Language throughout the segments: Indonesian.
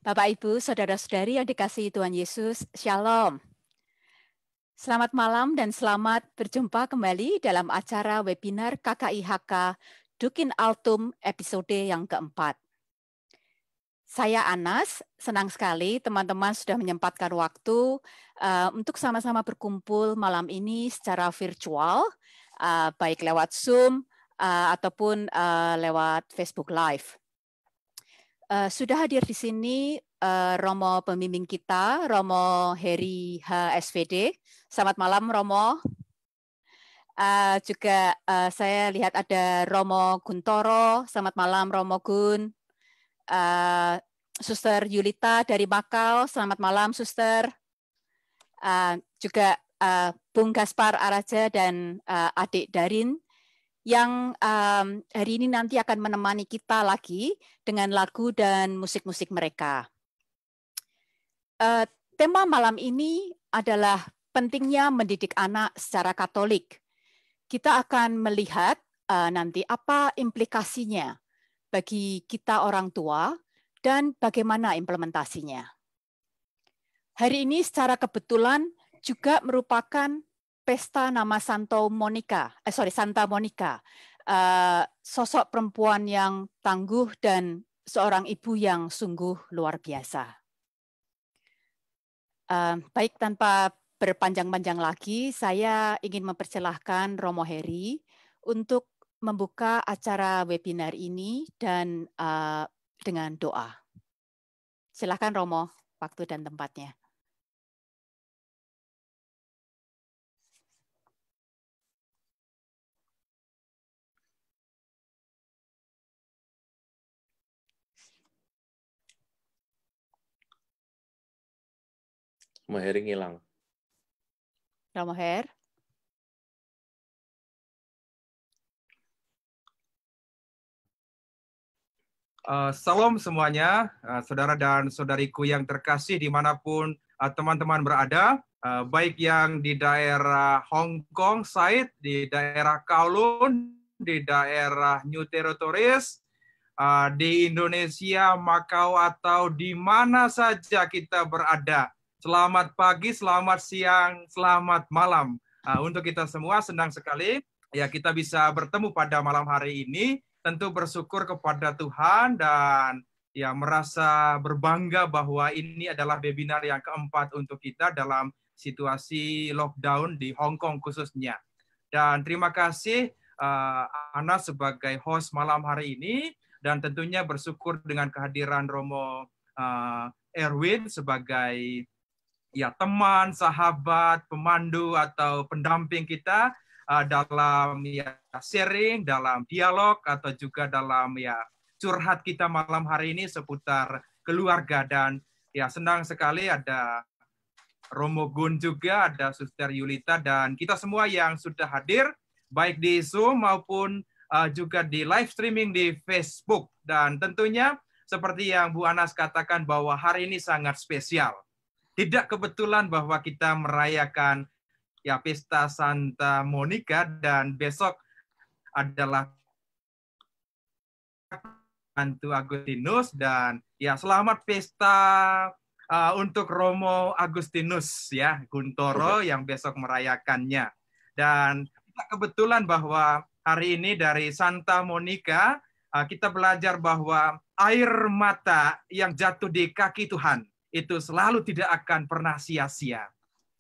Bapak, Ibu, Saudara-saudari yang dikasihi Tuhan Yesus, Shalom. Selamat malam dan selamat berjumpa kembali dalam acara webinar KKIHK Dukin Altum episode yang keempat. Saya Anas, senang sekali teman-teman sudah menyempatkan waktu untuk sama-sama berkumpul malam ini secara virtual, baik lewat Zoom ataupun lewat Facebook Live. Sudah hadir di sini Romo pembimbing kita, Romo Heri HSVD. Selamat malam, Romo. Juga saya lihat ada Romo Guntoro. Selamat malam, Romo Gun. Suster Yulita dari Makau. Selamat malam, Suster. Juga Bung Gaspar Araja dan Adik Darin yang hari ini nanti akan menemani kita lagi dengan lagu dan musik-musik mereka. Tema malam ini adalah pentingnya mendidik anak secara Katolik. Kita akan melihat nanti apa implikasinya bagi kita orang tua dan bagaimana implementasinya. Hari ini secara kebetulan juga merupakan pesta nama Santa Monica, sosok perempuan yang tangguh dan seorang ibu yang sungguh luar biasa. Baik, tanpa berpanjang-panjang lagi, saya ingin mempersilahkan Romo Heri untuk membuka acara webinar ini dan dengan doa. Silakan Romo, waktu dan tempatnya. Romo Heri ngilang. Romo Her. Salam semuanya, saudara dan saudariku yang terkasih dimanapun teman-teman berada, baik yang di daerah Hong Kong side, di daerah Kowloon, di daerah New Territories, di Indonesia, Makau, atau di mana saja kita berada. Selamat pagi, selamat siang, selamat malam. Untuk kita semua senang sekali ya kita bisa bertemu pada malam hari ini. Tentu bersyukur kepada Tuhan dan ya merasa berbangga bahwa ini adalah webinar yang keempat untuk kita dalam situasi lockdown di Hong Kong khususnya. Dan terima kasih Ana sebagai host malam hari ini. Dan tentunya bersyukur dengan kehadiran Romo Erwin sebagai ya teman, sahabat, pemandu atau pendamping kita dalam ya sharing, dalam dialog atau juga dalam ya curhat kita malam hari ini seputar keluarga. Dan ya senang sekali ada Romo Gun juga, ada Suster Yulita dan kita semua yang sudah hadir baik di Zoom maupun juga di live streaming di Facebook. Dan tentunya seperti yang Bu Anas katakan bahwa hari ini sangat spesial. Tidak kebetulan bahwa kita merayakan ya pesta Santa Monica dan besok adalah Santo Agustinus dan ya selamat pesta untuk Romo Agustinus ya Guntoro yang besok merayakannya. Dan tidak kebetulan bahwa hari ini dari Santa Monica kita belajar bahwa air mata yang jatuh di kaki Tuhan itu selalu tidak akan pernah sia-sia.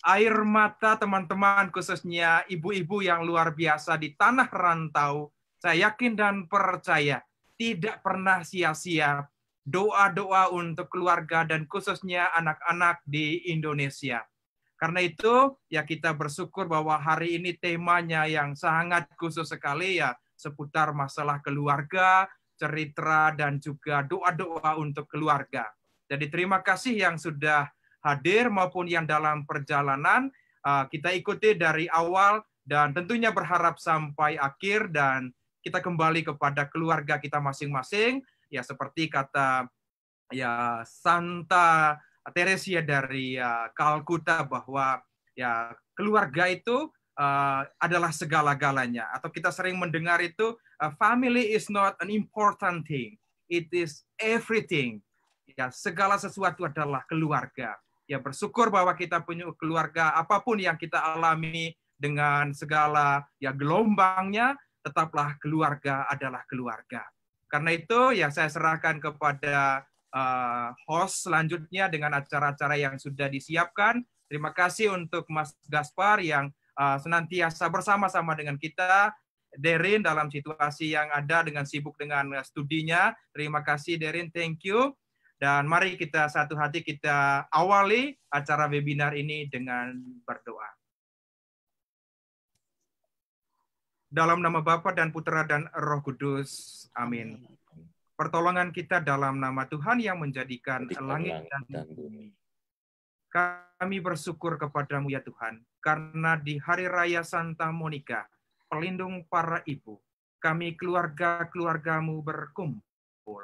Air mata teman-teman khususnya ibu-ibu yang luar biasa di tanah rantau, saya yakin dan percaya tidak pernah sia-sia doa-doa untuk keluarga dan khususnya anak-anak di Indonesia. Karena itu ya kita bersyukur bahwa hari ini temanya yang sangat khusus sekali ya seputar masalah keluarga, cerita dan juga doa-doa untuk keluarga. Jadi terima kasih yang sudah hadir maupun yang dalam perjalanan. Kita ikuti dari awal dan tentunya berharap sampai akhir dan kita kembali kepada keluarga kita masing-masing. Ya seperti kata ya Santa Teresia dari Kalkuta bahwa ya keluarga itu adalah segala-galanya. Atau kita sering mendengar itu family is not an important thing, it is everything. Ya, segala sesuatu adalah keluarga. Ya, bersyukur bahwa kita punya keluarga, apapun yang kita alami dengan segala ya gelombangnya, tetaplah keluarga adalah keluarga. Karena itu ya saya serahkan kepada host selanjutnya dengan acara-acara yang sudah disiapkan. Terima kasih untuk Mas Gaspar yang senantiasa bersama-sama dengan kita. Derin dalam situasi yang ada dengan sibuk dengan studinya. Terima kasih Derin, thank you. Dan mari kita satu hati kita awali acara webinar ini dengan berdoa. Dalam nama Bapa dan Putra dan Roh Kudus. Amin. Pertolongan kita dalam nama Tuhan yang menjadikan langit dan bumi. Kami bersyukur kepadamu ya Tuhan, karena di Hari Raya Santa Monica, pelindung para ibu, kami keluarga-keluargamu berkumpul.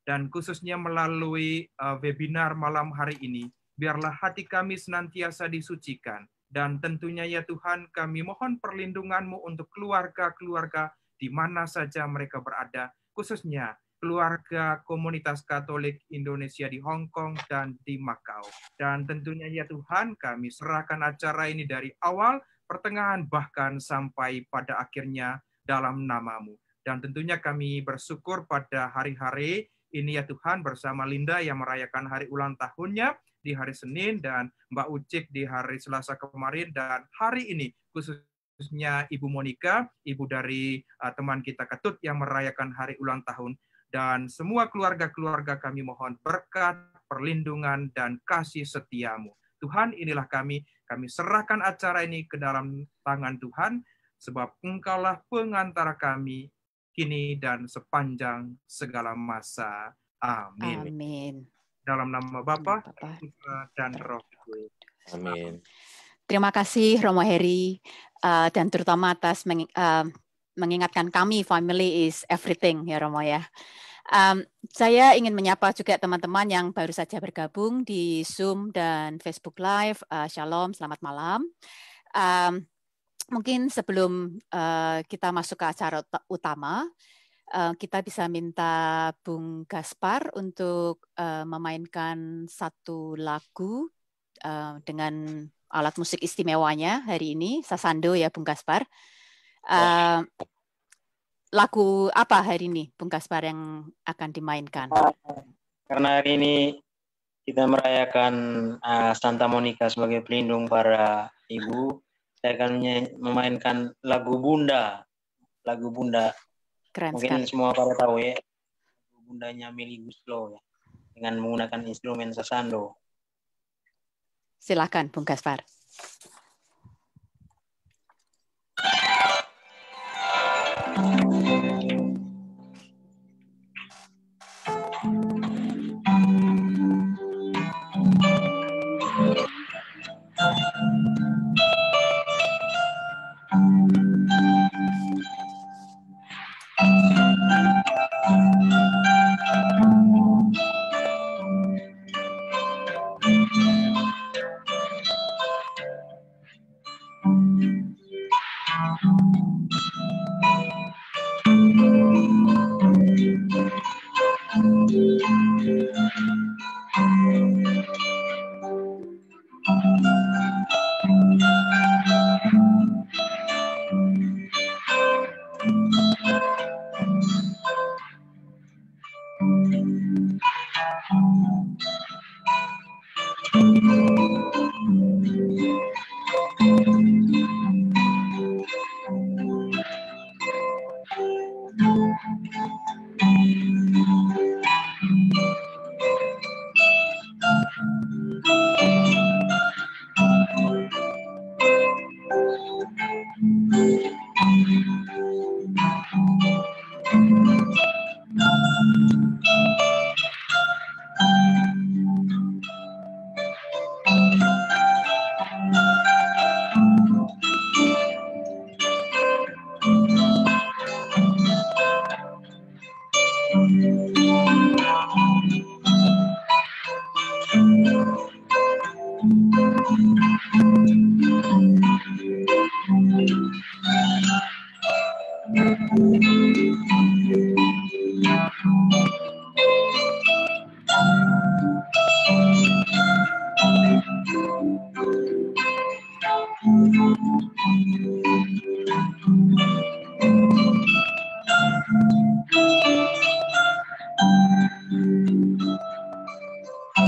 Dan khususnya melalui webinar malam hari ini, biarlah hati kami senantiasa disucikan. Dan tentunya ya Tuhan, kami mohon perlindungan-Mu untuk keluarga-keluarga di mana saja mereka berada, khususnya keluarga komunitas Katolik Indonesia di Hong Kong dan di Makau. Dan tentunya ya Tuhan, kami serahkan acara ini dari awal, pertengahan, bahkan sampai pada akhirnya dalam nama-Mu. Dan tentunya kami bersyukur pada hari-hari ini ya Tuhan, bersama Linda yang merayakan hari ulang tahunnya di hari Senin, dan Mbak Ucik di hari Selasa kemarin, dan hari ini khususnya Ibu Monica, ibu dari teman kita Ketut yang merayakan hari ulang tahun. Dan semua keluarga-keluarga kami mohon berkat, perlindungan, dan kasih setia-Mu. Tuhan, inilah kami serahkan acara ini ke dalam tangan Tuhan, sebab Engkaulah pengantara kami kini dan sepanjang segala masa. Amin. Amin. Dalam nama Bapa, Putra, dan Roh Kudus. Amin. Terima kasih Romo Heri, dan terutama atas mengingatkan kami family is everything ya Romo ya. Saya ingin menyapa juga teman-teman yang baru saja bergabung di Zoom dan Facebook Live. Shalom, selamat malam. Mungkin sebelum kita masuk ke acara utama, kita bisa minta Bung Gaspar untuk memainkan satu lagu dengan alat musik istimewanya hari ini, Sasando ya Bung Gaspar. Lagu apa hari ini, Bung Gaspar, yang akan dimainkan? Karena hari ini kita merayakan Santa Monica sebagai pelindung para ibu, saya akan memainkan lagu Bunda. Lagu Bunda. Keren mungkin sekali. Semua pada tahu ya. Lagu Bundanya Meli Guslo ya. Dengan menggunakan instrumen sasando. Silakan, Bung Gaspar.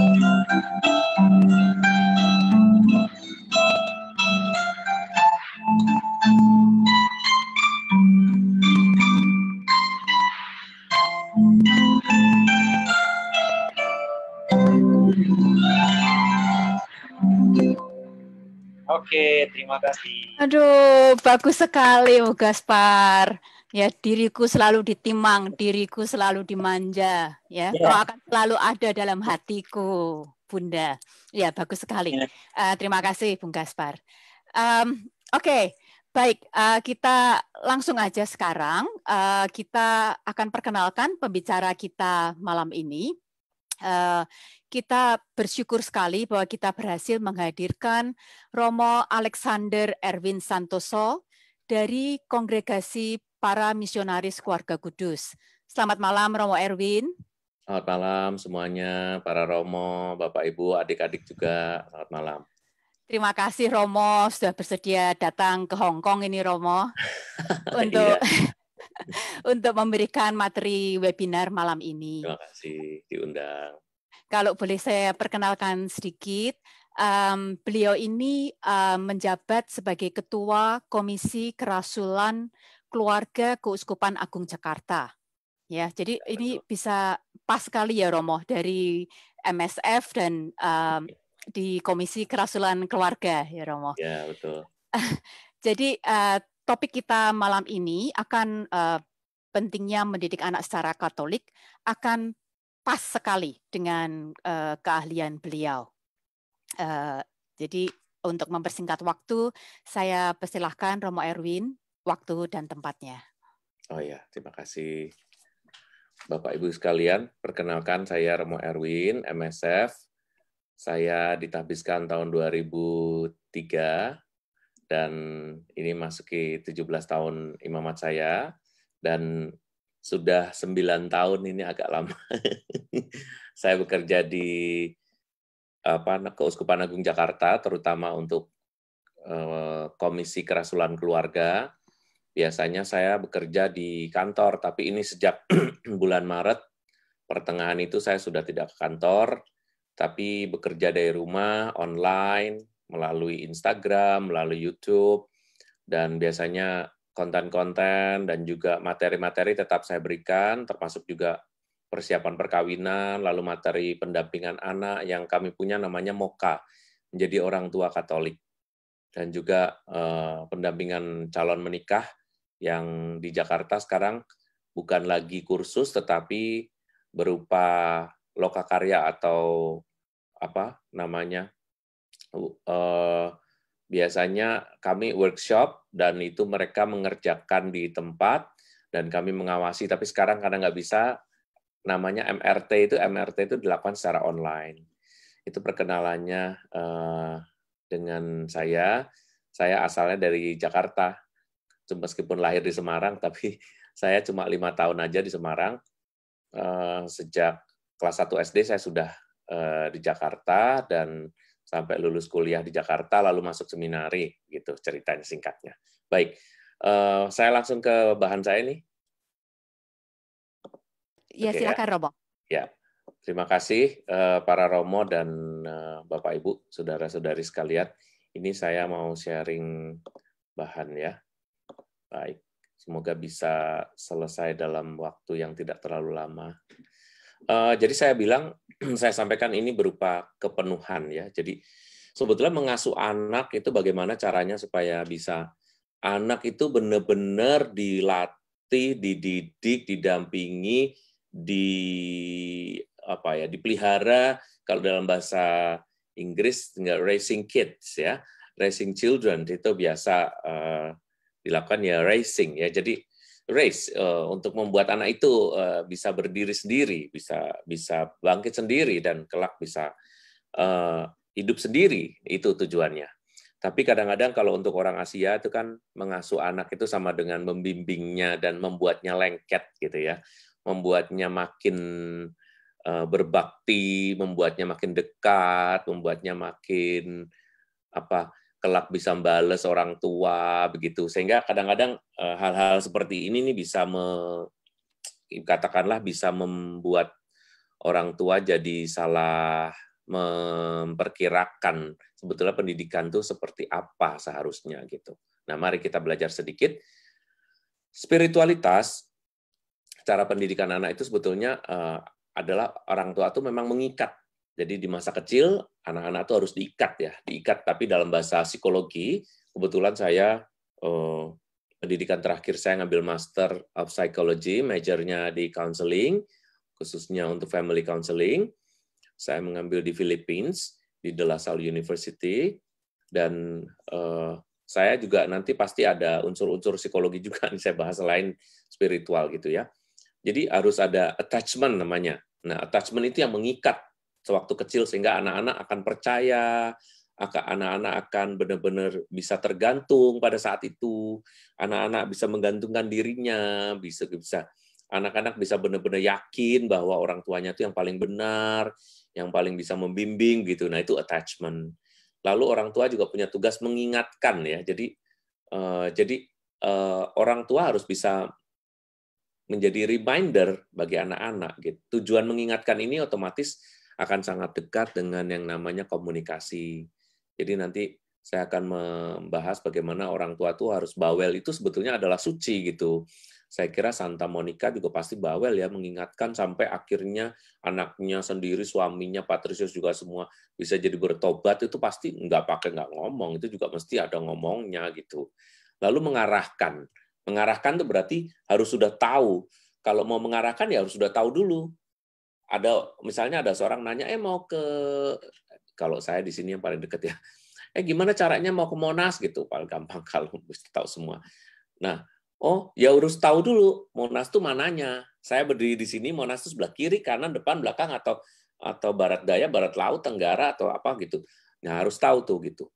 Oke, terima kasih. Aduh, bagus sekali, Bu Gaspar. Ya, diriku selalu ditimang, diriku selalu dimanja. Ya, kau akan selalu ada dalam hatiku, Bunda. Ya, bagus sekali. Terima kasih, Bung Gaspar. Oke, baik. Kita langsung aja sekarang. Kita akan perkenalkan pembicara kita malam ini. Kita bersyukur sekali bahwa kita berhasil menghadirkan Romo Alexander Erwin Santoso dari Kongregasi Para Misionaris Keluarga Kudus. Selamat malam, Romo Erwin. Selamat malam semuanya, para Romo, Bapak Ibu, adik-adik juga. Selamat malam. Terima kasih Romo sudah bersedia datang ke Hong Kong ini, Romo, untuk untuk memberikan materi webinar malam ini. Terima kasih diundang. Kalau boleh saya perkenalkan sedikit, beliau ini menjabat sebagai Ketua Komisi Kerasulan Keluarga Keuskupan Agung Jakarta. Ya, jadi ini bisa pas sekali ya Romo dari MSF dan di Komisi Kerasulan Keluarga ya Romo. Ya, betul. Jadi topik kita malam ini akan pentingnya mendidik anak secara Katolik akan pas sekali dengan keahlian beliau. Jadi untuk mempersingkat waktu, saya persilahkan Romo Erwin waktu dan tempatnya. Oh ya, terima kasih. Bapak Ibu sekalian, perkenalkan saya Romo Erwin, MSF. Saya ditabiskan tahun 2003 dan ini masuki 17 tahun imamat saya dan sudah 9 tahun ini agak lama. Saya bekerja di Keuskupan Agung Jakarta, terutama untuk Komisi Kerasulan Keluarga. Biasanya saya bekerja di kantor, tapi ini sejak bulan Maret, pertengahan itu saya sudah tidak ke kantor, tapi bekerja dari rumah, online, melalui Instagram, melalui YouTube, dan biasanya konten-konten dan juga materi-materi tetap saya berikan, termasuk juga persiapan perkawinan, lalu materi pendampingan anak yang kami punya namanya MOKA, menjadi orang tua Katolik, dan juga pendampingan calon menikah yang di Jakarta sekarang bukan lagi kursus, tetapi berupa lokakarya atau apa namanya, biasanya kami workshop dan itu mereka mengerjakan di tempat dan kami mengawasi, tapi sekarang karena nggak bisa, namanya MRT itu dilakukan secara online. Itu perkenalannya dengan saya asalnya dari Jakarta, meskipun lahir di Semarang, tapi saya cuma 5 tahun aja di Semarang. Sejak kelas 1 SD saya sudah di Jakarta dan sampai lulus kuliah di Jakarta, lalu masuk seminari, gitu ceritanya singkatnya. Baik, saya langsung ke bahan saya nih. Ya, silakan Romo. Ya, terima kasih para Romo dan Bapak Ibu, saudara-saudari sekalian. Ini saya mau sharing bahan ya. Baik, semoga bisa selesai dalam waktu yang tidak terlalu lama. Jadi saya bilang, saya sampaikan ini berupa kepenuhan ya. Jadi sebetulnya mengasuh anak itu bagaimana caranya supaya bisa anak itu benar-benar dilatih, dididik, didampingi, dipelihara. Kalau dalam bahasa Inggris tinggal raising kids ya, raising children itu biasa dilakukan ya racing ya. Jadi race untuk membuat anak itu bisa berdiri sendiri, bisa bangkit sendiri dan kelak bisa hidup sendiri, itu tujuannya. Tapi kadang-kadang kalau untuk orang Asia itu kan mengasuh anak itu sama dengan membimbingnya dan membuatnya lengket gitu ya, membuatnya makin berbakti, membuatnya makin dekat, membuatnya makin kelak bisa membalas orang tua begitu, sehingga kadang-kadang hal-hal seperti ini nih bisa katakanlah bisa membuat orang tua jadi salah memperkirakan sebetulnya pendidikan itu seperti apa seharusnya gitu. Nah, mari kita belajar sedikit. Spiritualitas, cara pendidikan anak itu sebetulnya adalah orang tua itu memang mengikat. Jadi di masa kecil, anak-anak itu harus diikat ya, diikat. Tapi dalam bahasa psikologi, kebetulan saya pendidikan terakhir saya ngambil Master of Psychology, majornya di counseling, khususnya untuk family counseling. Saya mengambil di Philippines, di De La Salle University, dan saya juga nanti pasti ada unsur-unsur psikologi juga, saya bahas selain spiritual gitu ya. Jadi harus ada attachment namanya. Nah, attachment itu yang mengikat sewaktu kecil sehingga anak-anak akan percaya, anak-anak akan benar-benar bisa tergantung pada saat itu, anak-anak bisa menggantungkan dirinya, bisa anak-anak bisa benar-benar yakin bahwa orang tuanya itu yang paling benar, yang paling bisa membimbing gitu. Nah, itu attachment. Lalu orang tua juga punya tugas mengingatkan ya. Jadi orang tua harus bisa menjadi reminder bagi anak-anak gitu. Tujuan mengingatkan ini otomatis akan sangat dekat dengan yang namanya komunikasi. Jadi nanti saya akan membahas bagaimana orang tua itu harus bawel itu sebetulnya adalah suci gitu. Saya kira Santa Monica juga pasti bawel ya, mengingatkan sampai akhirnya anaknya sendiri, suaminya, Patricius juga semua bisa jadi bertobat, itu pasti nggak ngomong, itu juga mesti ada ngomongnya gitu. Lalu mengarahkan itu berarti harus sudah tahu. Kalau mau mengarahkan ya harus sudah tahu dulu. Misalnya ada seorang nanya, mau ke, kalau saya di sini yang paling dekat ya, gimana caranya mau ke Monas gitu, paling gampang kalau mesti tahu semua. Nah, ya harus tahu dulu Monas itu mananya. Saya berdiri di sini, Monas itu sebelah kiri, kanan, depan, belakang, atau barat daya, barat laut, tenggara, atau apa gitu. Nah, harus tahu tuh gitu.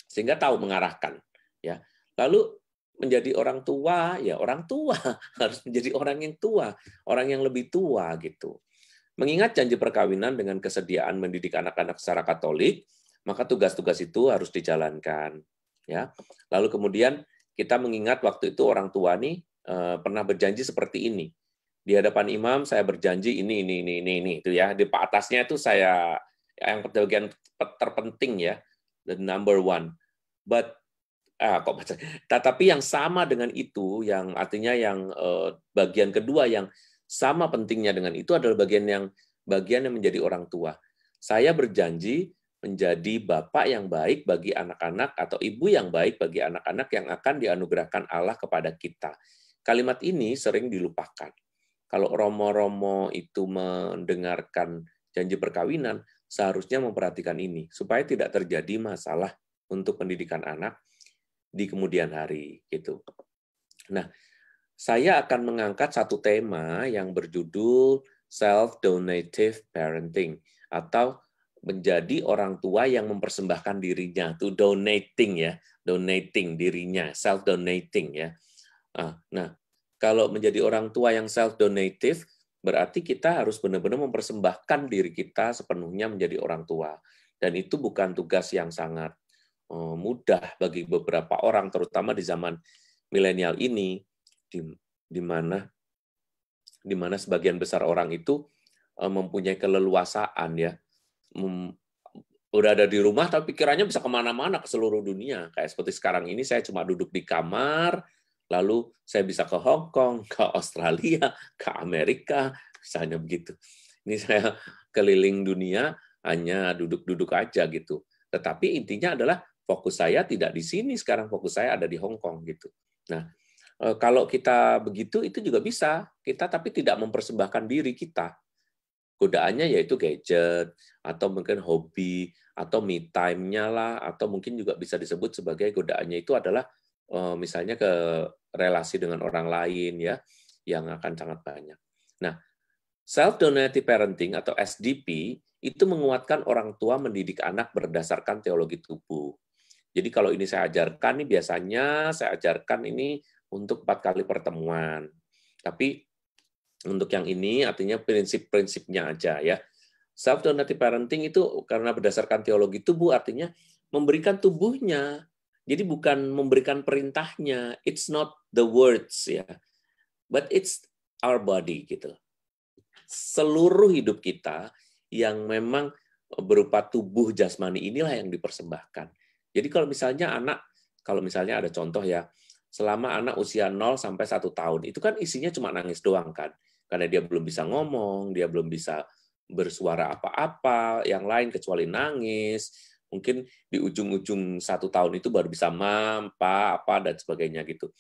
Sehingga tahu mengarahkan. Ya. Lalu menjadi orang tua, ya orang tua harus menjadi orang yang tua, orang yang lebih tua gitu. Mengingat janji perkawinan dengan kesediaan mendidik anak-anak secara Katolik, maka tugas-tugas itu harus dijalankan. Ya. Lalu kemudian kita mengingat waktu itu orang tua nih pernah berjanji seperti ini. Di hadapan imam saya berjanji ini itu ya. Di atasnya itu saya yang bagian terpenting ya, the number one. Tetapi yang sama dengan itu, yang artinya yang bagian kedua yang sama pentingnya dengan itu adalah bagian yang menjadi orang tua. Saya berjanji menjadi bapak yang baik bagi anak-anak atau ibu yang baik bagi anak-anak yang akan dianugerahkan Allah kepada kita. Kalimat ini sering dilupakan. Kalau romo-romo itu mendengarkan janji perkawinan, seharusnya memperhatikan ini, supaya tidak terjadi masalah untuk pendidikan anak di kemudian hari. Gitu. Nah, saya akan mengangkat satu tema yang berjudul self-donative parenting, atau menjadi orang tua yang mempersembahkan dirinya, to donating ya, donating dirinya, self-donating ya. Nah, kalau menjadi orang tua yang self-donative, berarti kita harus benar-benar mempersembahkan diri kita sepenuhnya menjadi orang tua. Dan itu bukan tugas yang sangat mudah bagi beberapa orang, terutama di zaman milenial ini, di mana sebagian besar orang itu mempunyai keleluasaan ya, udah ada di rumah tapi pikirannya bisa kemana-mana ke seluruh dunia. Kayak seperti sekarang ini saya cuma duduk di kamar, lalu saya bisa ke Hong Kong, ke Australia, ke Amerika, misalnya begitu. Ini saya keliling dunia hanya duduk-duduk aja gitu. Tetapi intinya adalah fokus saya tidak di sini sekarang, fokus saya ada di Hong Kong gitu. Nah, kalau kita begitu itu juga bisa kita tapi tidak mempersembahkan diri kita. Godaannya yaitu gadget, atau mungkin hobi, atau me time-nya lah, atau mungkin juga bisa disebut sebagai godaannya itu adalah misalnya ke relasi dengan orang lain ya, yang akan sangat banyak. Nah, self-donative parenting atau SDP itu menguatkan orang tua mendidik anak berdasarkan teologi tubuh. Jadi kalau ini saya ajarkan, ini biasanya saya ajarkan ini untuk 4 kali pertemuan. Tapi untuk yang ini artinya prinsip-prinsipnya aja ya. Self-donative parenting itu karena berdasarkan teologi tubuh artinya memberikan tubuhnya. Jadi bukan memberikan perintahnya. It's not the words ya. But it's our body gitu. Seluruh hidup kita yang memang berupa tubuh jasmani inilah yang dipersembahkan. Jadi kalau misalnya ada contoh ya, selama anak usia 0 sampai 1 tahun, itu kan isinya cuma nangis doang kan. Karena dia belum bisa ngomong, dia belum bisa bersuara apa-apa, yang lain kecuali nangis. Mungkin di ujung-ujung 1 tahun itu baru bisa mam, pa, apa, dan sebagainya gitu.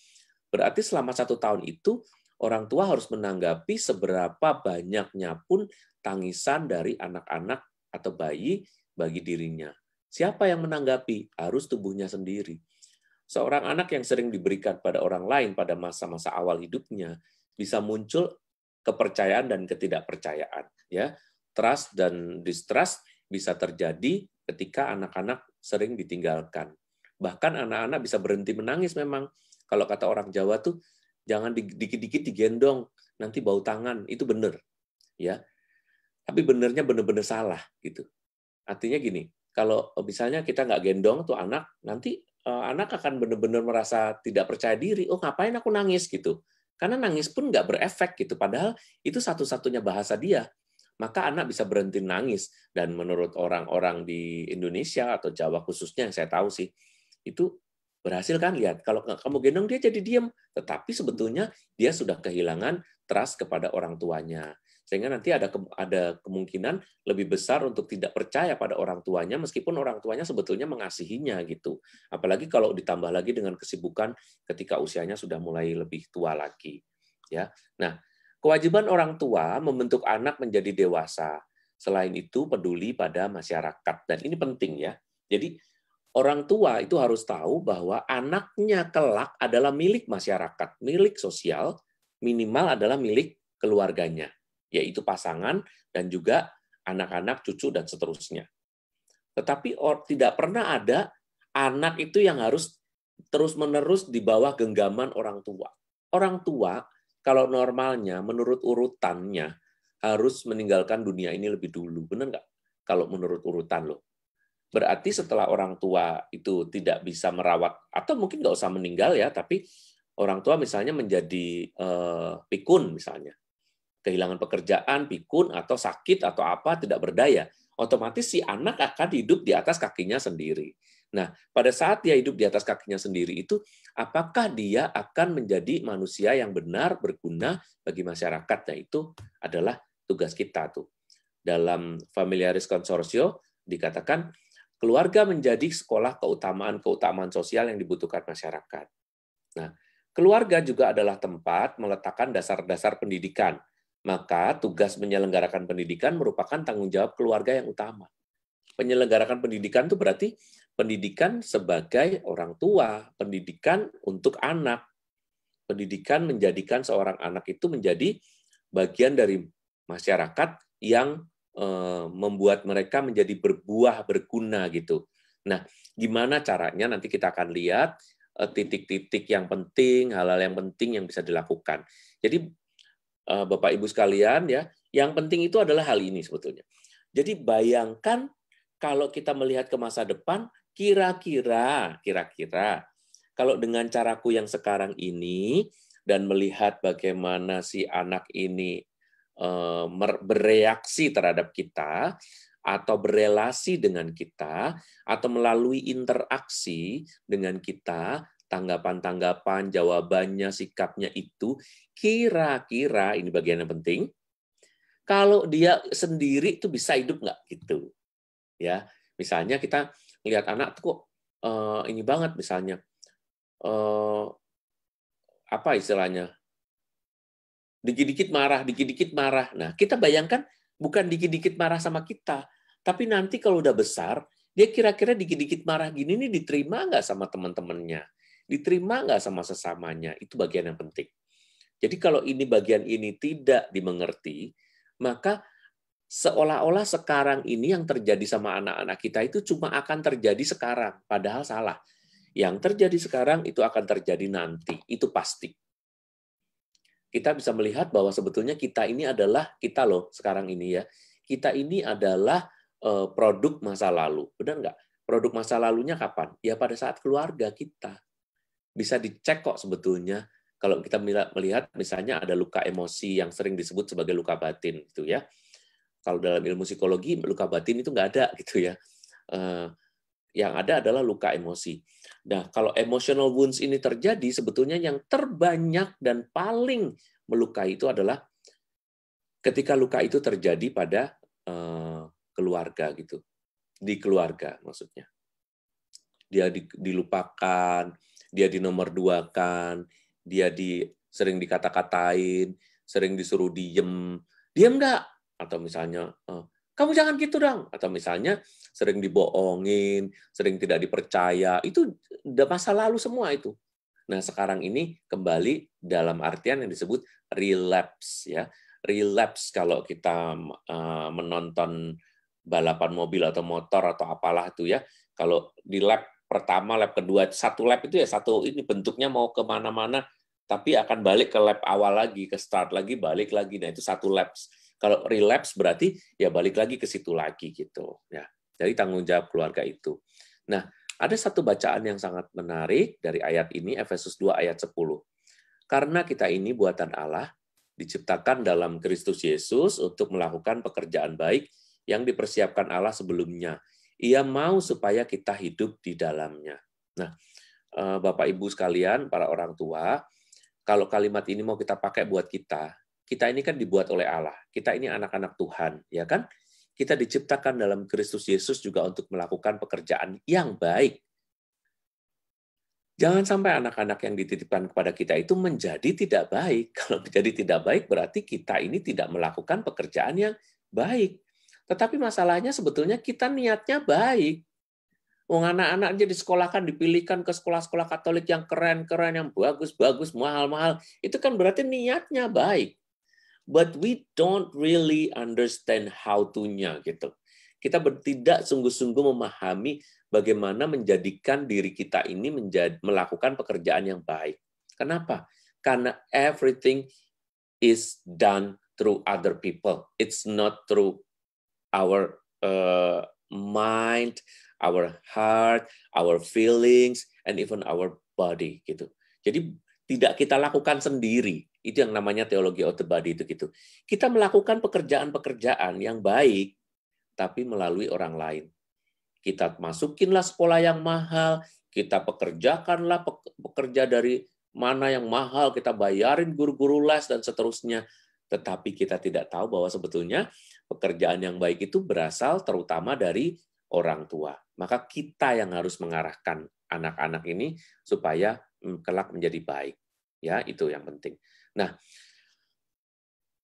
Berarti selama 1 tahun itu, orang tua harus menanggapi seberapa banyaknya pun tangisan dari anak-anak atau bayi bagi dirinya. Siapa yang menanggapi? Harus tubuhnya sendiri. Seorang anak yang sering diberikan pada orang lain pada masa-masa awal hidupnya bisa muncul kepercayaan dan ketidakpercayaan. Ya, trust dan distrust bisa terjadi ketika anak-anak sering ditinggalkan. Bahkan anak-anak bisa berhenti menangis memang. Kalau kata orang Jawa tuh, jangan dikit-dikit digendong, nanti bau tangan. Itu benar. Ya. Tapi benernya benar-benar salah gitu. Artinya gini, kalau misalnya kita nggak gendong tuh anak, nanti anak akan benar-benar merasa tidak percaya diri. Oh, ngapain aku nangis gitu? Karena nangis pun nggak berefek gitu. Padahal itu satu-satunya bahasa dia. Maka anak bisa berhenti nangis. Dan menurut orang-orang di Indonesia atau Jawa khususnya yang saya tahu sih, itu berhasil kan, lihat. Kalau kamu gendong dia jadi diam. Tetapi sebetulnya dia sudah kehilangan trust kepada orang tuanya. Sehingga nanti ada kemungkinan lebih besar untuk tidak percaya pada orang tuanya, meskipun orang tuanya sebetulnya mengasihinya gitu. Apalagi kalau ditambah lagi dengan kesibukan ketika usianya sudah mulai lebih tua lagi. Ya, nah kewajiban orang tua membentuk anak menjadi dewasa. Selain itu peduli pada masyarakat, dan ini penting ya. Jadi orang tua itu harus tahu bahwa anaknya kelak adalah milik masyarakat, milik sosial, minimal adalah milik keluarganya, yaitu pasangan dan juga anak-anak, cucu, dan seterusnya. Tetapi tidak pernah ada anak itu yang harus terus-menerus di bawah genggaman orang tua. Orang tua, kalau normalnya, menurut urutannya, harus meninggalkan dunia ini lebih dulu. Benar nggak? Kalau menurut urutan loh. Berarti setelah orang tua itu tidak bisa merawat, atau mungkin nggak usah meninggal ya, tapi orang tua misalnya menjadi pikun misalnya, kehilangan pekerjaan, pikun, atau sakit, atau apa, tidak berdaya, otomatis si anak akan hidup di atas kakinya sendiri. Nah, pada saat dia hidup di atas kakinya sendiri itu, apakah dia akan menjadi manusia yang benar, berguna bagi masyarakat? Nah, itu adalah tugas kita tuh. Dalam Familiaris Consortio dikatakan, keluarga menjadi sekolah keutamaan sosial yang dibutuhkan masyarakat. Nah, keluarga juga adalah tempat meletakkan dasar-dasar pendidikan. Maka tugas menyelenggarakan pendidikan merupakan tanggung jawab keluarga yang utama. Penyelenggarakan pendidikan itu berarti pendidikan sebagai orang tua, pendidikan untuk anak. Pendidikan menjadikan seorang anak itu menjadi bagian dari masyarakat yang membuat mereka menjadi berbuah, berguna gitu. Nah, gimana caranya nanti kita akan lihat titik-titik yang penting, hal-hal yang penting yang bisa dilakukan. Jadi Bapak Ibu sekalian ya, yang penting itu adalah hal ini sebetulnya. Jadi bayangkan kalau kita melihat ke masa depan, kira-kira kalau dengan caraku yang sekarang ini dan melihat bagaimana si anak ini bereaksi terhadap kita atau berelasi dengan kita atau melalui interaksi dengan kita, tanggapan-tanggapan, jawabannya, sikapnya itu, kira-kira, ini bagian yang penting, kalau dia sendiri itu bisa hidup nggak gitu. Ya, misalnya kita lihat anak tuh kok ini banget misalnya, apa istilahnya, dikit-dikit marah. Nah, kita bayangkan bukan dikit-dikit marah sama kita, tapi nanti kalau udah besar, dia kira-kira dikit-dikit marah gini nih diterima nggak sama teman-temannya, diterima nggak sama sesamanya, itu bagian yang penting. Jadi kalau ini bagian ini tidak dimengerti, maka seolah-olah sekarang ini yang terjadi sama anak-anak kita itu cuma akan terjadi sekarang, padahal salah. Yang terjadi sekarang itu akan terjadi nanti, itu pasti. Kita bisa melihat bahwa sebetulnya kita ini adalah, kita loh sekarang ini ya, kita ini adalah produk masa lalu. Benar nggak? Produk masa lalunya kapan? Ya pada saat keluarga kita. Bisa dicek kok sebetulnya, kalau kita melihat misalnya ada luka emosi yang sering disebut sebagai luka batin. Gitu ya. Kalau dalam ilmu psikologi, luka batin itu nggak ada gitu ya. Yang ada adalah luka emosi. Nah, kalau emotional wounds ini terjadi, sebetulnya yang terbanyak dan paling melukai itu adalah ketika luka itu terjadi pada keluarga gitu. Di keluarga maksudnya. Dia dilupakan, dia dinomorduakan, dia sering dikata-katain, sering disuruh diem nggak? Atau misalnya, kamu jangan gitu dong. Atau misalnya sering dibohongin, sering tidak dipercaya. Itu udah masa lalu semua itu. Nah, sekarang ini kembali dalam artian yang disebut relapse. Ya. Relapse kalau kita menonton balapan mobil atau motor atau apalah itu ya. Kalau di lap pertama, lap kedua, satu lap itu ya satu ini bentuknya mau kemana-mana, tapi akan balik ke lap awal lagi, ke start lagi, balik lagi. Nah, itu satu laps. Kalau relapse berarti ya balik lagi ke situ lagi gitu. Ya, jadi tanggung jawab keluarga itu. Nah, ada satu bacaan yang sangat menarik dari ayat ini, Efesus 2 ayat 10. Karena kita ini buatan Allah, diciptakan dalam Kristus Yesus untuk melakukan pekerjaan baik yang dipersiapkan Allah sebelumnya. Ia mau supaya kita hidup di dalamnya. Nah, Bapak Ibu sekalian, para orang tua, kalau kalimat ini mau kita pakai buat kita ini kan dibuat oleh Allah. Kita ini anak-anak Tuhan, ya kan? Kita diciptakan dalam Kristus Yesus juga untuk melakukan pekerjaan yang baik. Jangan sampai anak-anak yang dititipkan kepada kita itu menjadi tidak baik. Kalau menjadi tidak baik berarti kita ini tidak melakukan pekerjaan yang baik. Tetapi masalahnya sebetulnya kita niatnya baik. Anak-anak aja disekolahkan, dipilihkan ke sekolah-sekolah Katolik yang keren-keren, yang bagus-bagus, mahal-mahal. Itu kan berarti niatnya baik. But we don't really understand how to-nya gitu. Kita tidak sungguh-sungguh memahami bagaimana menjadikan diri kita ini melakukan pekerjaan yang baik. Kenapa? Karena everything is done through other people. It's not through our mind, our heart, our feelings, and even our body gitu. Jadi tidak kita lakukan sendiri. Itu yang namanya teologi of the body itu gitu. Kita melakukan pekerjaan-pekerjaan yang baik, tapi melalui orang lain. Kita masukinlah sekolah yang mahal, kita pekerjakanlah pekerja dari mana yang mahal, kita bayarin guru-guru les dan seterusnya. Tetapi kita tidak tahu bahwa sebetulnya pekerjaan yang baik itu berasal terutama dari orang tua. Maka kita yang harus mengarahkan anak-anak ini supaya kelak menjadi baik. Ya, itu yang penting. Nah,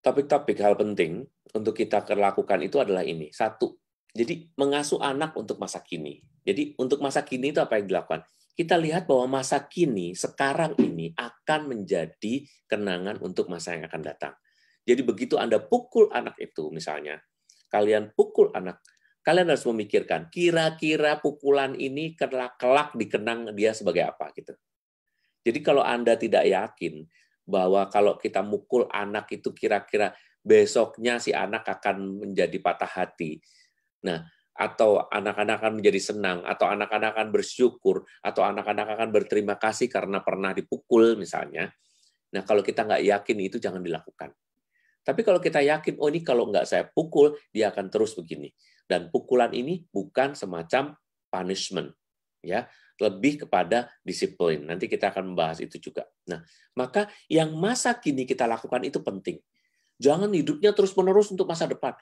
topik-topik hal penting untuk kita lakukan itu adalah ini. Satu, jadi mengasuh anak untuk masa kini. Jadi untuk masa kini itu apa yang dilakukan? Kita lihat bahwa masa kini, sekarang ini akan menjadi kenangan untuk masa yang akan datang. Jadi begitu Anda pukul anak itu, misalnya, kalian pukul anak, kalian harus memikirkan, kira-kira pukulan ini kelak dikenang dia sebagai apa gitu. Jadi kalau Anda tidak yakin bahwa kalau kita mukul anak itu kira-kira besoknya si anak akan menjadi patah hati. Nah, atau anak-anak akan menjadi senang, atau anak-anak akan bersyukur, atau anak-anak akan berterima kasih karena pernah dipukul misalnya. Nah, kalau kita nggak yakin itu jangan dilakukan. Tapi kalau kita yakin, oh ini kalau nggak saya pukul, dia akan terus begini. Dan pukulan ini bukan semacam punishment, ya, lebih kepada disiplin. Nanti kita akan membahas itu juga. Nah, maka yang masa kini kita lakukan itu penting. Jangan hidupnya terus-menerus untuk masa depan.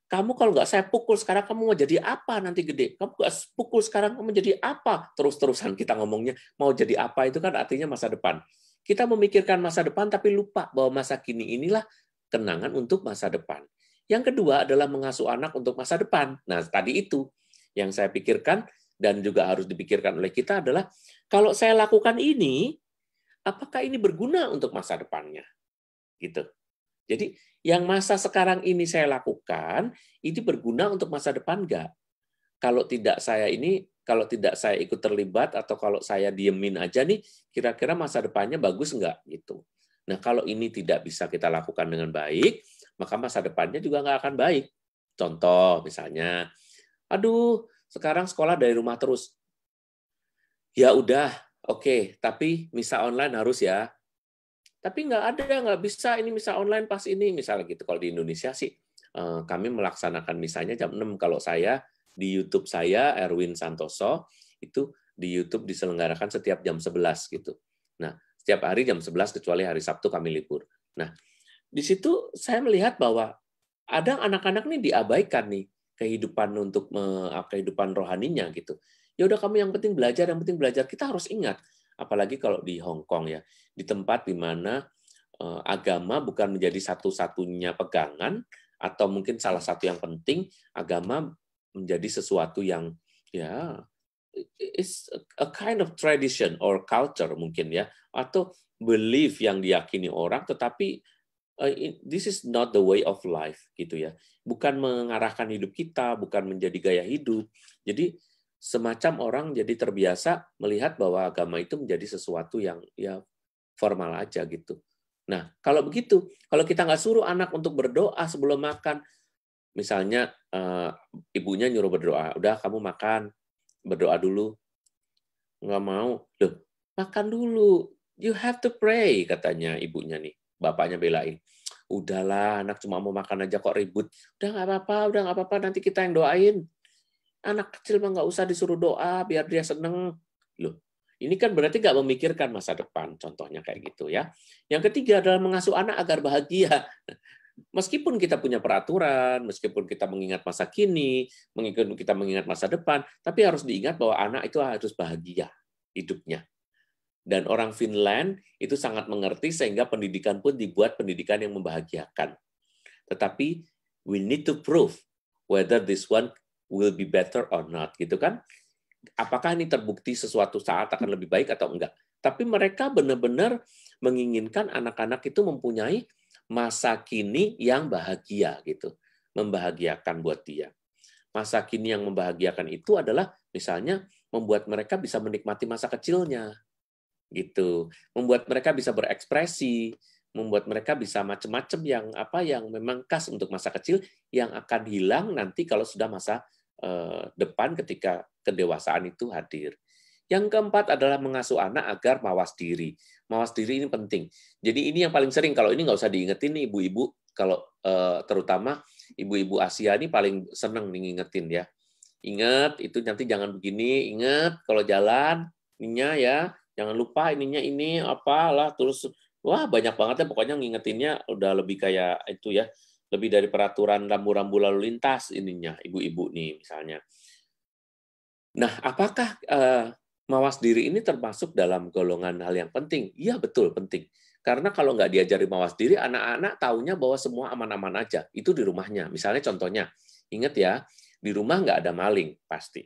Kamu kalau nggak saya pukul sekarang, kamu mau jadi apa nanti gede? Kamu nggak pukul sekarang, kamu jadi apa? Terus-terusan kita ngomongnya, mau jadi apa itu kan artinya masa depan. Kita memikirkan masa depan, tapi lupa bahwa masa kini inilah kenangan untuk masa depan. Yang kedua adalah mengasuh anak untuk masa depan. Nah, tadi itu yang saya pikirkan, dan juga harus dipikirkan oleh kita adalah, kalau saya lakukan ini, apakah ini berguna untuk masa depannya? Gitu. Jadi, yang masa sekarang ini saya lakukan, ini berguna untuk masa depan nggak? Kalau tidak saya ikut terlibat, atau kalau saya diemin aja nih, kira-kira masa depannya bagus nggak? Gitu. Nah, kalau ini tidak bisa kita lakukan dengan baik, maka masa depannya juga nggak akan baik. Contoh, misalnya, aduh, sekarang sekolah dari rumah terus. Ya udah, oke, tapi misa online harus ya. Tapi nggak bisa ini misa online pas ini, misalnya gitu. Kalau di Indonesia sih, kami melaksanakan misalnya jam 6 kalau saya di YouTube saya Erwin Santoso itu di YouTube diselenggarakan setiap jam 11 gitu. Nah, setiap hari jam 11 kecuali hari Sabtu kami libur. Nah, di situ saya melihat bahwa ada anak-anak nih diabaikan nih kehidupan untuk kehidupan rohaninya gitu. Ya udah kamu yang penting belajar, yang penting belajar. Kita harus ingat, apalagi kalau di Hong Kong ya, di tempat di mana agama bukan menjadi satu-satunya pegangan atau mungkin salah satu yang penting, agama menjadi sesuatu yang ya is a kind of tradition or culture mungkin ya, atau belief yang diyakini orang, tetapi this is not the way of life gitu ya, bukan mengarahkan hidup kita, bukan menjadi gaya hidup. Jadi semacam orang jadi terbiasa melihat bahwa agama itu menjadi sesuatu yang ya formal aja gitu. Nah, kalau begitu, kalau kita nggak suruh anak untuk berdoa sebelum makan, misalnya ibunya nyuruh berdoa, udah kamu makan, berdoa dulu. Nggak mau, loh, makan dulu, you have to pray, katanya ibunya nih, bapaknya belain. Udahlah, anak cuma mau makan aja kok ribut. Udah nggak apa-apa, nanti kita yang doain. Anak kecil mah nggak usah disuruh doa, biar dia seneng. Loh, ini kan berarti nggak memikirkan masa depan, contohnya kayak gitu ya. Yang ketiga adalah mengasuh anak agar bahagia. Meskipun kita punya peraturan, meskipun kita mengingat masa kini, meskipun kita mengingat masa depan, tapi harus diingat bahwa anak itu harus bahagia hidupnya. Dan orang Finland itu sangat mengerti sehingga pendidikan pun dibuat pendidikan yang membahagiakan. Tetapi we need to prove whether this one will be better or not, gitu kan? Apakah ini terbukti sesuatu saat akan lebih baik atau enggak? Tapi mereka benar-benar menginginkan anak-anak itu mempunyai masa kini yang bahagia gitu, membahagiakan buat dia. Masa kini yang membahagiakan itu adalah misalnya membuat mereka bisa menikmati masa kecilnya, gitu, membuat mereka bisa berekspresi, membuat mereka bisa macam-macam yang memang khas untuk masa kecil yang akan hilang nanti kalau sudah masa depan ketika kedewasaan itu hadir. Yang keempat adalah mengasuh anak agar mawas diri. Mawas diri ini penting. Jadi ini yang paling sering, kalau ini nggak usah diingetin nih ibu-ibu, kalau terutama ibu-ibu Asia ini paling seneng nih ngingetin ya. Ingat, itu nanti jangan begini, ingat kalau jalan, ininya ya, jangan lupa ininya ini, apalah, terus, wah banyak banget ya, pokoknya ngingetinnya udah lebih kayak itu ya, lebih dari peraturan rambu-rambu lalu lintas ininya, ibu-ibu nih misalnya. Nah, apakah mawas diri ini termasuk dalam golongan hal yang penting? Iya, betul, penting. Karena kalau nggak diajari mawas diri, anak-anak taunya bahwa semua aman-aman aja. Itu di rumahnya. Misalnya contohnya, ingat ya, di rumah nggak ada maling, pasti.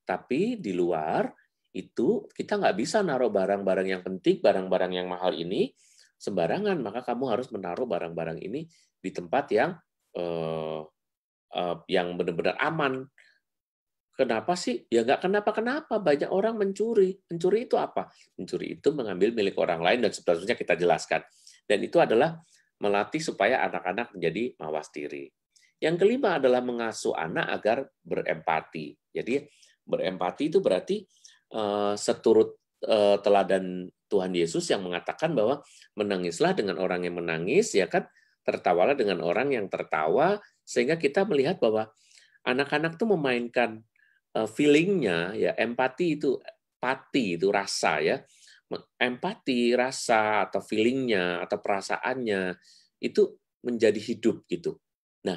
Tapi di luar, itu kita nggak bisa naruh barang-barang yang penting, barang-barang yang mahal ini, sembarangan. Maka kamu harus menaruh barang-barang ini di tempat yang benar-benar aman. Kenapa sih? Ya nggak kenapa-kenapa. Banyak orang mencuri. Mencuri itu apa? Mencuri itu mengambil milik orang lain dan seterusnya kita jelaskan. Dan itu adalah melatih supaya anak-anak menjadi mawas diri. Yang kelima adalah mengasuh anak agar berempati. Jadi berempati itu berarti seturut teladan Tuhan Yesus yang mengatakan bahwa menangislah dengan orang yang menangis, ya kan? Tertawalah dengan orang yang tertawa, sehingga kita melihat bahwa anak-anak tuh memainkan feeling-nya, ya empati itu, pati itu rasa ya, empati rasa atau feeling-nya atau perasaannya itu menjadi hidup gitu. Nah,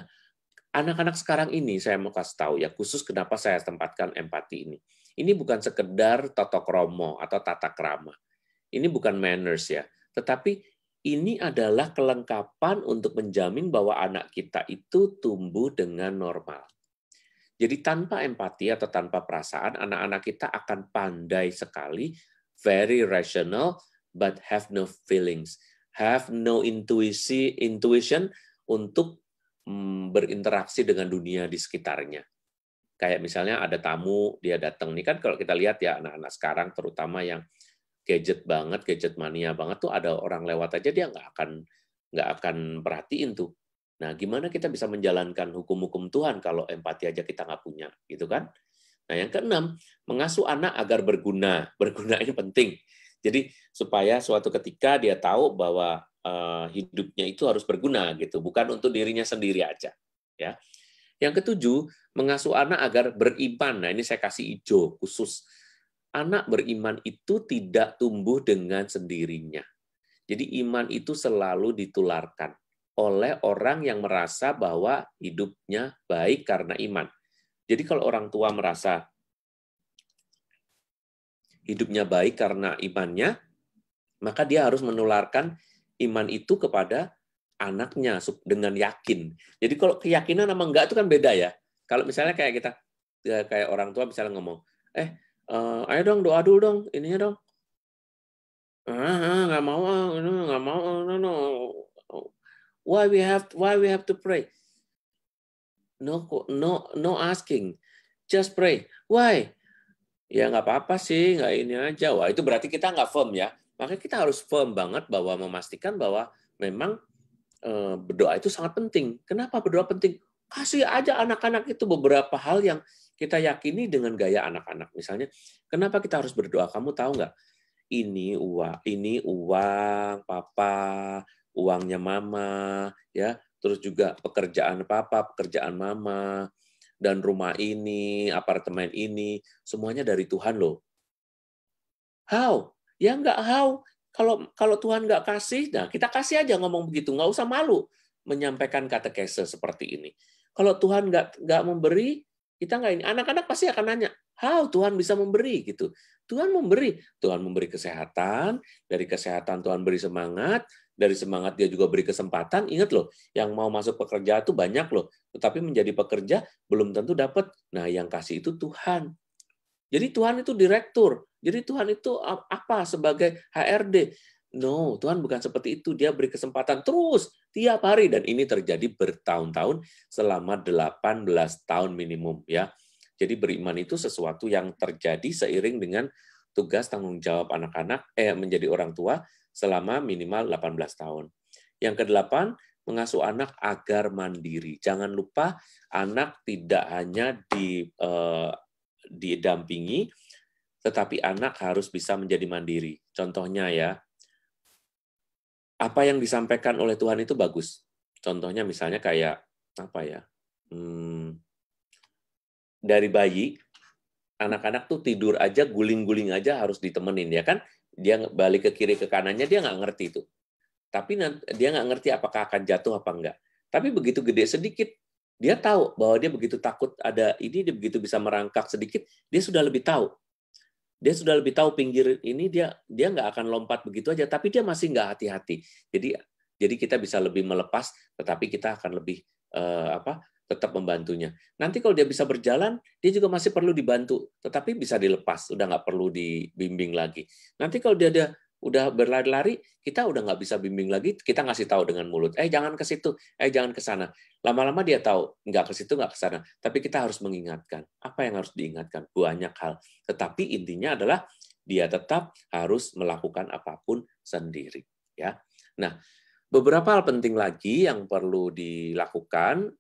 anak-anak sekarang ini saya mau kasih tahu ya, khusus kenapa saya tempatkan empati ini. Ini bukan sekedar tata krama atau tata krama. Ini bukan manners ya, tetapi ini adalah kelengkapan untuk menjamin bahwa anak kita itu tumbuh dengan normal. Jadi tanpa empati atau tanpa perasaan, anak-anak kita akan pandai sekali, very rational, but have no feelings, have no intuition untuk berinteraksi dengan dunia di sekitarnya. Kayak misalnya ada tamu, dia datang. Nih kan kalau kita lihat ya anak-anak sekarang, terutama yang gadget banget, gadget mania banget tuh, ada orang lewat aja dia nggak akan perhatiin tuh. Nah, gimana kita bisa menjalankan hukum-hukum Tuhan kalau empati aja kita nggak punya, gitu kan? Nah, yang keenam, mengasuh anak agar berguna. Berguna ini penting. Jadi supaya suatu ketika dia tahu bahwa hidupnya itu harus berguna, gitu, bukan untuk dirinya sendiri aja. ya. Yang ketujuh, mengasuh anak agar beriman. Nah, ini saya kasih hijau khusus. Anak beriman itu tidak tumbuh dengan sendirinya. Jadi iman itu selalu ditularkan oleh orang yang merasa bahwa hidupnya baik karena iman. Jadi kalau orang tua merasa hidupnya baik karena imannya, maka dia harus menularkan iman itu kepada anaknya dengan yakin. Jadi kalau keyakinan sama enggak itu kan beda ya. Kalau misalnya kayak kita, kayak orang tua misalnya ngomong, ayo dong doa dulu dong, ininya dong. Nggak mau, nggak mau, no. Why we have to pray? No asking, just pray. Why? Ya nggak apa-apa sih, nggak ini aja. Wah itu berarti kita nggak firm ya. Makanya kita harus firm banget bahwa memastikan bahwa memang berdoa itu sangat penting. Kenapa berdoa penting? Kasih aja anak-anak itu beberapa hal yang kita yakini dengan gaya anak-anak. Misalnya, kenapa kita harus berdoa? Kamu tahu nggak? Ini uang papa, uangnya mama, ya. Terus juga pekerjaan papa, pekerjaan mama, dan rumah ini, apartemen ini, semuanya dari Tuhan loh. How? Ya nggak how. Kalau Tuhan nggak kasih, nah kita kasih aja ngomong begitu, nggak usah malu menyampaikan katekese seperti ini. Kalau Tuhan nggak memberi, kita nggak ini. Anak-anak pasti akan nanya, how Tuhan bisa memberi gitu. Tuhan memberi kesehatan, dari kesehatan Tuhan beri semangat, dari semangat dia juga beri kesempatan. Ingat loh, yang mau masuk pekerja itu banyak loh, tetapi menjadi pekerja belum tentu dapat. Nah, yang kasih itu Tuhan. Jadi Tuhan itu direktur. Jadi Tuhan itu apa sebagai HRD? No, Tuhan bukan seperti itu. Dia beri kesempatan terus tiap hari dan ini terjadi bertahun-tahun selama 18 tahun minimum ya. Jadi beriman itu sesuatu yang terjadi seiring dengan tugas tanggung jawab anak-anak menjadi orang tua selama minimal 18 tahun. Yang kedelapan, mengasuh anak agar mandiri. Jangan lupa anak tidak hanya didampingi, tetapi anak harus bisa menjadi mandiri. Contohnya ya, apa yang disampaikan oleh Tuhan itu bagus. Contohnya misalnya kayak apa ya? Dari bayi, anak-anak tuh tidur aja, guling-guling aja harus ditemenin ya kan? Dia balik ke kiri ke kanannya dia nggak ngerti itu. Tapi dia nggak ngerti apakah akan jatuh apa enggak. Tapi begitu gede sedikit, dia tahu bahwa dia begitu takut ada ini, dia begitu bisa merangkak sedikit, dia sudah lebih tahu. Dia sudah lebih tahu pinggir ini dia nggak akan lompat begitu aja, tapi dia masih nggak hati-hati. Jadi kita bisa lebih melepas, tetapi kita akan lebih tetap membantunya. Nanti kalau dia bisa berjalan, dia juga masih perlu dibantu, tetapi bisa dilepas, udah nggak perlu dibimbing lagi. Nanti kalau dia udah berlari-lari, kita udah nggak bisa bimbing lagi, kita ngasih tahu dengan mulut, jangan ke situ, jangan ke sana. Lama-lama dia tahu, nggak ke situ, nggak ke sana. Tapi kita harus mengingatkan. Apa yang harus diingatkan? Banyak hal. Tetapi intinya adalah dia tetap harus melakukan apapun sendiri. Ya. Nah, beberapa hal penting lagi yang perlu dilakukan,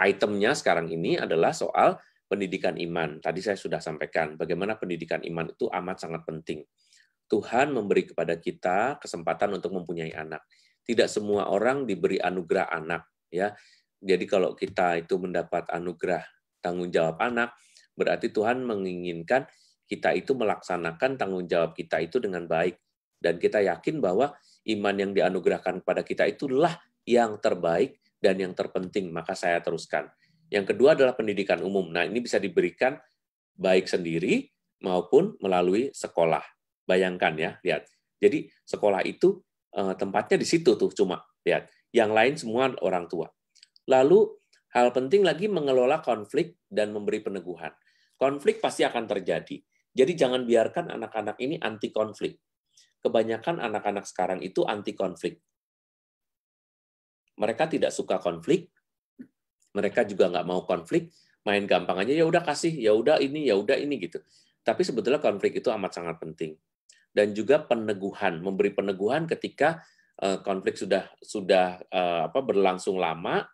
itemnya sekarang ini adalah soal pendidikan iman. Tadi saya sudah sampaikan bagaimana pendidikan iman itu amat sangat penting. Tuhan memberi kepada kita kesempatan untuk mempunyai anak. Tidak semua orang diberi anugerah anak, ya. Jadi kalau kita itu mendapat anugerah tanggung jawab anak, berarti Tuhan menginginkan kita itu melaksanakan tanggung jawab kita itu dengan baik. Dan kita yakin bahwa iman yang dianugerahkan kepada kita itulah yang terbaik dan yang terpenting, maka saya teruskan. Yang kedua adalah pendidikan umum. Nah, ini bisa diberikan baik sendiri maupun melalui sekolah. Bayangkan ya, lihat. Jadi sekolah itu tempatnya di situ tuh cuma, lihat. Yang lain semua orang tua. Lalu hal penting lagi mengelola konflik dan memberi peneguhan. Konflik pasti akan terjadi. Jadi jangan biarkan anak-anak ini anti konflik. Kebanyakan anak-anak sekarang itu anti konflik. Mereka tidak suka konflik, mereka juga nggak mau konflik, main gampang aja, ya udah kasih, ya udah ini gitu. Tapi sebetulnya konflik itu amat sangat penting. Dan juga peneguhan, memberi peneguhan ketika konflik sudah berlangsung lama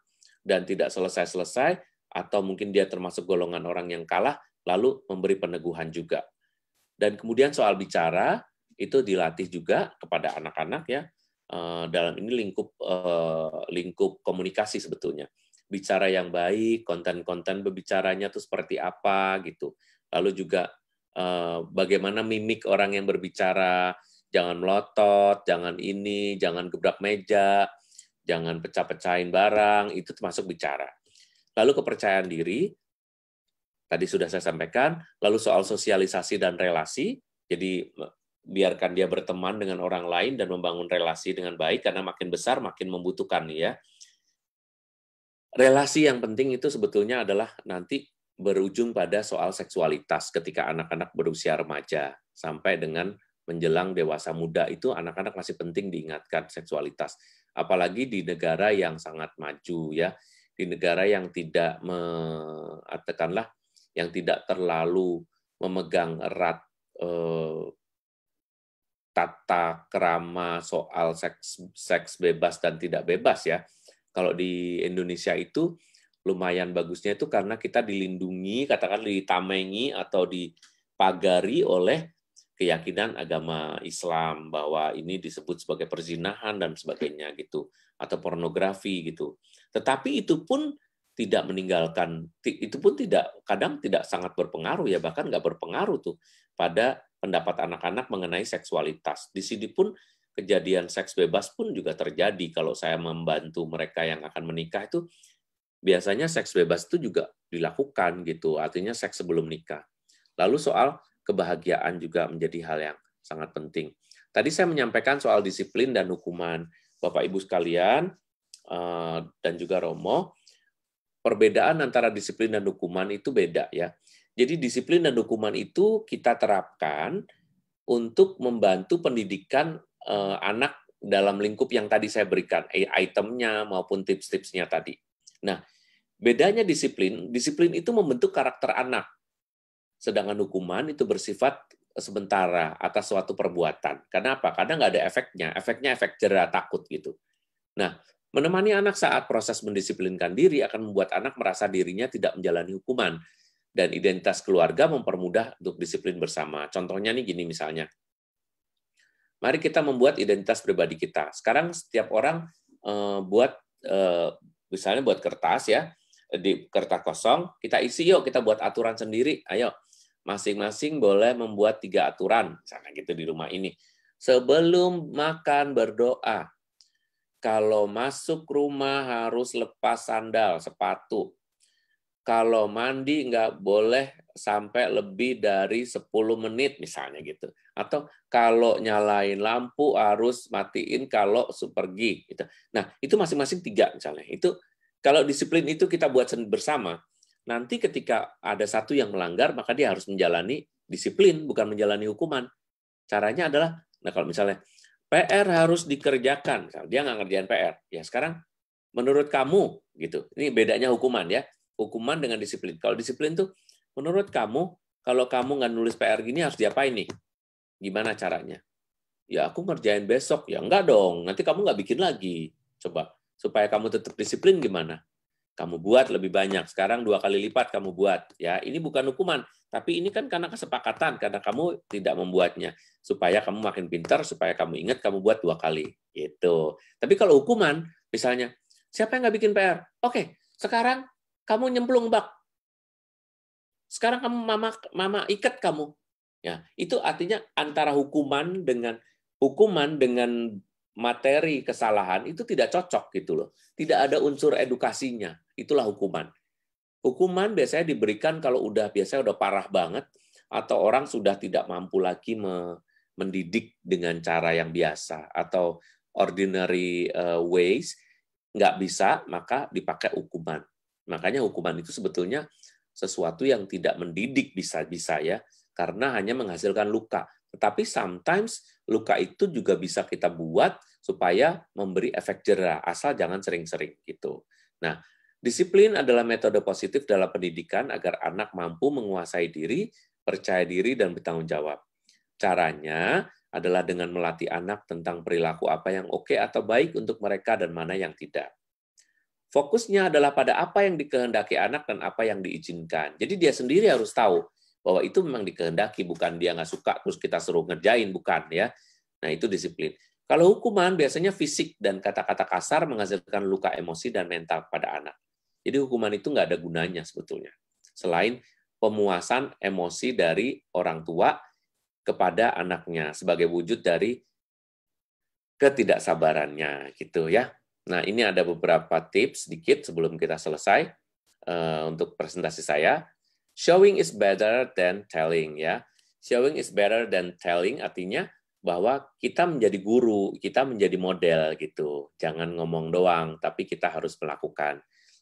dan tidak selesai-selesai, atau mungkin dia termasuk golongan orang yang kalah, lalu memberi peneguhan juga. Dan kemudian soal bicara itu dilatih juga kepada anak-anak ya. Dalam ini lingkup komunikasi sebetulnya. bicara yang baik, konten-konten berbicaranya tuh seperti apa gitu. Lalu juga bagaimana mimik orang yang berbicara, jangan melotot, jangan ini, jangan gebrak meja, jangan pecah-pecahin barang, itu termasuk bicara. Lalu kepercayaan diri, tadi sudah saya sampaikan, lalu soal sosialisasi dan relasi, jadi biarkan dia berteman dengan orang lain dan membangun relasi dengan baik, karena makin besar makin membutuhkan ya. Relasi yang penting itu sebetulnya adalah nanti berujung pada soal seksualitas ketika anak-anak berusia remaja sampai dengan menjelang dewasa muda, itu anak-anak masih penting diingatkan seksualitas. Apalagi di negara yang sangat maju ya, di negara yang tidak katakanlah yang tidak terlalu memegang erat tata krama soal seks bebas dan tidak bebas ya. Kalau di Indonesia itu lumayan bagusnya itu karena kita dilindungi, katakan ditamengi atau dipagari oleh keyakinan agama Islam bahwa ini disebut sebagai perzinahan dan sebagainya gitu, atau pornografi gitu. Tetapi itu pun tidak meninggalkan, itu pun kadang tidak sangat berpengaruh ya, bahkan nggak berpengaruh tuh pada pendapat anak-anak mengenai seksualitas. Di sini pun kejadian seks bebas pun juga terjadi. Kalau saya membantu mereka yang akan menikah itu biasanya seks bebas itu juga dilakukan gitu, artinya seks sebelum nikah. Lalu soal kebahagiaan juga menjadi hal yang sangat penting. Tadi saya menyampaikan soal disiplin dan hukuman. Bapak Ibu sekalian dan juga Romo, perbedaan antara disiplin dan hukuman itu beda ya. Jadi disiplin dan hukuman itu kita terapkan untuk membantu pendidikan anak dalam lingkup yang tadi saya berikan, itemnya maupun tips-tipsnya tadi. Nah, bedanya disiplin itu membentuk karakter anak. Sedangkan hukuman itu bersifat sementara atas suatu perbuatan. Kenapa? Karena nggak ada efeknya. Efeknya efek jera, takut gitu. Nah, menemani anak saat proses mendisiplinkan diri akan membuat anak merasa dirinya tidak menjalani hukuman. Dan identitas keluarga mempermudah untuk disiplin bersama. Contohnya nih gini misalnya. Mari kita membuat identitas pribadi kita. Sekarang setiap orang misalnya buat kertas ya, di kertas kosong, kita isi yuk, kita buat aturan sendiri. Ayo, masing-masing boleh membuat 3 aturan, misalnya gitu di rumah ini. Sebelum makan berdoa. Kalau masuk rumah harus lepas sandal, sepatu. Kalau mandi nggak boleh sampai lebih dari 10 menit misalnya gitu. Atau kalau nyalain lampu harus matiin kalau pergi gitu. Nah, itu masing-masing 3 misalnya. Itu kalau disiplin itu kita buat bersama. Nanti ketika ada satu yang melanggar, maka dia harus menjalani disiplin, bukan menjalani hukuman. Caranya adalah, nah kalau misalnya PR harus dikerjakan, misalnya dia nggak ngerjain PR, ya sekarang menurut kamu gitu. Ini bedanya hukuman ya. Hukuman dengan disiplin. Kalau disiplin tuh, menurut kamu, kalau kamu nggak nulis PR gini harus diapain nih? Gimana caranya? Ya aku ngerjain besok. Ya enggak dong, nanti kamu nggak bikin lagi. Coba, supaya kamu tetap disiplin gimana? Kamu buat lebih banyak. Sekarang 2 kali lipat kamu buat. Ya, ini bukan hukuman, tapi ini kan karena kesepakatan, karena kamu tidak membuatnya. Supaya kamu makin pintar, supaya kamu ingat kamu buat 2 kali. Gitu. Tapi kalau hukuman, misalnya, siapa yang nggak bikin PR? Oke, sekarang kamu nyemplung bak. Sekarang kamu mama ikat kamu. Ya, itu artinya antara hukuman dengan materi kesalahan itu tidak cocok gitu loh. Tidak ada unsur edukasinya. Itulah hukuman. Hukuman biasanya diberikan kalau biasanya udah parah banget atau orang sudah tidak mampu lagi mendidik dengan cara yang biasa atau ordinary ways, nggak bisa, maka dipakai hukuman. Makanya hukuman itu sebetulnya sesuatu yang tidak mendidik bisa-bisa ya, karena hanya menghasilkan luka. Tetapi sometimes luka itu juga bisa kita buat supaya memberi efek jera, asal jangan sering-sering gitu. Nah, disiplin adalah metode positif dalam pendidikan agar anak mampu menguasai diri, percaya diri, dan bertanggung jawab. Caranya adalah dengan melatih anak tentang perilaku apa yang oke atau baik untuk mereka dan mana yang tidak. Fokusnya adalah pada apa yang dikehendaki anak dan apa yang diizinkan. Jadi dia sendiri harus tahu bahwa itu memang dikehendaki, bukan dia nggak suka terus kita suruh ngerjain, bukan ya. Nah itu disiplin. Kalau hukuman biasanya fisik dan kata-kata kasar menghasilkan luka emosi dan mental pada anak. Jadi hukuman itu nggak ada gunanya sebetulnya. Selain pemuasan emosi dari orang tua kepada anaknya sebagai wujud dari ketidaksabarannya gitu ya. Nah, ini ada beberapa tips sedikit sebelum kita selesai untuk presentasi saya. Showing is better than telling ya. Showing is better than telling artinya bahwa kita menjadi guru, kita menjadi model gitu. Jangan ngomong doang, tapi kita harus melakukan.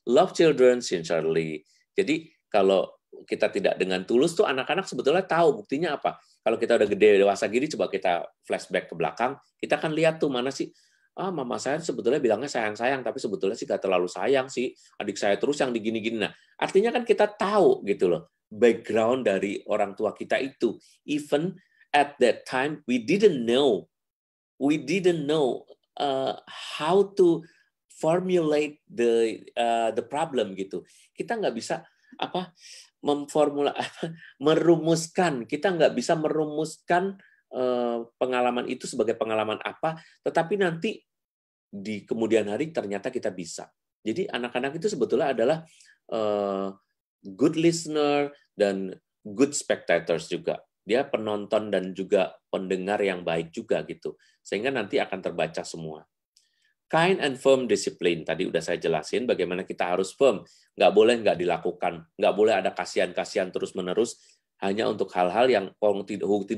Love children sincerely. Jadi kalau kita tidak dengan tulus tuh anak-anak sebetulnya tahu buktinya apa. Kalau kita udah gede dewasa gini, coba kita flashback ke belakang, kita kan lihat tuh mana sih, mama saya sebetulnya bilangnya sayang-sayang, tapi sebetulnya sih gak terlalu sayang sih, adik saya terus yang digini-gini. Nah, artinya kan kita tahu gitu loh, background dari orang tua kita itu. Even at that time, we didn't know how to formulate the problem gitu. Kita nggak bisa merumuskan. Kita nggak bisa merumuskan pengalaman itu sebagai pengalaman apa, tetapi nanti di kemudian hari ternyata kita bisa. Jadi anak-anak itu sebetulnya adalah good listener dan good spectators juga. Dia penonton dan juga pendengar yang baik juga gitu. Sehingga nanti akan terbaca semua. Kind and firm discipline. Tadi udah saya jelasin bagaimana kita harus firm. Nggak boleh nggak dilakukan. Nggak boleh ada kasihan-kasihan terus-menerus hanya untuk hal-hal yang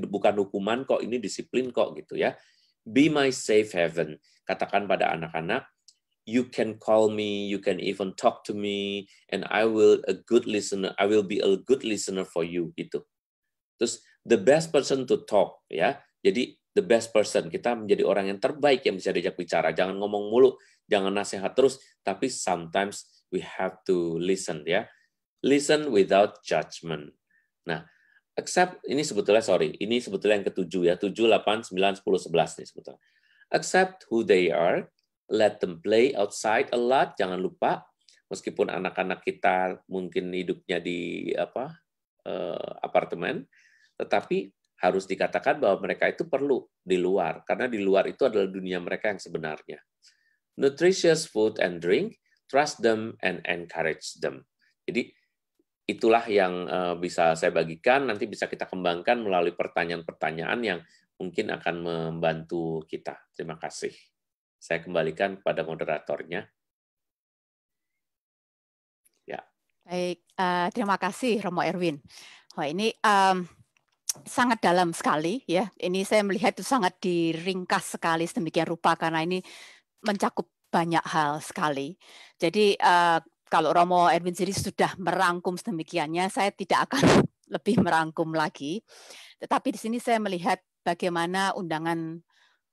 bukan hukuman kok, ini disiplin kok gitu ya. Be my safe haven. Katakan pada anak-anak, you can call me, you can even talk to me, and I will be a good listener for you gitu. Terus the best person to talk ya. Jadi the best person, kita menjadi orang yang terbaik yang bisa diajak bicara. Jangan ngomong mulu, jangan nasihat terus, tapi sometimes we have to listen ya. Listen without judgment. Nah, ini sebetulnya yang ketujuh ya, 7, 8, 9, 10, 11 nih sebetulnya. Accept who they are, let them play outside a lot, jangan lupa, meskipun anak-anak kita mungkin hidupnya di apartemen, tetapi harus dikatakan bahwa mereka itu perlu di luar, karena di luar itu adalah dunia mereka yang sebenarnya. Nutritious food and drink, trust them and encourage them. Jadi itulah yang bisa saya bagikan, nanti bisa kita kembangkan melalui pertanyaan-pertanyaan yang mungkin akan membantu kita. Terima kasih. Saya kembalikan kepada moderatornya. Ya. Baik, terima kasih Romo Erwin. Wah, ini sangat dalam sekali ya. Ini saya melihat itu sangat diringkas sekali sedemikian rupa karena ini mencakup banyak hal sekali. Jadi kalau Romo Erwin sendiri sudah merangkum sedemikiannya, saya tidak akan lebih merangkum lagi. Tetapi di sini saya melihat bagaimana undangan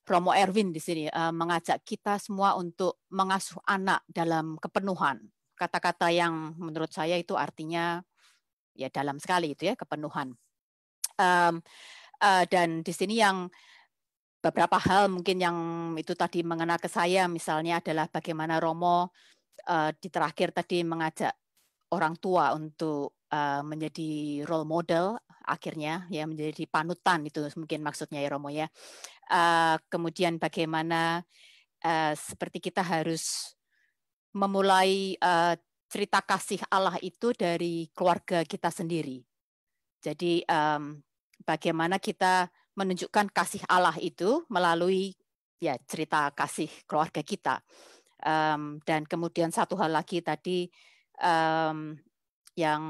Romo Erwin di sini mengajak kita semua untuk mengasuh anak dalam kepenuhan. Kata-kata yang menurut saya itu artinya ya dalam sekali itu ya, kepenuhan. Dan di sini yang beberapa hal mungkin yang itu tadi mengena ke saya, misalnya adalah bagaimana Romo di terakhir tadi mengajak orang tua untuk menjadi role model, akhirnya ya menjadi panutan, itu mungkin maksudnya ya Romo ya. Kemudian bagaimana seperti kita harus memulai cerita kasih Allah itu dari keluarga kita sendiri. Jadi bagaimana kita menunjukkan kasih Allah itu melalui ya cerita kasih keluarga kita. Dan kemudian satu hal lagi tadi yang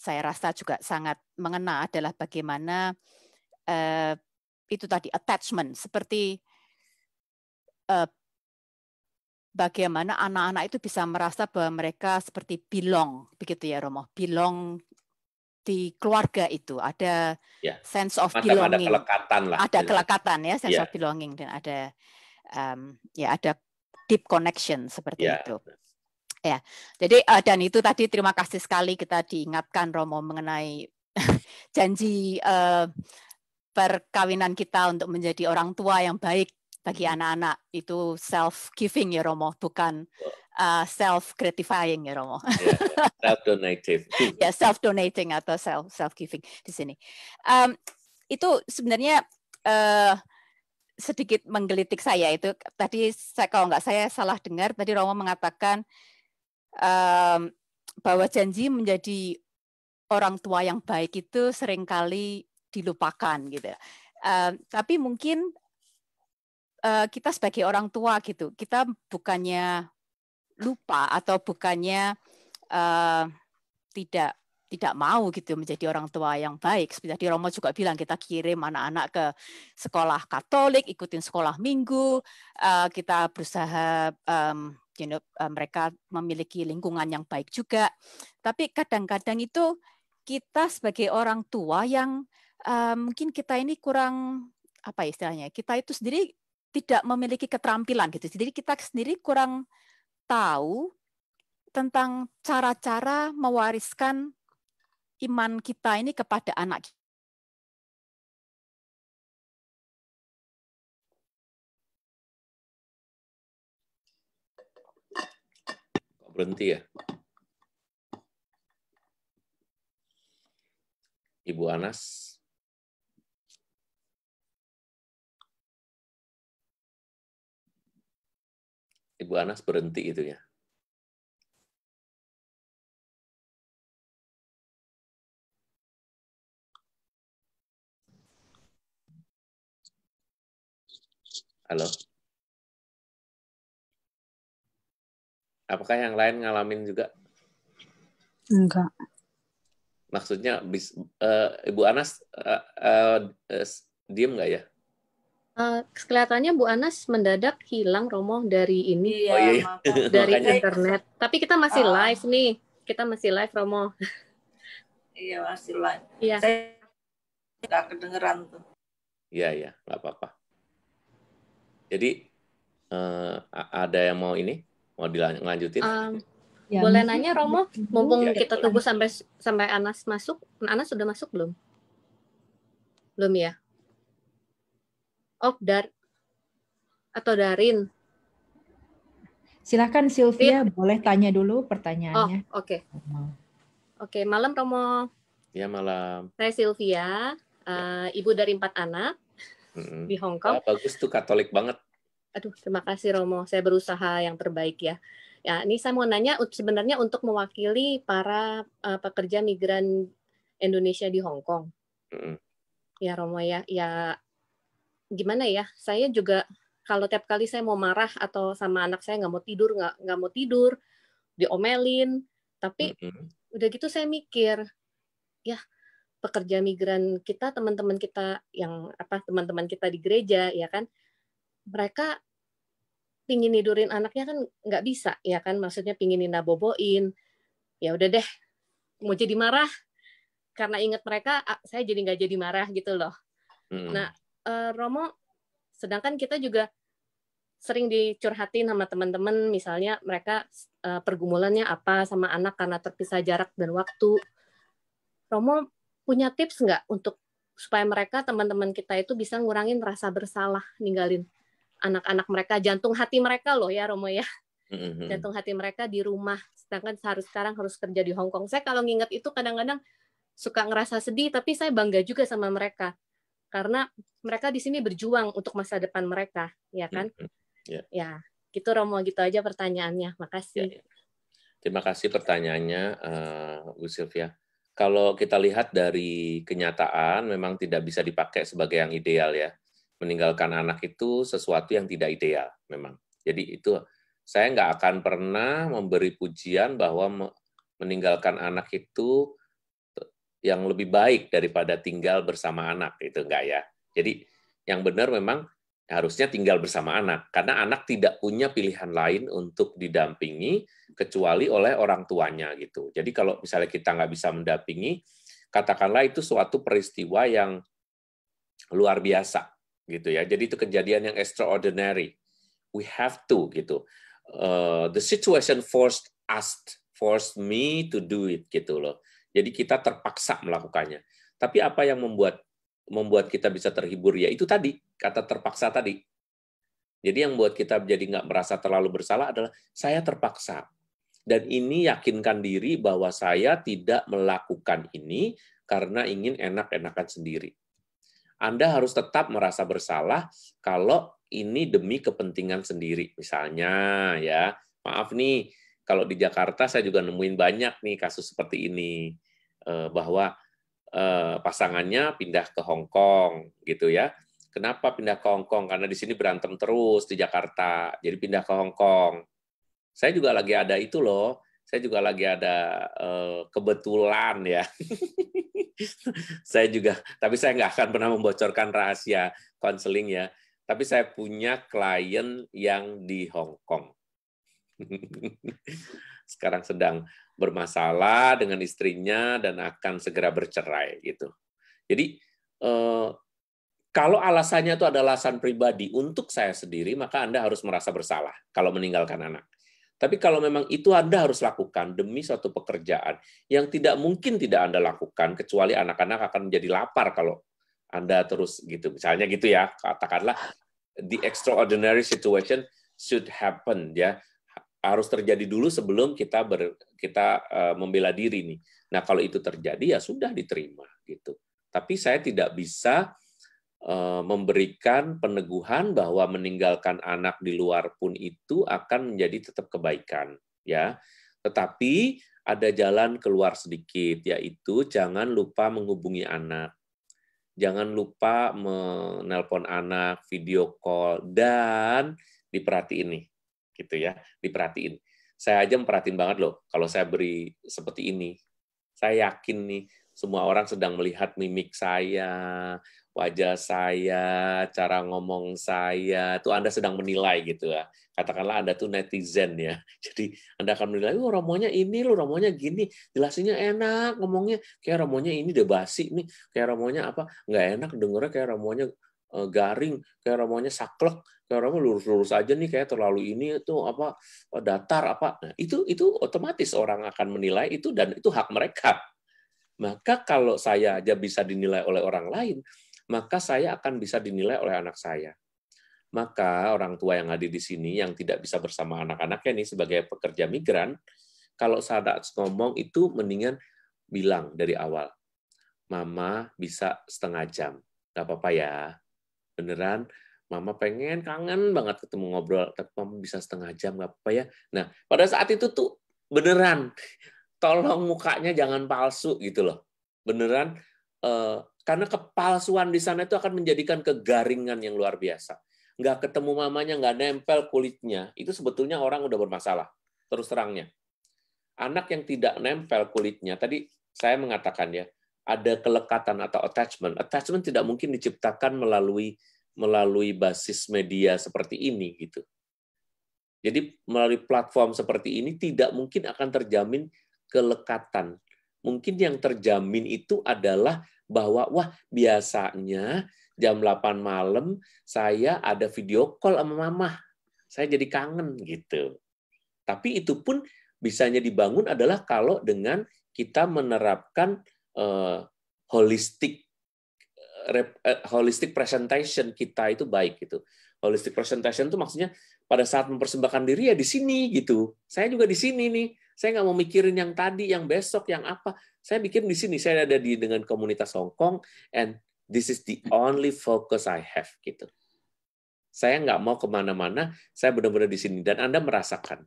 saya rasa juga sangat mengena adalah bagaimana itu tadi attachment, seperti bagaimana anak-anak itu bisa merasa bahwa mereka seperti belong, begitu ya Romo, belong di keluarga itu, ada sense of belonging, ada kelekatan lah, ada kelekatan ya, sense of belonging, dan ada ada deep connection seperti itu. Ya, jadi dan itu tadi terima kasih sekali kita diingatkan Romo mengenai janji perkawinan kita untuk menjadi orang tua yang baik bagi anak-anak, itu self-giving ya Romo, bukan self-gratifying ya Romo. Self-donative. Ya, self-donating atau self-giving di sini. Itu sebenarnya sedikit menggelitik saya itu. Tadi kalau nggak saya salah dengar, tadi Romo mengatakan bahwa janji menjadi orang tua yang baik itu seringkali dilupakan gitu. Tapi mungkin kita sebagai orang tua gitu, kita bukannya lupa atau bukannya tidak mau gitu menjadi orang tua yang baik. Seperti tadi Romo juga bilang, kita kirim anak-anak ke sekolah Katolik, ikutin sekolah Minggu, kita berusaha mereka memiliki lingkungan yang baik juga. Tapi kadang-kadang itu kita sebagai orang tua yang mungkin kita ini kurang, apa istilahnya, kita itu sendiri tidak memiliki keterampilan gitu. Jadi kita sendiri kurang tahu tentang cara-cara mewariskan iman kita ini kepada anak. Berhenti ya? Ibu Anas. Ibu Anas berhenti itu ya? Halo? Apakah yang lain ngalamin juga? Enggak. Maksudnya, Ibu Anas diem nggak ya? Kelihatannya Bu Anas mendadak hilang, Romo, dari ini. Oh iya, dari makanya. internet. Tapi kita masih live nih. Kita masih live, Romo. Iya, masih live. Iya. Saya nggak kedengeran tuh. Iya, nggak apa-apa. Jadi, ada yang mau ini? Mau dilanjutin? Boleh nanya, Romo? Mumpung Ya, kita tunggu sampai Anas masuk. Anas sudah masuk belum? Belum ya? Oh, atau Darin? Silakan Sylvia, boleh tanya dulu pertanyaannya. Oh, oke. Oke, malam Romo. Ya, malam. Saya Sylvia, ibu dari 4 anak di Hong Kong. Bagus tuh, Katolik banget. Aduh, terima kasih Romo. Saya berusaha yang terbaik ya. Ya, ini saya mau nanya sebenarnya untuk mewakili para pekerja migran Indonesia di Hong Kong. Ya Romo ya, gimana ya? Saya juga kalau tiap kali saya mau marah atau sama anak saya nggak mau tidur, diomelin. Tapi udah gitu saya mikir, ya pekerja migran kita, teman-teman kita teman-teman kita di gereja, ya kan, mereka pingin tidurin anaknya kan nggak bisa, ya kan, maksudnya pingin boboin, ya udah deh, mau jadi marah karena ingat mereka, saya jadi nggak jadi marah gitu loh. Nah, Romo, sedangkan kita juga sering dicurhatin sama teman-teman, misalnya mereka pergumulannya apa sama anak karena terpisah jarak dan waktu. Romo punya tips nggak untuk supaya mereka, teman-teman kita itu bisa ngurangin rasa bersalah ninggalin anak-anak mereka, jantung hati mereka loh ya Romo ya. Jantung hati mereka di rumah, sedangkan sekarang harus kerja di Hong Kong. Saya kalau nginget itu kadang-kadang suka ngerasa sedih, tapi saya bangga juga sama mereka. Karena mereka di sini berjuang untuk masa depan mereka, ya kan? Ya, gitu Romo, gitu aja pertanyaannya. Makasih. Ya. Terima kasih pertanyaannya, Bu Sylvia. Kalau kita lihat dari kenyataan, memang tidak bisa dipakai sebagai yang ideal ya. Meninggalkan anak itu sesuatu yang tidak ideal, memang. Jadi itu saya nggak akan pernah memberi pujian bahwa meninggalkan anak itu yang lebih baik daripada tinggal bersama anak, itu enggak ya. Jadi yang benar memang harusnya tinggal bersama anak, karena anak tidak punya pilihan lain untuk didampingi kecuali oleh orang tuanya gitu. Jadi kalau misalnya kita nggak bisa mendampingi, katakanlah itu suatu peristiwa yang luar biasa gitu ya. Jadi itu kejadian yang extraordinary. We have to gitu. The situation forced me to do it gitu loh. Jadi kita terpaksa melakukannya. Tapi apa yang membuat kita bisa terhibur? Ya itu tadi, kata terpaksa tadi. Jadi yang membuat kita jadi nggak merasa terlalu bersalah adalah saya terpaksa. Dan ini yakinkan diri bahwa saya tidak melakukan ini karena ingin enak-enakan sendiri. Anda harus tetap merasa bersalah kalau ini demi kepentingan sendiri. Misalnya ya, maaf nih, kalau di Jakarta saya juga nemuin banyak nih kasus seperti ini, bahwa pasangannya pindah ke Hong Kong gitu ya. Kenapa pindah ke Hong Kong? Karena di sini berantem terus di Jakarta, jadi pindah ke Hong Kong. Saya juga lagi ada itu loh. Saya juga lagi ada kebetulan ya. Saya juga, tapi saya nggak akan pernah membocorkan rahasia konseling ya. Tapi saya punya klien yang di Hong Kong. Sekarang sedang bermasalah dengan istrinya dan akan segera bercerai gitu. Jadi kalau alasannya itu adalah alasan pribadi untuk saya sendiri, maka Anda harus merasa bersalah kalau meninggalkan anak. Tapi kalau memang itu Anda harus lakukan demi suatu pekerjaan yang tidak mungkin tidak Anda lakukan, kecuali anak-anak akan menjadi lapar kalau Anda terus gitu. Misalnya gitu ya, katakanlah the extraordinary situation should happen ya. Harus terjadi dulu sebelum kita membela diri nih. Nah, kalau itu terjadi ya sudah diterima gitu. Tapi saya tidak bisa memberikan peneguhan bahwa meninggalkan anak di luar pun itu akan menjadi tetap kebaikan ya. Tetapi ada jalan keluar sedikit, yaitu jangan lupa menghubungi anak. Jangan lupa menelpon anak, video call, dan diperhatiin nih gitu ya, diperhatiin. Saya aja memperhatiin banget loh kalau saya beri seperti ini. Saya yakin nih semua orang sedang melihat mimik saya, wajah saya, cara ngomong saya, itu Anda sedang menilai gitu ya. Katakanlah Anda tuh netizen ya. Jadi Anda akan menilai, oh Romonya ini, lo Romonya gini, jelasinnya enak, ngomongnya kayak Romonya ini udah basi nih, kayak Romonya apa, nggak enak dengernya kayak Romonya garing, kayak Romonya saklek, kayak Romo lurus-lurus aja nih, kayak terlalu ini itu apa datar apa. Nah, itu otomatis orang akan menilai itu dan itu hak mereka. Maka kalau saya aja bisa dinilai oleh orang lain, maka saya akan bisa dinilai oleh anak saya. Maka orang tua yang hadir di sini yang tidak bisa bersama anak-anaknya nih sebagai pekerja migran, kalau saat ngomong itu mendingan bilang dari awal, Mama bisa setengah jam, nggak apa-apa ya, beneran. Mama pengen kangen banget ketemu ngobrol, tapi Mama bisa setengah jam nggak apa-apa ya. Nah pada saat itu tuh beneran. Tolong mukanya jangan palsu gitu loh. Beneran, karena kepalsuan di sana itu akan menjadikan kegaringan yang luar biasa. Nggak ketemu mamanya, nggak nempel kulitnya, itu sebetulnya orang udah bermasalah, terus terangnya. Anak yang tidak nempel kulitnya, tadi saya mengatakan ya, ada kelekatan atau attachment. Attachment tidak mungkin diciptakan melalui basis media seperti ini gitu. Jadi melalui platform seperti ini tidak mungkin akan terjamin kelekatan. Mungkin yang terjamin itu adalah bahwa wah biasanya jam 8 malam saya ada video call sama mama. Saya jadi kangen gitu. Tapi itu pun bisanya dibangun adalah kalau dengan kita menerapkan holistic presentation kita itu baik gitu. Holistic presentation itu maksudnya pada saat mempersembahkan diri ya di sini gitu. Saya juga di sini nih. Saya nggak mau mikirin yang tadi, yang besok, yang apa. Saya bikin di sini. Saya ada dengan komunitas Hong Kong, and this is the only focus I have gitu. Saya nggak mau kemana-mana. Saya benar-benar di sini. Dan Anda merasakan.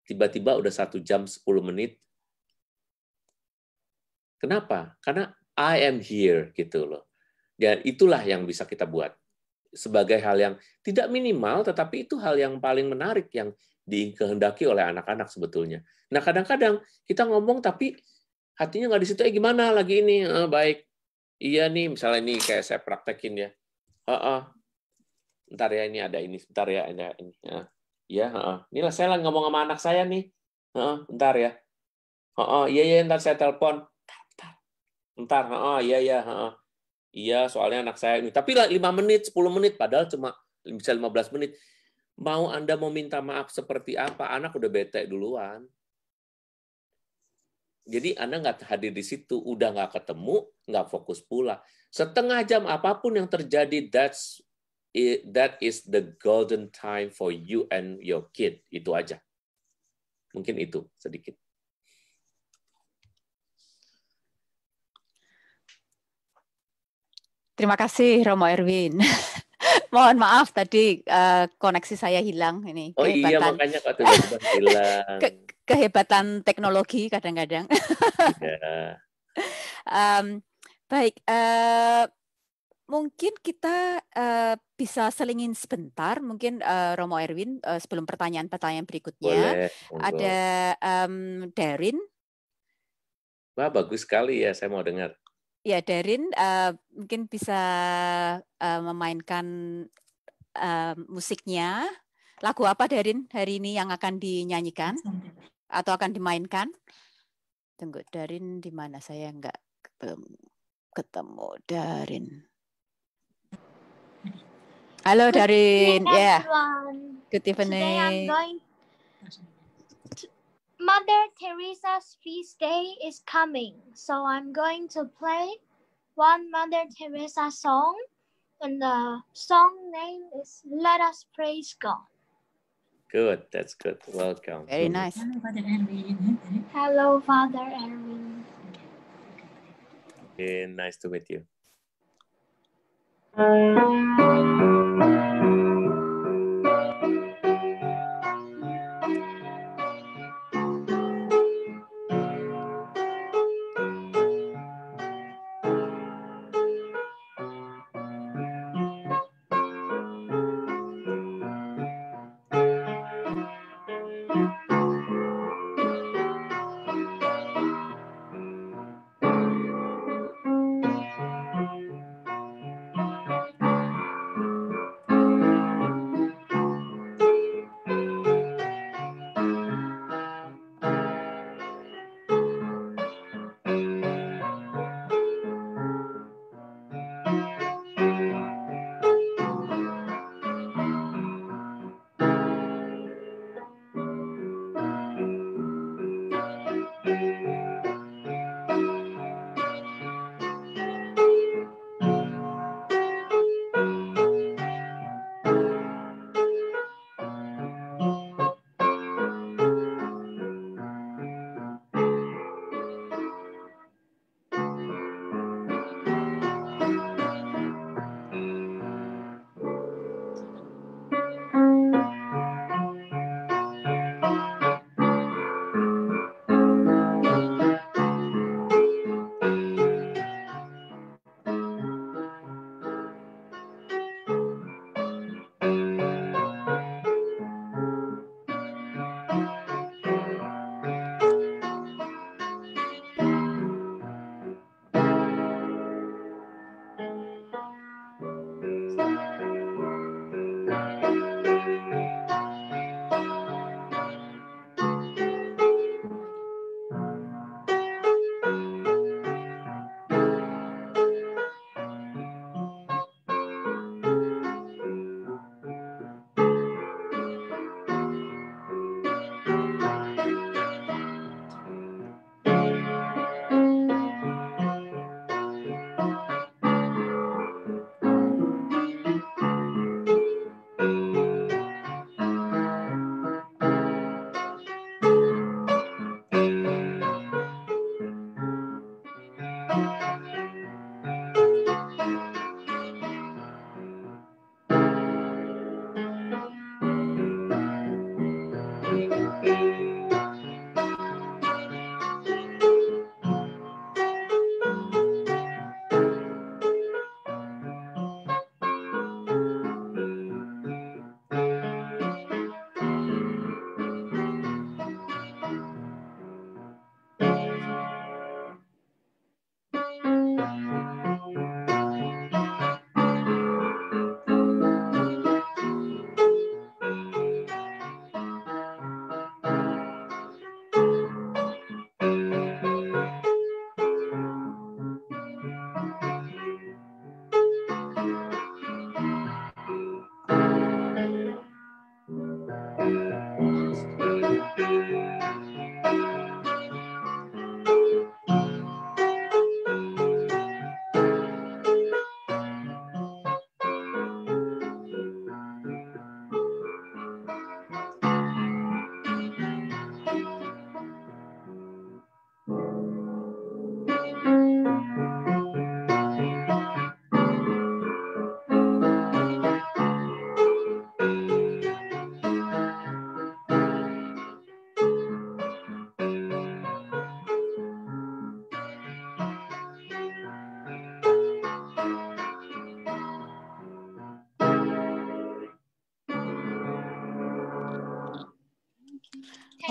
Tiba-tiba udah 1 jam 10 menit. Kenapa? Karena I am here gitu loh. Dan itulah yang bisa kita buat. Sebagai hal yang tidak minimal, tetapi itu hal yang paling menarik yang dikehendaki oleh anak-anak sebetulnya. Nah, kadang-kadang kita ngomong tapi hatinya nggak di situ. Gimana lagi ini? Baik. Iya nih, misalnya ini kayak saya praktekin ya. Bentar ya, ini ada ini. Bentar ya, ada ini. Iya, inilah saya lagi ngomong sama anak saya nih. Bentar ya. Iya, ntar saya telepon. Bentar, iya. Iya, soalnya anak saya ini. Tapi 5 menit, 10 menit, padahal cuma bisa 15 menit. Mau Anda mau minta maaf seperti apa, anak udah bete duluan. Jadi Anda nggak hadir di situ, udah nggak ketemu, nggak fokus pula. Setengah jam apapun yang terjadi, that is the golden time for you and your kid. Itu aja. Mungkin itu sedikit. Terima kasih Romo Erwin. Mohon maaf tadi koneksi saya hilang ini. Oh iya, makanya kok tiba-tiba hilang. kehebatan teknologi kadang-kadang. Iya. Baik, mungkin kita bisa selingin sebentar, mungkin Romo Erwin, sebelum pertanyaan-pertanyaan berikutnya. Boleh, monggo. Ada Darin. Wah, bagus sekali ya, saya mau dengar. Ya, Darin mungkin bisa memainkan musiknya. Lagu apa, Darin, hari ini yang akan dinyanyikan atau akan dimainkan? Tunggu, Darin di mana? Saya nggak ketemu Darin. Halo, Darin. Ya. Good evening. Today I'm going. Mother Teresa's feast day is coming, so I'm going to play one Mother Teresa song, and the song name is "Let Us Praise God." Good, that's good. Welcome. Very nice. Hello, Father Erwin. Okay, nice to meet you.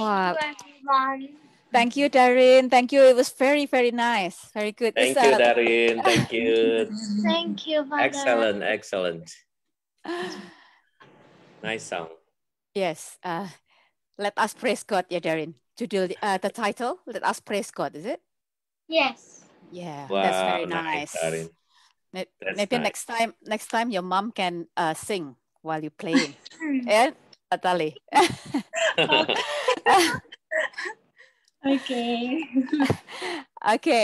Wow. everyone. Thank you, Darin. Thank you. It was very, very nice. Very good. Thank you, Darin. Thank you. Thank you, Father. Excellent, excellent. Nice song. Yes. Let us praise God, ya, Darin. Judul, the title, Let Us Praise God, is it? Yes. Yeah, Wow, that's very nice. Darin. Maybe nice. next time your mom can sing while you playing. Yeah, Atali. Oke. Oke,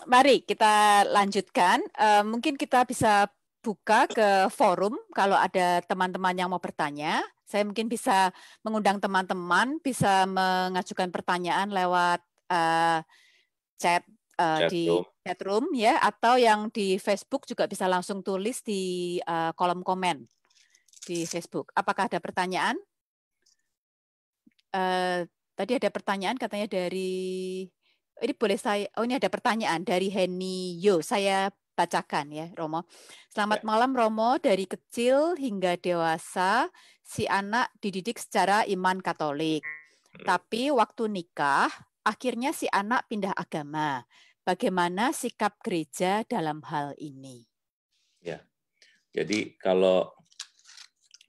mari kita lanjutkan. Mungkin kita bisa buka ke forum kalau ada teman-teman yang mau bertanya. Saya mungkin bisa mengundang teman-teman bisa mengajukan pertanyaan lewat chat di chat room ya, atau yang di Facebook juga bisa langsung tulis di kolom komen di Facebook. Apakah ada pertanyaan? Tadi ada pertanyaan katanya dari, ini boleh saya, ini ada pertanyaan dari Henny Yo, saya bacakan ya Romo. Selamat malam Romo, dari kecil hingga dewasa si anak dididik secara iman Katolik. Tapi waktu nikah, akhirnya si anak pindah agama. Bagaimana sikap gereja dalam hal ini? Ya, jadi kalau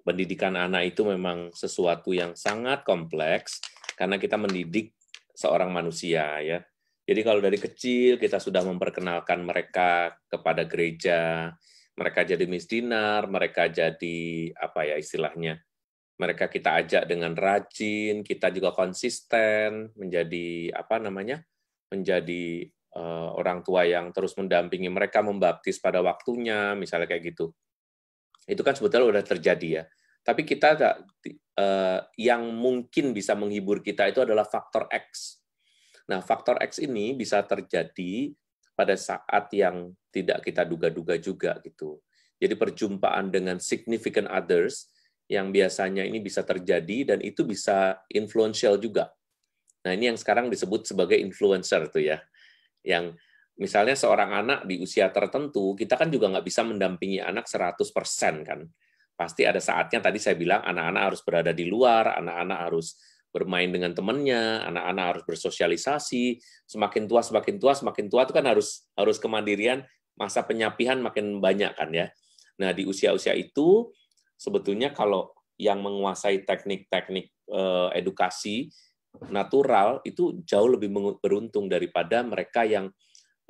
pendidikan anak itu memang sesuatu yang sangat kompleks, karena kita mendidik seorang manusia ya. Jadi kalau dari kecil kita sudah memperkenalkan mereka kepada gereja, mereka jadi misdinar, mereka jadi apa ya istilahnya, mereka kita ajak dengan rajin, kita juga konsisten menjadi apa namanya, menjadi orang tua yang terus mendampingi mereka, membaptis pada waktunya, misalnya kayak gitu. Itu kan sebetulnya udah terjadi ya. Tapi kita yang mungkin bisa menghibur kita itu adalah faktor X. Nah, faktor X ini bisa terjadi pada saat yang tidak kita duga-duga juga gitu. Jadi perjumpaan dengan significant others yang biasanya ini bisa terjadi dan itu bisa influential juga. Nah, ini yang sekarang disebut sebagai influencer tuh ya. Yang misalnya seorang anak di usia tertentu, kita kan juga nggak bisa mendampingi anak 100% kan. Pasti ada saatnya, tadi saya bilang, anak-anak harus berada di luar, anak-anak harus bermain dengan temannya, anak-anak harus bersosialisasi, semakin tua itu kan harus kemandirian, masa penyapihan makin banyak kan ya. Nah, di usia-usia itu, sebetulnya kalau yang menguasai teknik-teknik edukasi natural, itu jauh lebih beruntung daripada mereka yang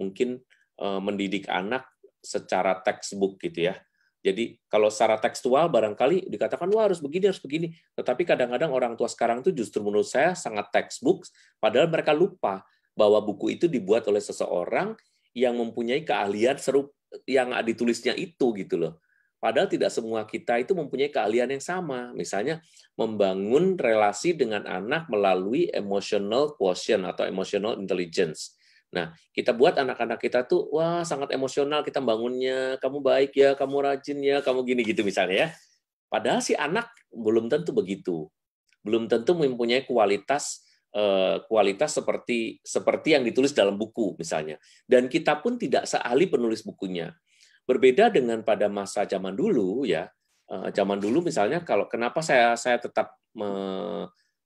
mungkin mendidik anak secara textbook gitu ya. Jadi kalau secara tekstual barangkali dikatakan wah harus begini, tetapi kadang-kadang orang tua sekarang itu justru menurut saya sangat textbook, padahal mereka lupa bahwa buku itu dibuat oleh seseorang yang mempunyai keahlian serupa yang ditulisnya itu gitu loh. Padahal tidak semua kita itu mempunyai keahlian yang sama. Misalnya membangun relasi dengan anak melalui emotional quotient atau emotional intelligence. Nah, kita buat anak-anak kita tuh, wah sangat emosional kita bangunnya, kamu baik ya, kamu rajin ya, kamu gini gitu misalnya ya. Padahal si anak belum tentu begitu, belum tentu mempunyai kualitas seperti yang ditulis dalam buku misalnya. Dan kita pun tidak seahli penulis bukunya. Berbeda dengan pada masa zaman dulu ya. Zaman dulu misalnya kalau kenapa saya tetap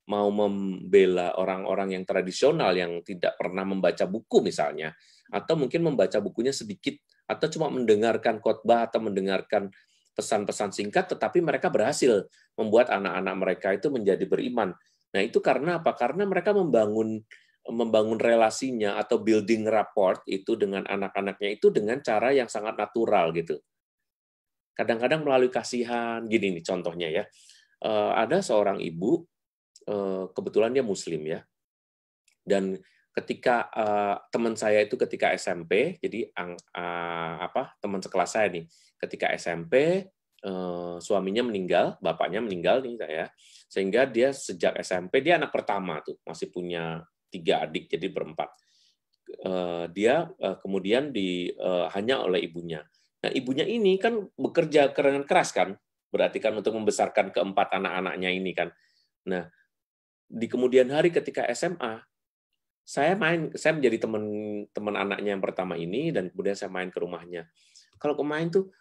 mau membela orang-orang yang tradisional yang tidak pernah membaca buku misalnya, atau mungkin membaca bukunya sedikit, atau cuma mendengarkan khotbah atau mendengarkan pesan-pesan singkat, tetapi mereka berhasil membuat anak-anak mereka itu menjadi beriman. Nah itu karena apa? Karena mereka membangun relasinya atau building rapport itu dengan anak-anaknya itu dengan cara yang sangat natural gitu. Kadang-kadang melalui kasihan, gini nih contohnya ya. Ada seorang ibu, kebetulan dia Muslim ya, dan ketika teman saya itu ketika SMP, jadi teman sekelas saya nih, ketika SMP suaminya meninggal, bapaknya meninggal nih saya, sehingga dia sejak SMP dia anak pertama tuh, masih punya 3 adik jadi berempat. Dia kemudian hanya oleh ibunya. Nah ibunya ini kan bekerja dengan keras kan, berarti kan untuk membesarkan keempat anak-anaknya ini kan. Nah di kemudian hari ketika SMA, saya menjadi teman anaknya yang pertama ini, dan kemudian saya main ke rumahnya. Kalau main tuh,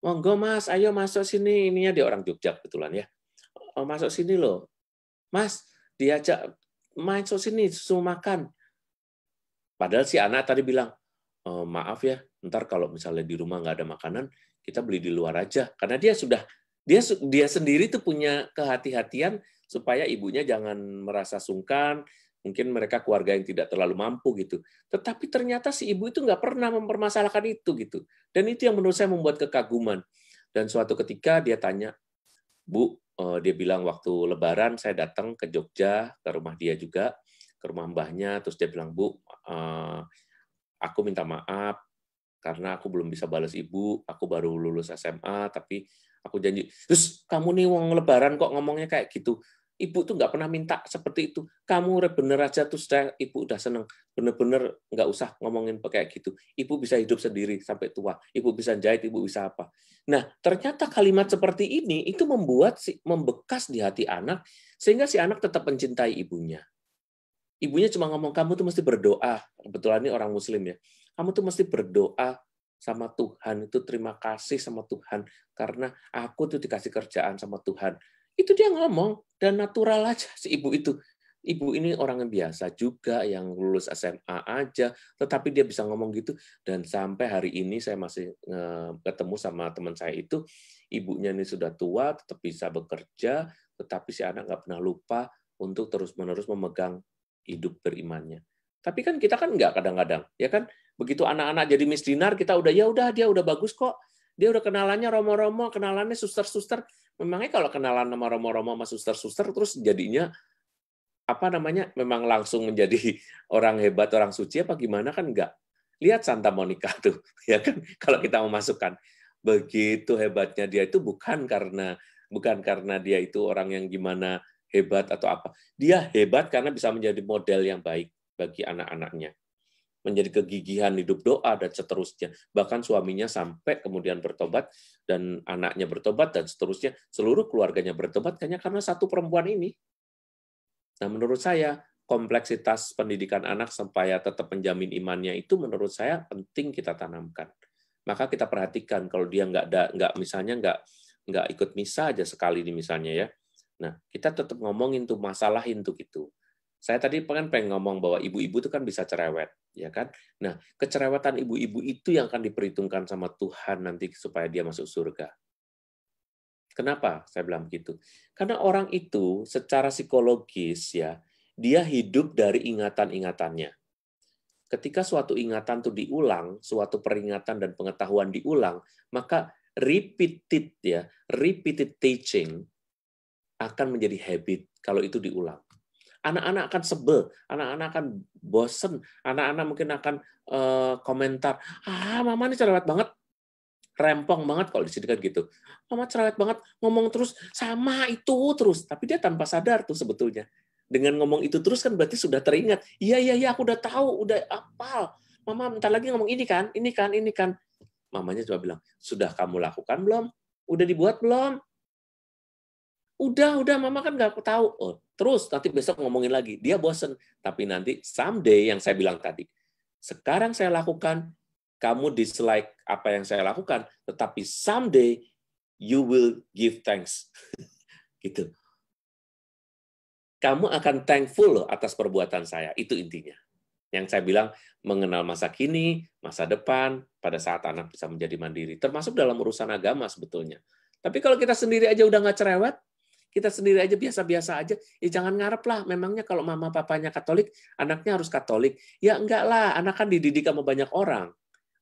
monggo mas, ayo masuk sini, ininya dia orang Jogja kebetulan ya. Masuk sini loh, mas, diajak main sini, suruh makan. Padahal si anak tadi bilang, maaf ya, ntar kalau misalnya di rumah nggak ada makanan, kita beli di luar aja. Karena dia sendiri tuh punya kehati-hatian supaya ibunya jangan merasa sungkan, mungkin mereka keluarga yang tidak terlalu mampu gitu. Tetapi ternyata si ibu itu nggak pernah mempermasalahkan itu gitu. Dan itu yang menurut saya membuat kekaguman. Dan suatu ketika dia tanya, Bu, dia bilang waktu Lebaran saya datang ke Jogja, ke rumah dia juga, ke rumah mbahnya, terus dia bilang, Bu, aku minta maaf karena aku belum bisa balas ibu, aku baru lulus SMA, tapi aku janji, terus kamu nih wong Lebaran kok ngomongnya kayak gitu, ibu tuh nggak pernah minta seperti itu, kamu bener aja tuh ibu udah seneng, bener-bener nggak usah ngomongin kayak gitu, ibu bisa hidup sendiri sampai tua, ibu bisa jahit, ibu bisa apa. Nah, ternyata kalimat seperti ini itu membekas di hati anak, sehingga si anak tetap mencintai ibunya. Ibunya cuma ngomong, kamu tuh mesti berdoa. Kebetulan ini orang Muslim ya. Kamu tuh mesti berdoa sama Tuhan. Itu terima kasih sama Tuhan. Karena aku tuh dikasih kerjaan sama Tuhan. Itu dia ngomong. Dan natural aja si ibu itu. Ibu ini orang yang biasa juga, yang lulus SMA aja. Tetapi dia bisa ngomong gitu. Dan sampai hari ini saya masih ketemu sama teman saya itu. Ibunya ini sudah tua, tetap bisa bekerja. Tetapi si anak nggak pernah lupa untuk terus-menerus memegang hidup berimannya. Tapi kan kita kan enggak kadang-kadang, ya kan? Begitu anak-anak jadi Miss Dinar, kita udah dia udah bagus kok. Dia udah kenalannya romo-romo, kenalannya suster-suster. Memangnya kalau kenalan sama romo-romo sama suster-suster terus jadinya memang langsung menjadi orang hebat, orang suci apa gimana kan enggak. Lihat Santa Monica tuh, ya kan? Kalau kita mau masukkan begitu hebatnya dia itu bukan karena dia itu orang yang gimana hebat atau apa. Dia hebat karena bisa menjadi model yang baik bagi anak-anaknya. Menjadi kegigihan hidup doa dan seterusnya. Bahkan suaminya sampai kemudian bertobat dan anaknya bertobat dan seterusnya. Seluruh keluarganya bertobat hanya karena satu perempuan ini. Nah, menurut saya kompleksitas pendidikan anak supaya tetap menjamin imannya itu menurut saya penting kita tanamkan. Maka kita perhatikan kalau dia nggak ikut misa aja sekali nih misalnya ya. Nah, kita tetap ngomongin tuh, masalahin tuh gitu. Saya tadi pengen ngomong bahwa ibu-ibu itu kan bisa cerewet, ya kan? Nah, kecerewetan ibu-ibu itu yang akan diperhitungkan sama Tuhan nanti supaya dia masuk surga. Kenapa saya bilang begitu? Karena orang itu secara psikologis ya, dia hidup dari ingatan-ingatannya. Ketika suatu ingatan tuh diulang, suatu peringatan dan pengetahuan diulang, maka repeated teaching akan menjadi habit kalau itu diulang. Anak-anak akan sebel, anak-anak akan bosen, anak-anak mungkin akan komentar, mama ini cerewet banget, rempong banget kalau di sini kan gitu. Mama cerewet banget, ngomong terus sama itu terus, tapi dia tanpa sadar tuh sebetulnya. Dengan ngomong itu terus kan berarti sudah teringat. Iya, aku udah tahu, udah hafal. Mama bentar lagi ngomong ini kan. Mamanya coba bilang, sudah kamu lakukan belum? Udah dibuat belum? Udah, mama kan nggak tahu. Oh, terus nanti besok ngomongin lagi. Dia bosen. Tapi nanti someday yang saya bilang tadi, sekarang saya lakukan, kamu dislike apa yang saya lakukan, tetapi someday you will give thanks. Gitu. Kamu akan thankful loh atas perbuatan saya. Itu intinya. Yang saya bilang, mengenal masa kini, masa depan, pada saat anak bisa menjadi mandiri. Termasuk dalam urusan agama sebetulnya. Tapi kalau kita sendiri aja udah nggak cerewet, kita sendiri aja biasa-biasa aja, ya jangan ngarep lah. Memangnya kalau mama papanya Katolik, anaknya harus Katolik. Ya enggak lah, anak kan dididik sama banyak orang.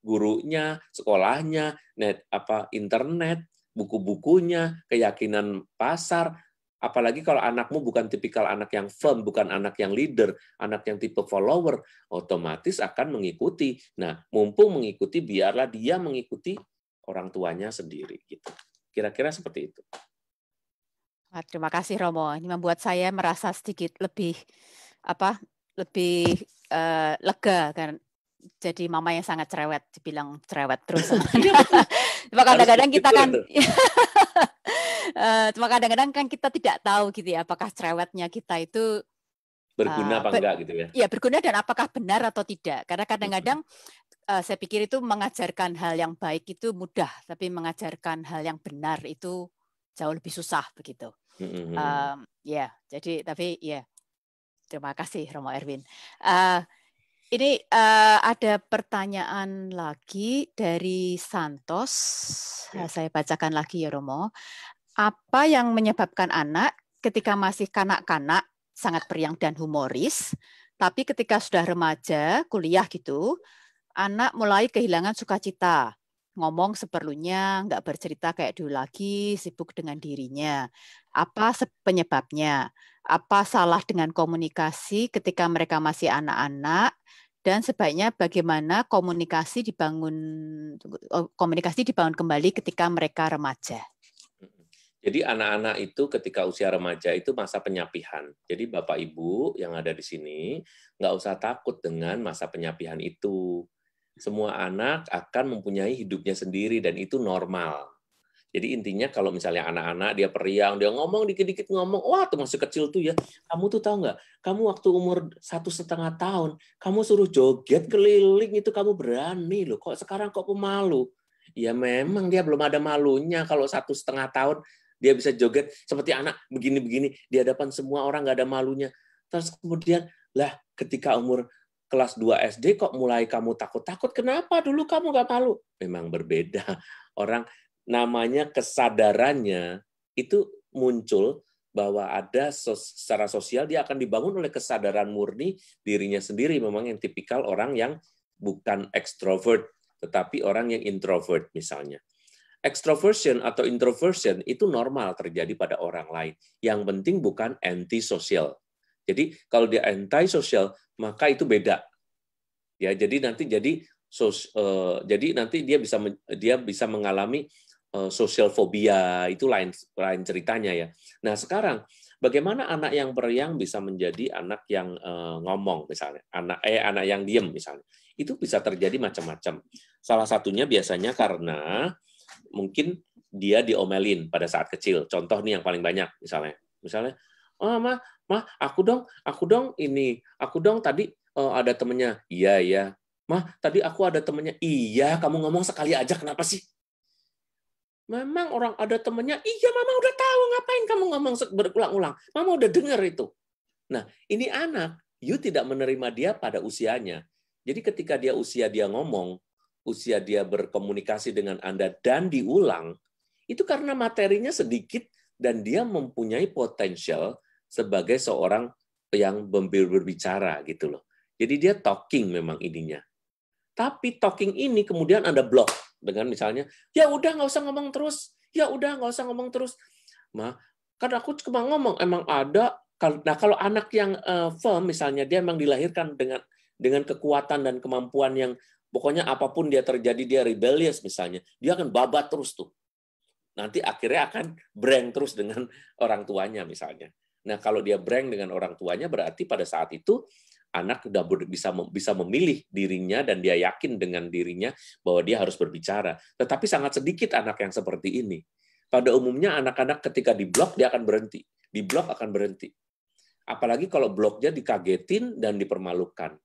Gurunya, sekolahnya, internet, buku-bukunya, keyakinan pasar. Apalagi kalau anakmu bukan tipikal anak yang firm, bukan anak yang leader, anak yang tipe follower, otomatis akan mengikuti. Nah, mumpung mengikuti, biarlah dia mengikuti orang tuanya sendiri. Gitu. Kira-kira seperti itu. Terima kasih Romo. Ini membuat saya merasa sedikit lebih lega kan. Jadi mama yang sangat cerewet, dibilang cerewet terus. Cuma kadang-kadang kita kan, kita tidak tahu gitu ya, apakah cerewetnya kita itu berguna apa enggak gitu ya? Iya, berguna dan apakah benar atau tidak. Karena kadang-kadang saya pikir itu mengajarkan hal yang baik itu mudah, tapi mengajarkan hal yang benar itu jauh lebih susah begitu. Jadi tapi ya Terima kasih Romo Erwin. Ini ada pertanyaan lagi dari Santos. Saya bacakan lagi ya Romo. Apa yang menyebabkan anak ketika masih kanak-kanak sangat periang dan humoris, tapi ketika sudah remaja, kuliah gitu, anak mulai kehilangan sukacita, ngomong seperlunya, nggak bercerita kayak dulu lagi, sibuk dengan dirinya. Apa penyebabnya? Apa salah dengan komunikasi ketika mereka masih anak-anak? Dan sebaiknya bagaimana komunikasi dibangun kembali ketika mereka remaja. Jadi anak-anak itu ketika usia remaja itu masa penyapihan. Jadi Bapak Ibu yang ada di sini nggak usah takut dengan masa penyapihan itu. Semua anak akan mempunyai hidupnya sendiri dan itu normal. Jadi intinya kalau misalnya anak-anak dia periang, dia ngomong dikit-dikit ngomong, wah tuh masih kecil tuh ya. Kamu tuh tahu nggak? Kamu waktu umur 1,5 tahun, kamu suruh joget keliling itu kamu berani loh. Kok sekarang kok pemalu? Ya memang dia belum ada malunya. Kalau 1,5 tahun dia bisa joget seperti anak begini-begini di hadapan semua orang nggak ada malunya. Terus kemudian lah ketika umur kelas 2 SD kok mulai kamu takut-takut? Kenapa dulu kamu nggak malu? Memang berbeda. Orang namanya kesadarannya itu muncul bahwa ada secara sosial dia akan dibangun oleh kesadaran murni dirinya sendiri, memang yang tipikal orang yang bukan ekstrovert tetapi orang yang introvert misalnya. Extroversion atau introversion itu normal terjadi pada orang lain. Yang penting bukan antisosial. Jadi kalau dia antisosial maka itu beda. Ya, jadi nanti dia bisa mengalami sosial fobia, itu lain ceritanya ya. Nah sekarang bagaimana anak yang periang bisa menjadi anak yang ngomong misalnya, anak yang diem misalnya, itu bisa terjadi macam-macam. Salah satunya biasanya karena mungkin dia diomelin pada saat kecil. Contoh nih yang paling banyak misalnya, oh mah aku dong ini, aku dong tadi ada temennya, iya, mah tadi aku ada temennya, iya kamu ngomong sekali aja kenapa sih? Memang orang ada temennya, iya mama udah tahu ngapain kamu ngomong berulang-ulang. Mama udah dengar itu. Nah, ini anak, you tidak menerima dia pada usianya. Jadi ketika dia ngomong, usia dia berkomunikasi dengan Anda dan diulang, itu karena materinya sedikit dan dia mempunyai potensial sebagai seorang yang berbicara gitu loh. Jadi dia talking memang ininya. Tapi talking ini kemudian Anda block dengan misalnya, ya udah nggak usah ngomong terus, mah kan aku cuma ngomong emang ada. Nah kalau anak yang firm misalnya dia emang dilahirkan dengan kekuatan dan kemampuan yang pokoknya apapun dia terjadi dia rebellious misalnya, dia akan babat terus tuh. Nanti akhirnya akan breng terus dengan orang tuanya misalnya. Nah kalau dia breng dengan orang tuanya berarti pada saat itu anak sudah bisa memilih dirinya dan dia yakin dengan dirinya bahwa dia harus berbicara. Tetapi sangat sedikit anak yang seperti ini. Pada umumnya anak-anak ketika diblok dia akan berhenti. Diblok akan berhenti. Apalagi kalau bloknya dikagetin dan dipermalukan.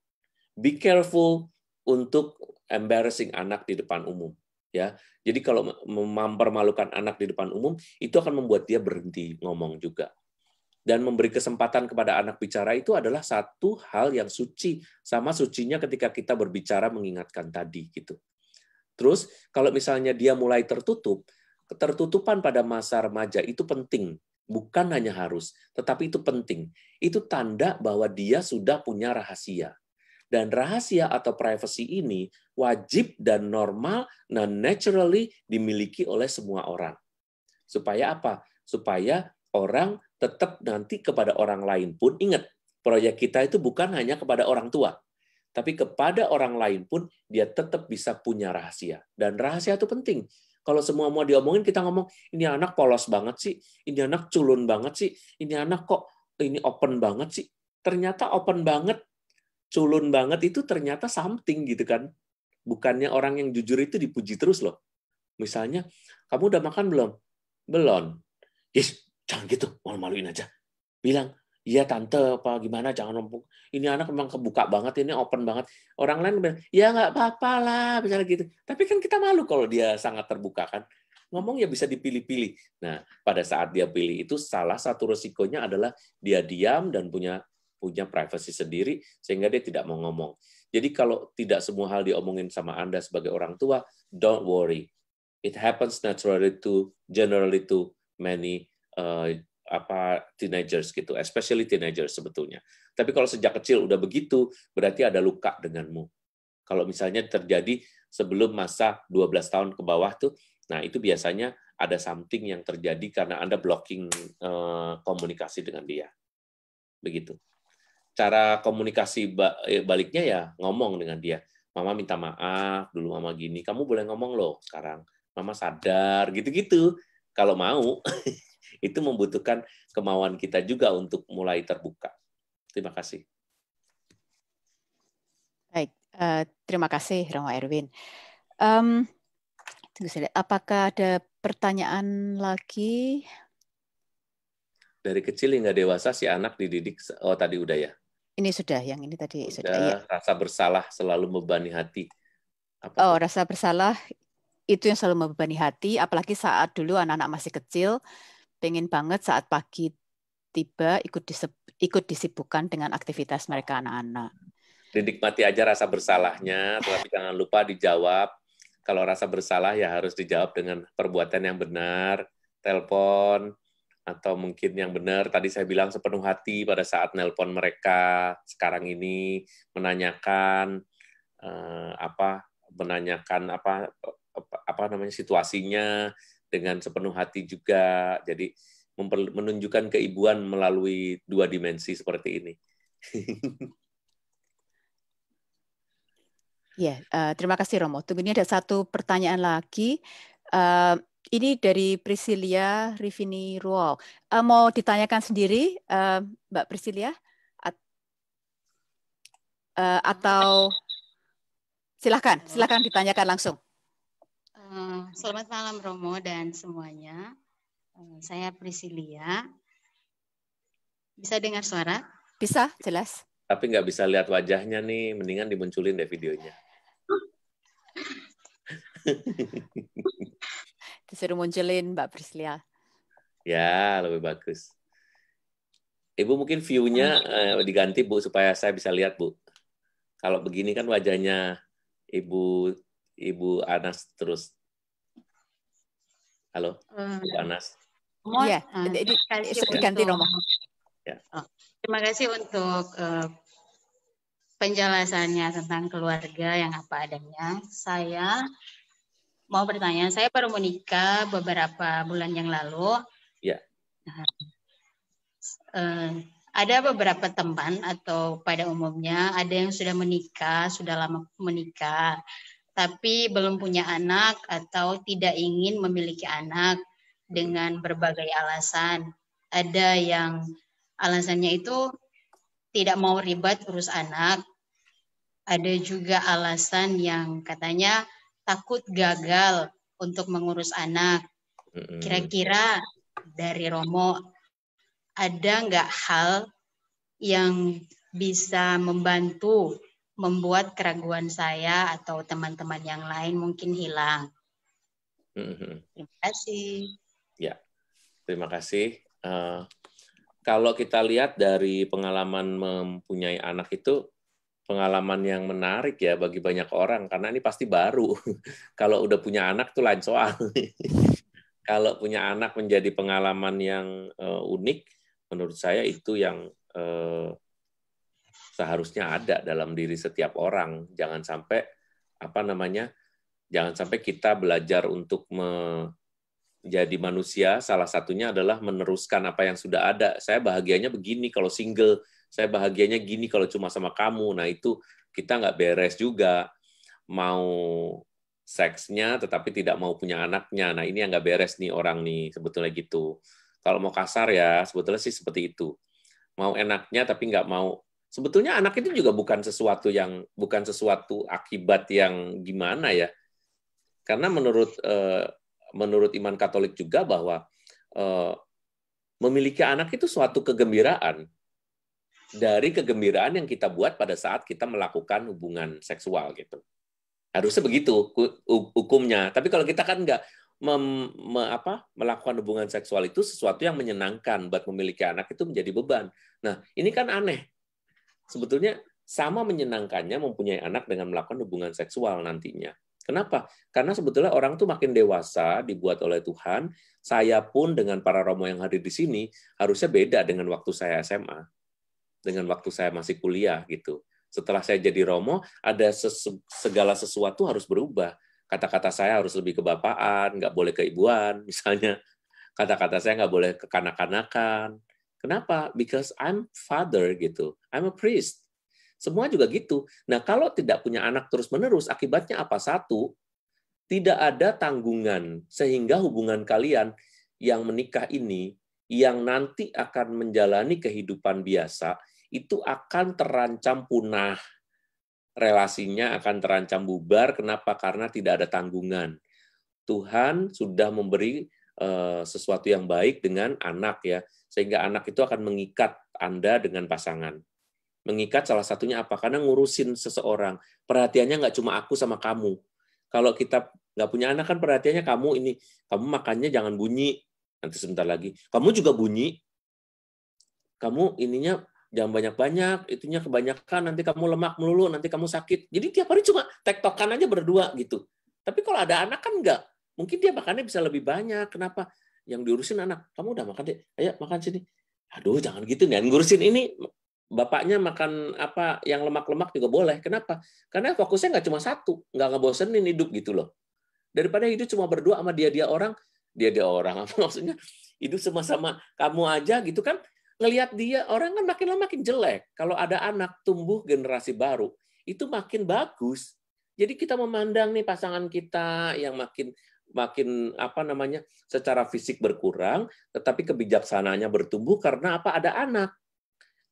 Be careful untuk embarrassing anak di depan umum. Ya, jadi kalau mempermalukan anak di depan umum itu akan membuat dia berhenti ngomong juga. Dan memberi kesempatan kepada anak bicara itu adalah satu hal yang suci, sama sucinya ketika kita berbicara mengingatkan tadi gitu. Terus kalau misalnya dia mulai tertutup, ketertutupan pada masa remaja itu penting, bukan hanya harus, tetapi itu penting. Itu tanda bahwa dia sudah punya rahasia. Dan rahasia atau privacy ini wajib dan normal dan naturally dimiliki oleh semua orang. Supaya apa? Supaya orang tetap nanti kepada orang lain pun, ingat, proyek kita itu bukan hanya kepada orang tua, tapi kepada orang lain pun dia tetap bisa punya rahasia. Dan rahasia itu penting. Kalau semua mau diomongin, kita ngomong, ini anak polos banget sih, ini anak culun banget sih, ini anak kok ini open banget sih. Ternyata open banget, culun banget itu ternyata something gitu kan. Bukannya orang yang jujur itu dipuji terus loh. Misalnya, kamu udah makan belum? Belum. Yes, jangan gitu, malu-maluin aja. Bilang, iya tante, apa gimana, jangan numpuk. Ini anak memang kebuka banget, ini open banget. Orang lain bilang, ya nggak apa-apa lah, misalnya gitu. Tapi kan kita malu kalau dia sangat terbuka kan. Ngomong ya bisa dipilih-pilih. Nah, pada saat dia pilih itu salah satu resikonya adalah dia diam dan punya punya privacy sendiri sehingga dia tidak mau ngomong. Jadi kalau tidak semua hal diomongin sama Anda sebagai orang tua, don't worry. It happens generally to many teenagers gitu, especially teenagers sebetulnya. Tapi kalau sejak kecil udah begitu, berarti ada luka denganmu. Kalau misalnya terjadi sebelum masa 12 tahun ke bawah tuh, nah itu biasanya ada something yang terjadi karena Anda blocking komunikasi dengan dia. Begitu. Cara komunikasi baliknya ya ngomong dengan dia. Mama minta maaf dulu, mama gini. Kamu boleh ngomong loh sekarang. Mama sadar, gitu-gitu. Kalau mau, itu membutuhkan kemauan kita juga untuk mulai terbuka. Terima kasih. Baik, terima kasih Romo Erwin. Apakah ada pertanyaan lagi? Dari kecil hingga dewasa si anak dididik, oh tadi udah ya? Ini sudah, yang ini tadi sudah. Ya. Rasa bersalah selalu membebani hati. Rasa bersalah itu yang selalu membebani hati, apalagi saat dulu anak-anak masih kecil, pengen banget saat pagi tiba ikut disibukkan dengan aktivitas mereka anak-anak. Dinikmati aja rasa bersalahnya, tetapi jangan lupa dijawab. Kalau rasa bersalah ya harus dijawab dengan perbuatan yang benar, telepon, atau mungkin yang benar, tadi saya bilang sepenuh hati pada saat nelpon mereka sekarang ini, menanyakan situasinya dengan sepenuh hati juga. Jadi menunjukkan keibuan melalui dua dimensi seperti ini. Ya, terima kasih Romo. Tunggu, ini ada satu pertanyaan lagi. Ini dari Priscilia Rivini Ruol. Mau ditanyakan sendiri, Mbak Priscilia? Atau silakan ditanyakan langsung. Selamat malam Romo dan semuanya. Saya Priscilia. Bisa dengar suara? Bisa, jelas. Tapi nggak bisa lihat wajahnya nih, mendingan dimunculin deh videonya. Disuruh munculin Mbak Priscilia. Ya, lebih bagus. Ibu mungkin view-nya diganti Bu, supaya saya bisa lihat Bu. Kalau begini kan wajahnya Ibu Anas terus. Halo, Ibu Anas. Iya, diganti Romo. Ya. Terima kasih untuk penjelasannya tentang keluarga yang apa adanya. Saya mau bertanya, saya baru menikah beberapa bulan yang lalu. Ya. Ada beberapa teman atau pada umumnya ada yang sudah menikah, sudah lama menikah, tapi belum punya anak atau tidak ingin memiliki anak dengan berbagai alasan. Ada yang alasannya itu tidak mau ribet urus anak. Ada juga alasan yang katanya takut gagal untuk mengurus anak. Kira-kira dari Romo, ada nggak hal yang bisa membantu membuat keraguan saya atau teman-teman yang lain mungkin hilang? Terima kasih. Ya, terima kasih. Kalau kita lihat dari pengalaman mempunyai anak itu, pengalaman yang menarik ya bagi banyak orang, karena ini pasti baru. Kalau udah punya anak tuh lain soal. Kalau punya anak menjadi pengalaman yang unik, menurut saya itu yang seharusnya ada dalam diri setiap orang. Jangan sampai jangan sampai kita belajar untuk menjadi manusia. Salah satunya adalah meneruskan apa yang sudah ada. Saya bahagianya begini kalau single. Saya bahagianya gini kalau cuma sama kamu. Nah itu kita nggak beres juga. Mau seksnya tetapi tidak mau punya anaknya. Nah ini yang nggak beres nih orang nih sebetulnya gitu. Kalau mau kasar ya sebetulnya sih seperti itu. Mau enaknya tapi nggak mau. Sebetulnya anak itu juga bukan sesuatu akibat yang gimana ya. Karena menurut iman Katolik juga bahwa memiliki anak itu suatu kegembiraan. Dari kegembiraan yang kita buat pada saat kita melakukan hubungan seksual gitu. Harusnya begitu hukumnya. Tapi kalau kita kan nggak melakukan hubungan seksual itu sesuatu yang menyenangkan, buat memiliki anak itu menjadi beban. Nah, ini kan aneh. sebetulnya sama menyenangkannya mempunyai anak dengan melakukan hubungan seksual nantinya. Kenapa? Karena sebetulnya orang tuh makin dewasa dibuat oleh Tuhan. Saya pun dengan para romo yang hadir di sini harusnya beda dengan waktu saya SMA, dengan waktu saya masih kuliah gitu. Setelah saya jadi romo, ada segala sesuatu harus berubah. Kata-kata saya harus lebih kebapaan, nggak boleh keibuan, misalnya. Kata-kata saya nggak boleh kekanak-kanakan. Kenapa? Because I'm father gitu. I'm a priest. Semua juga gitu. Nah, kalau tidak punya anak terus-menerus, akibatnya apa? Satu, tidak ada tanggungan, sehingga hubungan kalian yang menikah ini, yang nanti akan menjalani kehidupan biasa, itu akan terancam punah. Relasinya akan terancam bubar. Kenapa? Karena tidak ada tanggungan. Tuhan sudah memberi sesuatu yang baik dengan anak, ya, sehingga anak itu akan mengikat Anda dengan pasangan. Mengikat salah satunya apa? Karena ngurusin seseorang. Perhatiannya nggak cuma aku sama kamu. Kalau kita nggak punya anak kan perhatiannya kamu ini. Kamu makannya jangan bunyi. Nanti sebentar lagi. Kamu juga bunyi. Kamu ininya jangan banyak-banyak. Itunya kebanyakan. Nanti kamu lemak melulu. Nanti kamu sakit. Jadi tiap hari cuma tektokan aja berdua gitu. Tapi kalau ada anak kan nggak. Mungkin dia makannya bisa lebih banyak. Kenapa? Yang diurusin anak. Kamu udah makan deh. Ayo makan sini. Aduh jangan gitu nih. Ngurusin ini. Bapaknya makan apa yang lemak-lemak juga boleh. Kenapa? Karena fokusnya nggak cuma satu, nggak ngebosenin hidup gitu loh. Daripada hidup cuma berdua sama dia orang, apa maksudnya? Hidup sama-sama kamu aja gitu kan? Ngelihat dia orang kan makin lama makin jelek. Kalau ada anak tumbuh generasi baru, itu makin bagus. Jadi kita memandang nih pasangan kita yang makin apa namanya secara fisik berkurang, tetapi kebijaksanaannya bertumbuh karena apa? Ada anak.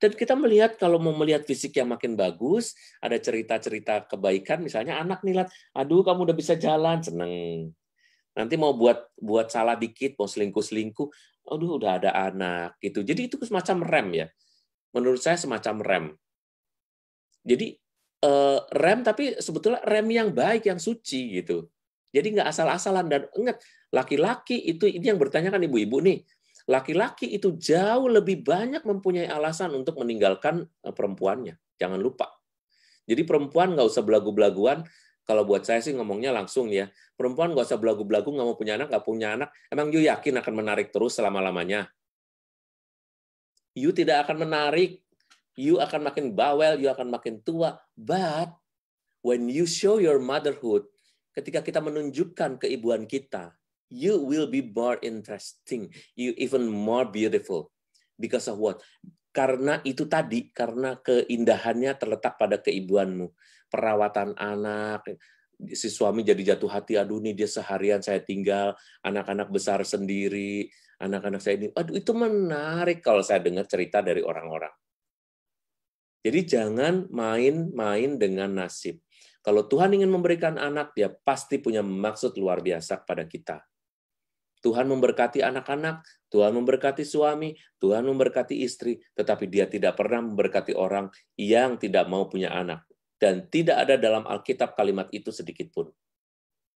Dan kita melihat kalau mau melihat fisik yang makin bagus, ada cerita-cerita kebaikan, misalnya anak nih lihat, aduh kamu udah bisa jalan, seneng. Nanti mau buat salah dikit, mau selingkuh, aduh udah ada anak gitu. Jadi itu semacam rem ya. Menurut saya semacam rem. Jadi rem tapi sebetulnya rem yang baik, yang suci gitu. Jadi nggak asal-asalan. Dan ingat, laki-laki itu ini yang bertanya kan ibu-ibu nih. Laki-laki itu jauh lebih banyak mempunyai alasan untuk meninggalkan perempuannya. Jangan lupa. Jadi perempuan nggak usah belagu-belaguan. Kalau buat saya sih ngomongnya langsung ya. Perempuan nggak usah belagu-belagu, nggak mau punya anak, nggak punya anak. Emang you yakin akan menarik terus selama-lamanya? You tidak akan menarik. You akan makin bawel, you akan makin tua. But when you show your motherhood, ketika kita menunjukkan keibuan kita, you will be more interesting, you even more beautiful. Because of what? Karena itu tadi, karena keindahannya terletak pada keibuanmu. Perawatan anak, si suami jadi jatuh hati, aduh nih dia seharian saya tinggal, anak-anak besar sendiri, anak-anak saya ini, aduh itu menarik kalau saya dengar cerita dari orang-orang. Jadi jangan main-main dengan nasib. Kalau Tuhan ingin memberikan anak, dia pasti punya maksud luar biasa kepada kita. Tuhan memberkati anak-anak, Tuhan memberkati suami, Tuhan memberkati istri, tetapi dia tidak pernah memberkati orang yang tidak mau punya anak. Dan tidak ada dalam Alkitab kalimat itu sedikit pun.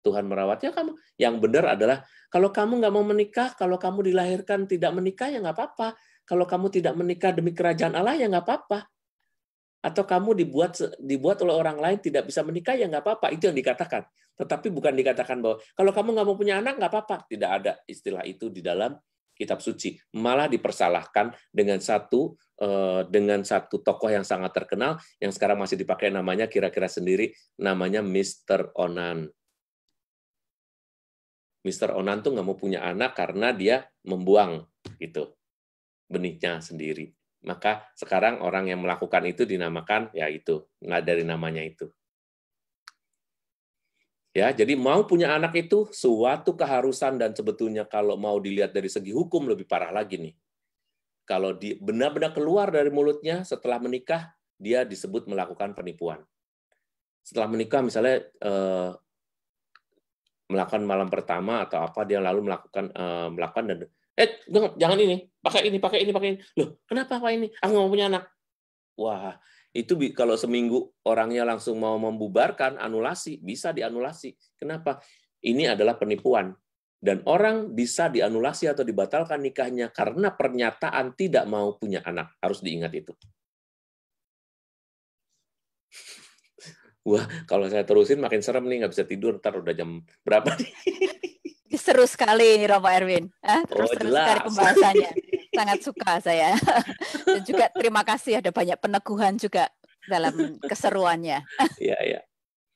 Tuhan merawatnya kamu. Yang benar adalah, kalau kamu nggak mau menikah, kalau kamu dilahirkan tidak menikah, ya nggak apa-apa. Kalau kamu tidak menikah demi kerajaan Allah, ya nggak apa-apa. Atau kamu dibuat oleh orang lain tidak bisa menikah, ya nggak apa-apa. Itu yang dikatakan. Tetapi bukan dikatakan bahwa kalau kamu nggak mau punya anak, nggak apa-apa. Tidak ada istilah itu di dalam kitab suci. Malah dipersalahkan dengan satu tokoh yang sangat terkenal, yang sekarang masih dipakai namanya kira-kira sendiri, namanya Mr. Onan. Mr. Onan tuh nggak mau punya anak karena dia membuang gitu benihnya sendiri. Maka sekarang orang yang melakukan itu dinamakan, ya itu, nggak dari namanya itu. Ya, jadi mau punya anak itu suatu keharusan, dan sebetulnya kalau mau dilihat dari segi hukum lebih parah lagi nih. Kalau benar-benar keluar dari mulutnya setelah menikah, dia disebut melakukan penipuan. Setelah menikah misalnya melakukan malam pertama atau apa, dia lalu melakukan dan jangan ini, pakai ini. Loh, kenapa Pak ini? Aku nggak mau punya anak. Wah, itu kalau seminggu orangnya langsung mau membubarkan, anulasi, bisa dianulasi. Kenapa? Ini adalah penipuan. Dan orang bisa dianulasi atau dibatalkan nikahnya karena pernyataan tidak mau punya anak. Harus diingat itu. Wah, kalau saya terusin makin serem nih, nggak bisa tidur, ntar udah jam berapa nih? Seru sekali ini Romo Erwin. Terus sekali Jelas. pembahasannya. Sangat suka saya. Dan juga terima kasih ada banyak peneguhan juga dalam keseruannya. Iya, iya.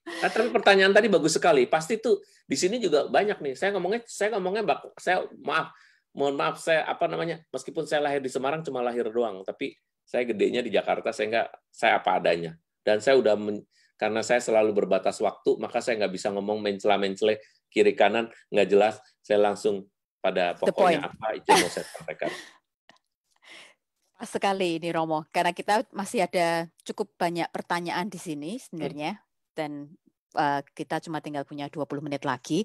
Nah, tapi pertanyaan tadi bagus sekali. Pasti tuh di sini juga banyak nih. Saya ngomongnya mohon maaf saya meskipun saya lahir di Semarang cuma lahir doang, tapi saya gedenya di Jakarta, saya apa adanya. Dan saya karena saya selalu berbatas waktu, maka saya nggak bisa ngomong mencela-mencele kiri kanan, nggak jelas. Saya langsung pada pokoknya apa itu yang mau saya sampaikan. Pas sekali ini Romo, karena kita masih ada cukup banyak pertanyaan di sini sebenarnya, dan kita cuma tinggal punya 20 menit lagi.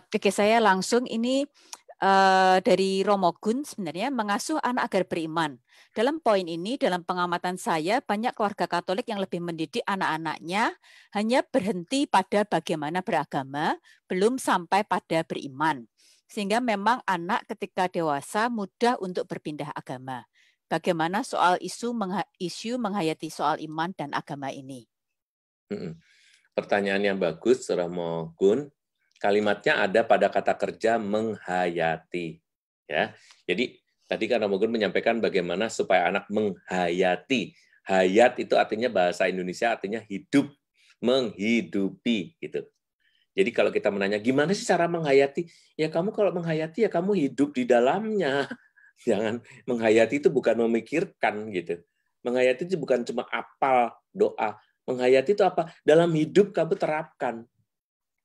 Oke, saya langsung ini dari Romo Gun sebenarnya mengasuh anak agar beriman. Dalam poin ini, dalam pengamatan saya, banyak keluarga Katolik yang lebih mendidik anak-anaknya hanya berhenti pada bagaimana beragama, belum sampai pada beriman. Sehingga memang anak ketika dewasa mudah untuk berpindah agama. Bagaimana soal isu menghayati soal iman dan agama ini? Pertanyaan yang bagus, Romo Gun. Kalimatnya ada pada kata kerja menghayati. Ya, jadi tadi kan Romo Gun menyampaikan bagaimana supaya anak menghayati. Hayat itu artinya bahasa Indonesia artinya hidup, menghidupi gitu. Jadi kalau kita menanya gimana sih cara menghayati? Ya kamu kalau menghayati ya kamu hidup di dalamnya. Jangan menghayati itu bukan memikirkan gitu. Menghayati itu bukan cuma apal doa. Menghayati itu apa? Dalam hidup kamu terapkan.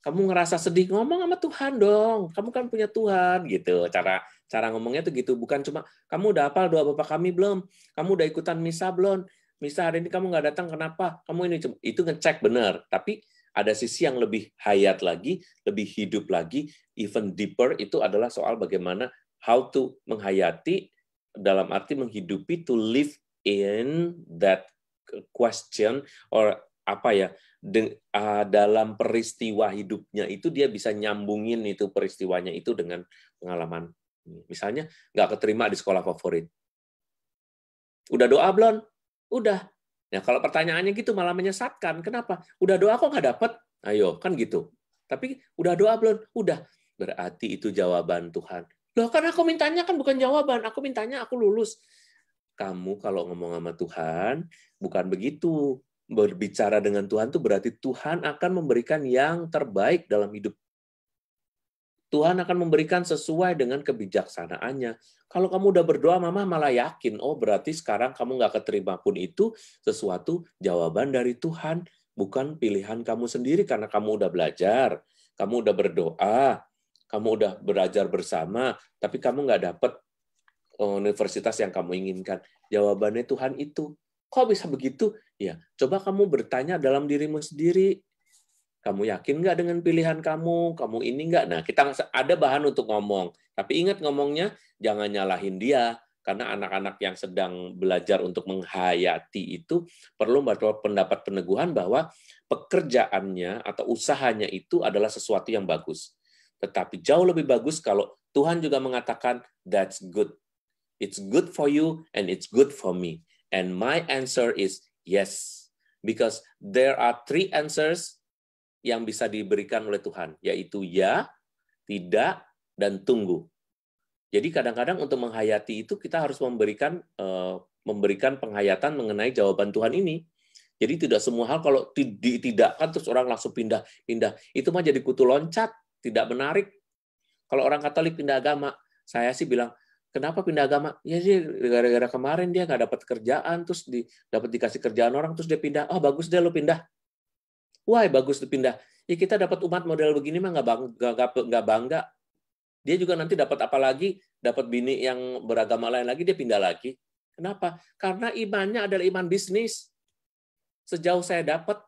Kamu ngerasa sedih, ngomong sama Tuhan dong. Kamu kan punya Tuhan gitu. Cara ngomongnya tuh gitu. Bukan cuma kamu udah hafal doa Bapa Kami belum? Kamu udah ikutan misa belum? Misa hari ini kamu nggak datang kenapa? Kamu ini itu ngecek benar. Tapi ada sisi yang lebih hayat lagi, lebih hidup lagi, even deeper itu adalah soal bagaimana how to menghayati dalam arti menghidupi, to live in that question or apa ya, dalam peristiwa hidupnya itu dia bisa nyambungin itu peristiwanya itu dengan pengalaman. Misalnya nggak keterima di sekolah favorit. Udah doa belum? Udah. Nah, kalau pertanyaannya gitu malah menyesatkan. Kenapa? Udah doa kok nggak dapet? Ayo, kan gitu. Tapi udah doa belum? Udah. Berarti itu jawaban Tuhan. Loh, kan aku mintanya kan bukan jawaban. Aku mintanya aku lulus. Kamu kalau ngomong sama Tuhan, bukan begitu. Berbicara dengan Tuhan itu berarti Tuhan akan memberikan yang terbaik dalam hidup. Tuhan akan memberikan sesuai dengan kebijaksanaannya. Kalau kamu udah berdoa, Mama malah yakin, oh berarti sekarang kamu nggak keterima pun itu sesuatu jawaban dari Tuhan, bukan pilihan kamu sendiri karena kamu udah belajar, kamu udah berdoa, kamu udah belajar bersama, tapi kamu nggak dapet universitas yang kamu inginkan. Jawabannya Tuhan itu. Kok bisa begitu? Ya, coba kamu bertanya dalam dirimu sendiri. Kamu yakin nggak dengan pilihan kamu? Kamu ini nggak? Nah, kita ada bahan untuk ngomong. Tapi ingat ngomongnya, jangan nyalahin dia. Karena anak-anak yang sedang belajar untuk menghayati itu perlu mendapat peneguhan bahwa pekerjaannya atau usahanya itu adalah sesuatu yang bagus. Tetapi jauh lebih bagus kalau Tuhan juga mengatakan, that's good. It's good for you and it's good for me. And my answer is yes. Because there are 3 answers yang bisa diberikan oleh Tuhan, yaitu ya, tidak, dan tunggu. Jadi kadang-kadang untuk menghayati itu kita harus memberikan penghayatan mengenai jawaban Tuhan ini. Jadi tidak semua hal kalau ditidakkan terus orang langsung pindah. Itu mah jadi kutu loncat, tidak menarik. Kalau orang Katolik pindah agama, saya sih bilang, kenapa pindah agama? Ya sih gara-gara kemarin dia nggak dapat kerjaan, terus dapat dikasih kerjaan orang, terus dia pindah. Oh bagus deh lo pindah. Wah bagus lo pindah. Ya kita dapat umat model begini mah nggak bangga. Dia juga nanti dapat apa lagi? Dapat bini yang beragama lain lagi, dia pindah lagi. Kenapa? Karena imannya adalah iman bisnis. Sejauh saya dapat.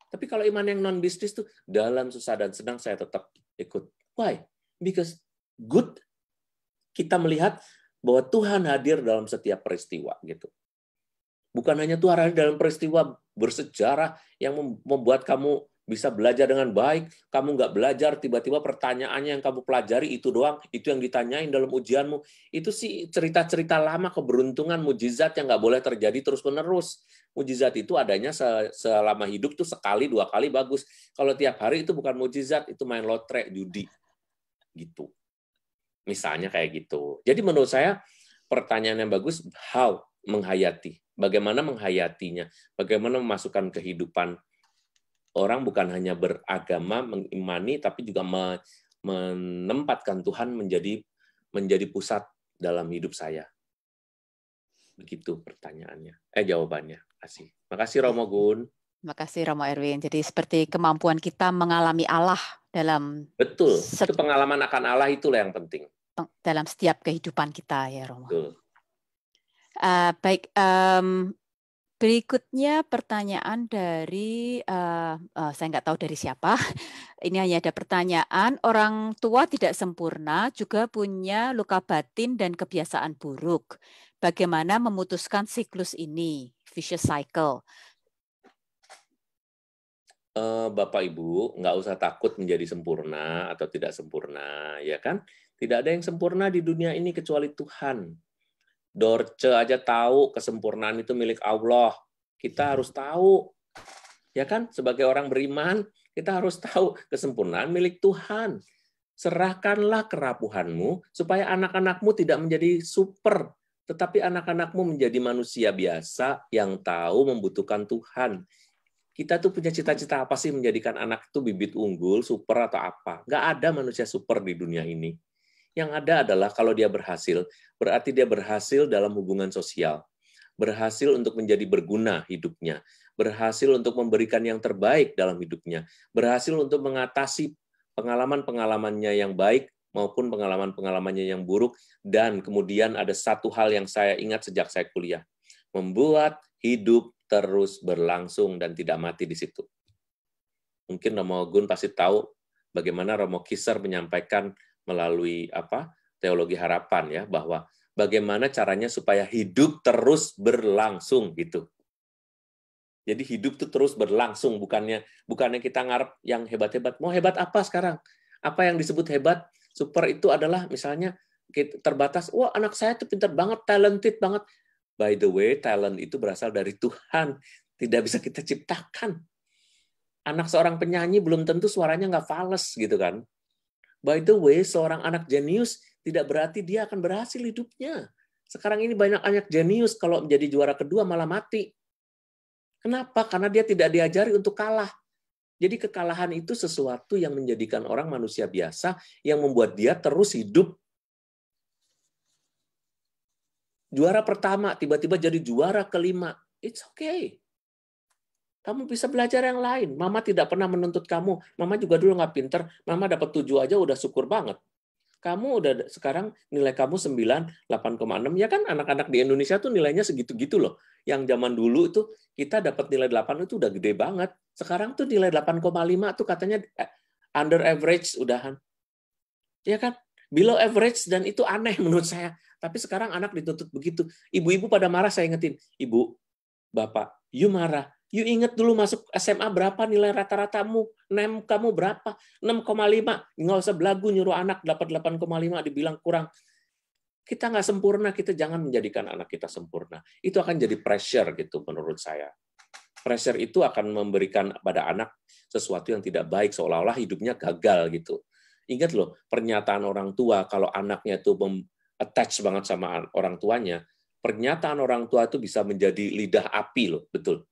Tapi kalau iman yang non bisnis tuh dalam susah dan senang saya tetap ikut. Why? Because good. Kita melihat bahwa Tuhan hadir dalam setiap peristiwa gitu. Bukan hanya Tuhan hadir dalam peristiwa bersejarah yang membuat kamu bisa belajar dengan baik, kamu nggak belajar, tiba-tiba pertanyaannya yang kamu pelajari itu doang, itu yang ditanyain dalam ujianmu. Itu sih cerita-cerita lama keberuntungan, mujizat yang nggak boleh terjadi terus-menerus. Mujizat itu adanya selama hidup tuh sekali, 2 kali bagus. Kalau tiap hari itu bukan mujizat, itu main lotre, judi. Gitu. Misalnya kayak gitu. Jadi menurut saya pertanyaan yang bagus, how menghayati. Bagaimana menghayatinya? Bagaimana memasukkan kehidupan orang bukan hanya beragama, mengimani, tapi juga menempatkan Tuhan menjadi pusat dalam hidup saya. Begitu pertanyaannya. Jawabannya. Makasih. Makasih Romo Gun. Makasih Romo Erwin. Jadi seperti kemampuan kita mengalami Allah dalam betul. Itu pengalaman akan Allah itulah yang penting. Dalam setiap kehidupan kita ya Romo. Betul. Baik. Berikutnya pertanyaan dari, saya nggak tahu dari siapa, ini hanya ada pertanyaan, orang tua tidak sempurna, juga punya luka batin dan kebiasaan buruk. Bagaimana memutuskan siklus ini, vicious cycle? Bapak Ibu, nggak usah takut menjadi sempurna atau tidak sempurna, ya kan? Tidak ada yang sempurna di dunia ini kecuali Tuhan. Dorce aja tahu kesempurnaan itu milik Allah. Kita harus tahu, ya kan? Sebagai orang beriman, kita harus tahu kesempurnaan milik Tuhan. Serahkanlah kerapuhanmu supaya anak-anakmu tidak menjadi super, tetapi anak-anakmu menjadi manusia biasa yang tahu membutuhkan Tuhan. Kita tuh punya cita-cita apa sih menjadikan anak itu bibit unggul, super atau apa? Nggak ada manusia super di dunia ini. Yang ada adalah kalau dia berhasil, berarti dia berhasil dalam hubungan sosial, berhasil untuk menjadi berguna hidupnya, berhasil untuk memberikan yang terbaik dalam hidupnya, berhasil untuk mengatasi pengalaman-pengalamannya yang baik maupun pengalaman-pengalamannya yang buruk, dan kemudian ada satu hal yang saya ingat sejak saya kuliah, membuat hidup terus berlangsung dan tidak mati di situ. Mungkin Romo Gun pasti tahu bagaimana Romo Kiser menyampaikan melalui teologi harapan ya, bahwa bagaimana caranya supaya hidup terus berlangsung gitu. Jadi hidup itu terus berlangsung, bukannya kita ngarep yang hebat-hebat. Mau hebat apa sekarang? Apa yang disebut hebat? Super itu adalah misalnya terbatas, wah anak saya tuh pintar banget, talented banget. By the way, talent itu berasal dari Tuhan, tidak bisa kita ciptakan. Anak seorang penyanyi belum tentu suaranya nggak fales gitu kan. By the way, seorang anak jenius tidak berarti dia akan berhasil hidupnya. Sekarang ini banyak anak jenius kalau menjadi juara kedua malah mati. Kenapa? Karena dia tidak diajari untuk kalah. Jadi kekalahan itu sesuatu yang menjadikan orang manusia biasa yang membuat dia terus hidup. Juara pertama tiba-tiba jadi juara kelima. It's okay. Kamu bisa belajar yang lain. Mama tidak pernah menuntut kamu. Mama juga dulu nggak pinter. Mama dapat 7 aja udah syukur banget. Kamu udah sekarang nilai kamu 9, 8,6. Ya kan anak-anak di Indonesia tuh nilainya segitu-gitu loh. Yang zaman dulu itu kita dapat nilai 8 itu udah gede banget. Sekarang tuh nilai 8,5 tuh katanya under average udahan. Ya kan? Below average, dan itu aneh menurut saya. Tapi sekarang anak dituntut begitu. Ibu-ibu pada marah, saya ingetin. Ibu, Bapak, you marah. You ingat dulu masuk SMA berapa nilai rata-ratamu? NEM kamu berapa? 6,5. Nggak usah belagu nyuruh anak dapat 8,5 dibilang kurang. Kita nggak sempurna, kita jangan menjadikan anak kita sempurna. Itu akan jadi pressure gitu menurut saya. Pressure itu akan memberikan pada anak sesuatu yang tidak baik, seolah-olah hidupnya gagal gitu. Ingat loh, pernyataan orang tua kalau anaknya itu attach banget sama orang tuanya, pernyataan orang tua itu bisa menjadi lidah api loh, betul.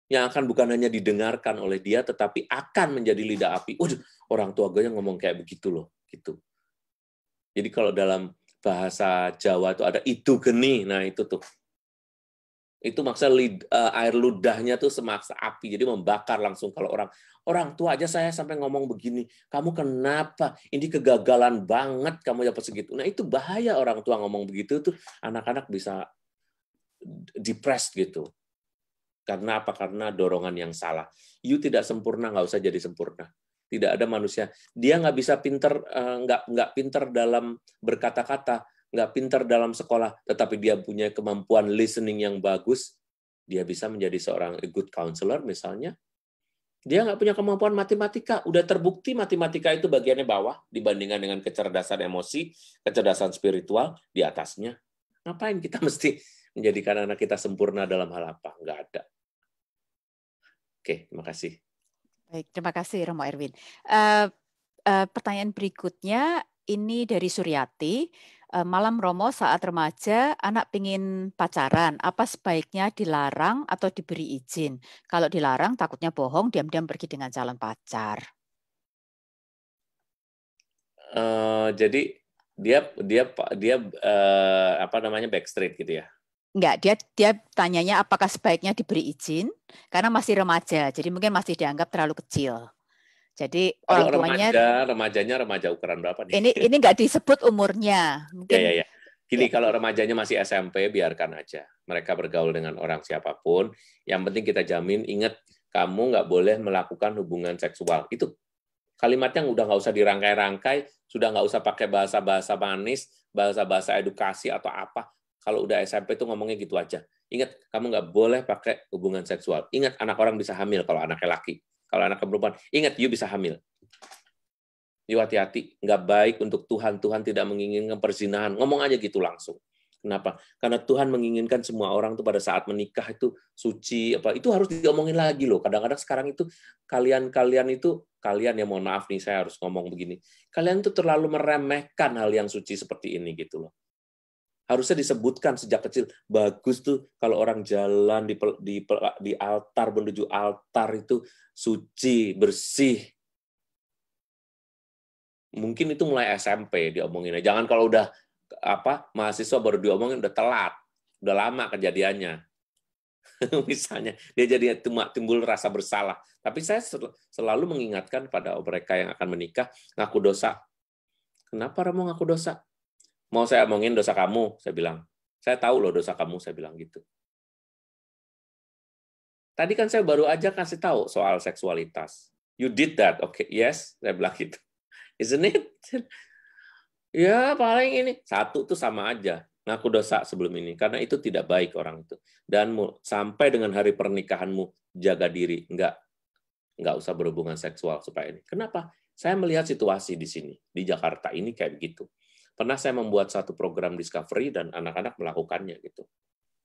Yang akan bukan hanya didengarkan oleh dia, tetapi akan menjadi lidah api. Waduh, orang tua gue yang ngomong kayak begitu loh, gitu. Jadi kalau dalam bahasa Jawa itu ada itu geni, nah itu tuh. Itu maksudnya air ludahnya tuh semaksa api, jadi membakar langsung. Kalau orang tua aja saya sampai ngomong begini, kamu kenapa? Ini kegagalan banget kamu dapat segitu. Nah itu bahaya orang tua ngomong begitu tuh, anak-anak bisa depressed gitu. Karena apa? Karena dorongan yang salah. You tidak sempurna, nggak usah jadi sempurna. Tidak ada manusia. Dia nggak bisa pinter, nggak pinter dalam berkata-kata, nggak pinter dalam sekolah, tetapi dia punya kemampuan listening yang bagus. Dia bisa menjadi seorang good counselor misalnya. Dia nggak punya kemampuan matematika. Udah terbukti matematika itu bagiannya bawah dibandingkan dengan kecerdasan emosi, kecerdasan spiritual di atasnya. Ngapain kita mesti menjadikan anak kita sempurna dalam hal apa? Nggak ada. Oke, terima kasih. Baik, terima kasih Romo Erwin. Pertanyaan berikutnya ini dari Suryati. Malam Romo, saat remaja anak pingin pacaran, apa sebaiknya dilarang atau diberi izin? Kalau dilarang takutnya bohong, diam-diam pergi dengan calon pacar. Jadi dia apa namanya, backstreet gitu ya? Enggak, dia tanyanya apakah sebaiknya diberi izin karena masih remaja, jadi mungkin masih dianggap terlalu kecil. Jadi kalau orang tuanya remajanya remaja ukuran berapa nih? Ini enggak disebut umurnya. Mungkin ya. Gini, kalau remajanya masih SMP, biarkan aja. Mereka bergaul dengan orang siapapun. Yang penting kita jamin, ingat, kamu nggak boleh melakukan hubungan seksual. Itu kalimat yang udah nggak usah dirangkai-rangkai, sudah nggak usah pakai bahasa-bahasa manis, bahasa-bahasa edukasi atau apa. Kalau udah SMP tuh ngomongnya gitu aja. Ingat, kamu nggak boleh pakai hubungan seksual. Ingat, anak orang bisa hamil kalau anaknya laki. Kalau anaknya perempuan, ingat, you bisa hamil. Yuk hati-hati, nggak baik untuk Tuhan. Tuhan tidak menginginkan perzinahan. Ngomong aja gitu langsung. Kenapa? Karena Tuhan menginginkan semua orang tuh pada saat menikah itu suci. Itu harus diomongin lagi loh. Kadang-kadang sekarang itu kalian ya, mohon maaf nih saya harus ngomong begini. Kalian tuh terlalu meremehkan hal yang suci seperti ini gitu loh. Harusnya disebutkan sejak kecil. Bagus tuh kalau orang jalan di altar menuju altar itu suci, bersih. Mungkin itu mulai SMP diomonginnya. Jangan kalau udah mahasiswa baru diomongin, udah telat, udah lama kejadiannya. Misalnya dia jadi timbul rasa bersalah. Tapi saya selalu mengingatkan pada mereka yang akan menikah, ngaku dosa. Kenapa Romo ngaku dosa? Mau saya omongin dosa kamu? Saya bilang. Saya tahu loh dosa kamu, saya bilang gitu. Tadi kan saya baru aja kasih tahu soal seksualitas. You did that, okay? Yes, saya bilang gitu. Isn't it? Ya paling ini satu tuh sama aja, ngaku dosa sebelum ini, karena itu tidak baik orang itu. Dan sampai dengan hari pernikahanmu jaga diri, nggak usah berhubungan seksual supaya ini. Kenapa? Saya melihat situasi di sini di Jakarta ini kayak begitu. Pernah saya membuat satu program discovery dan anak-anak melakukannya gitu.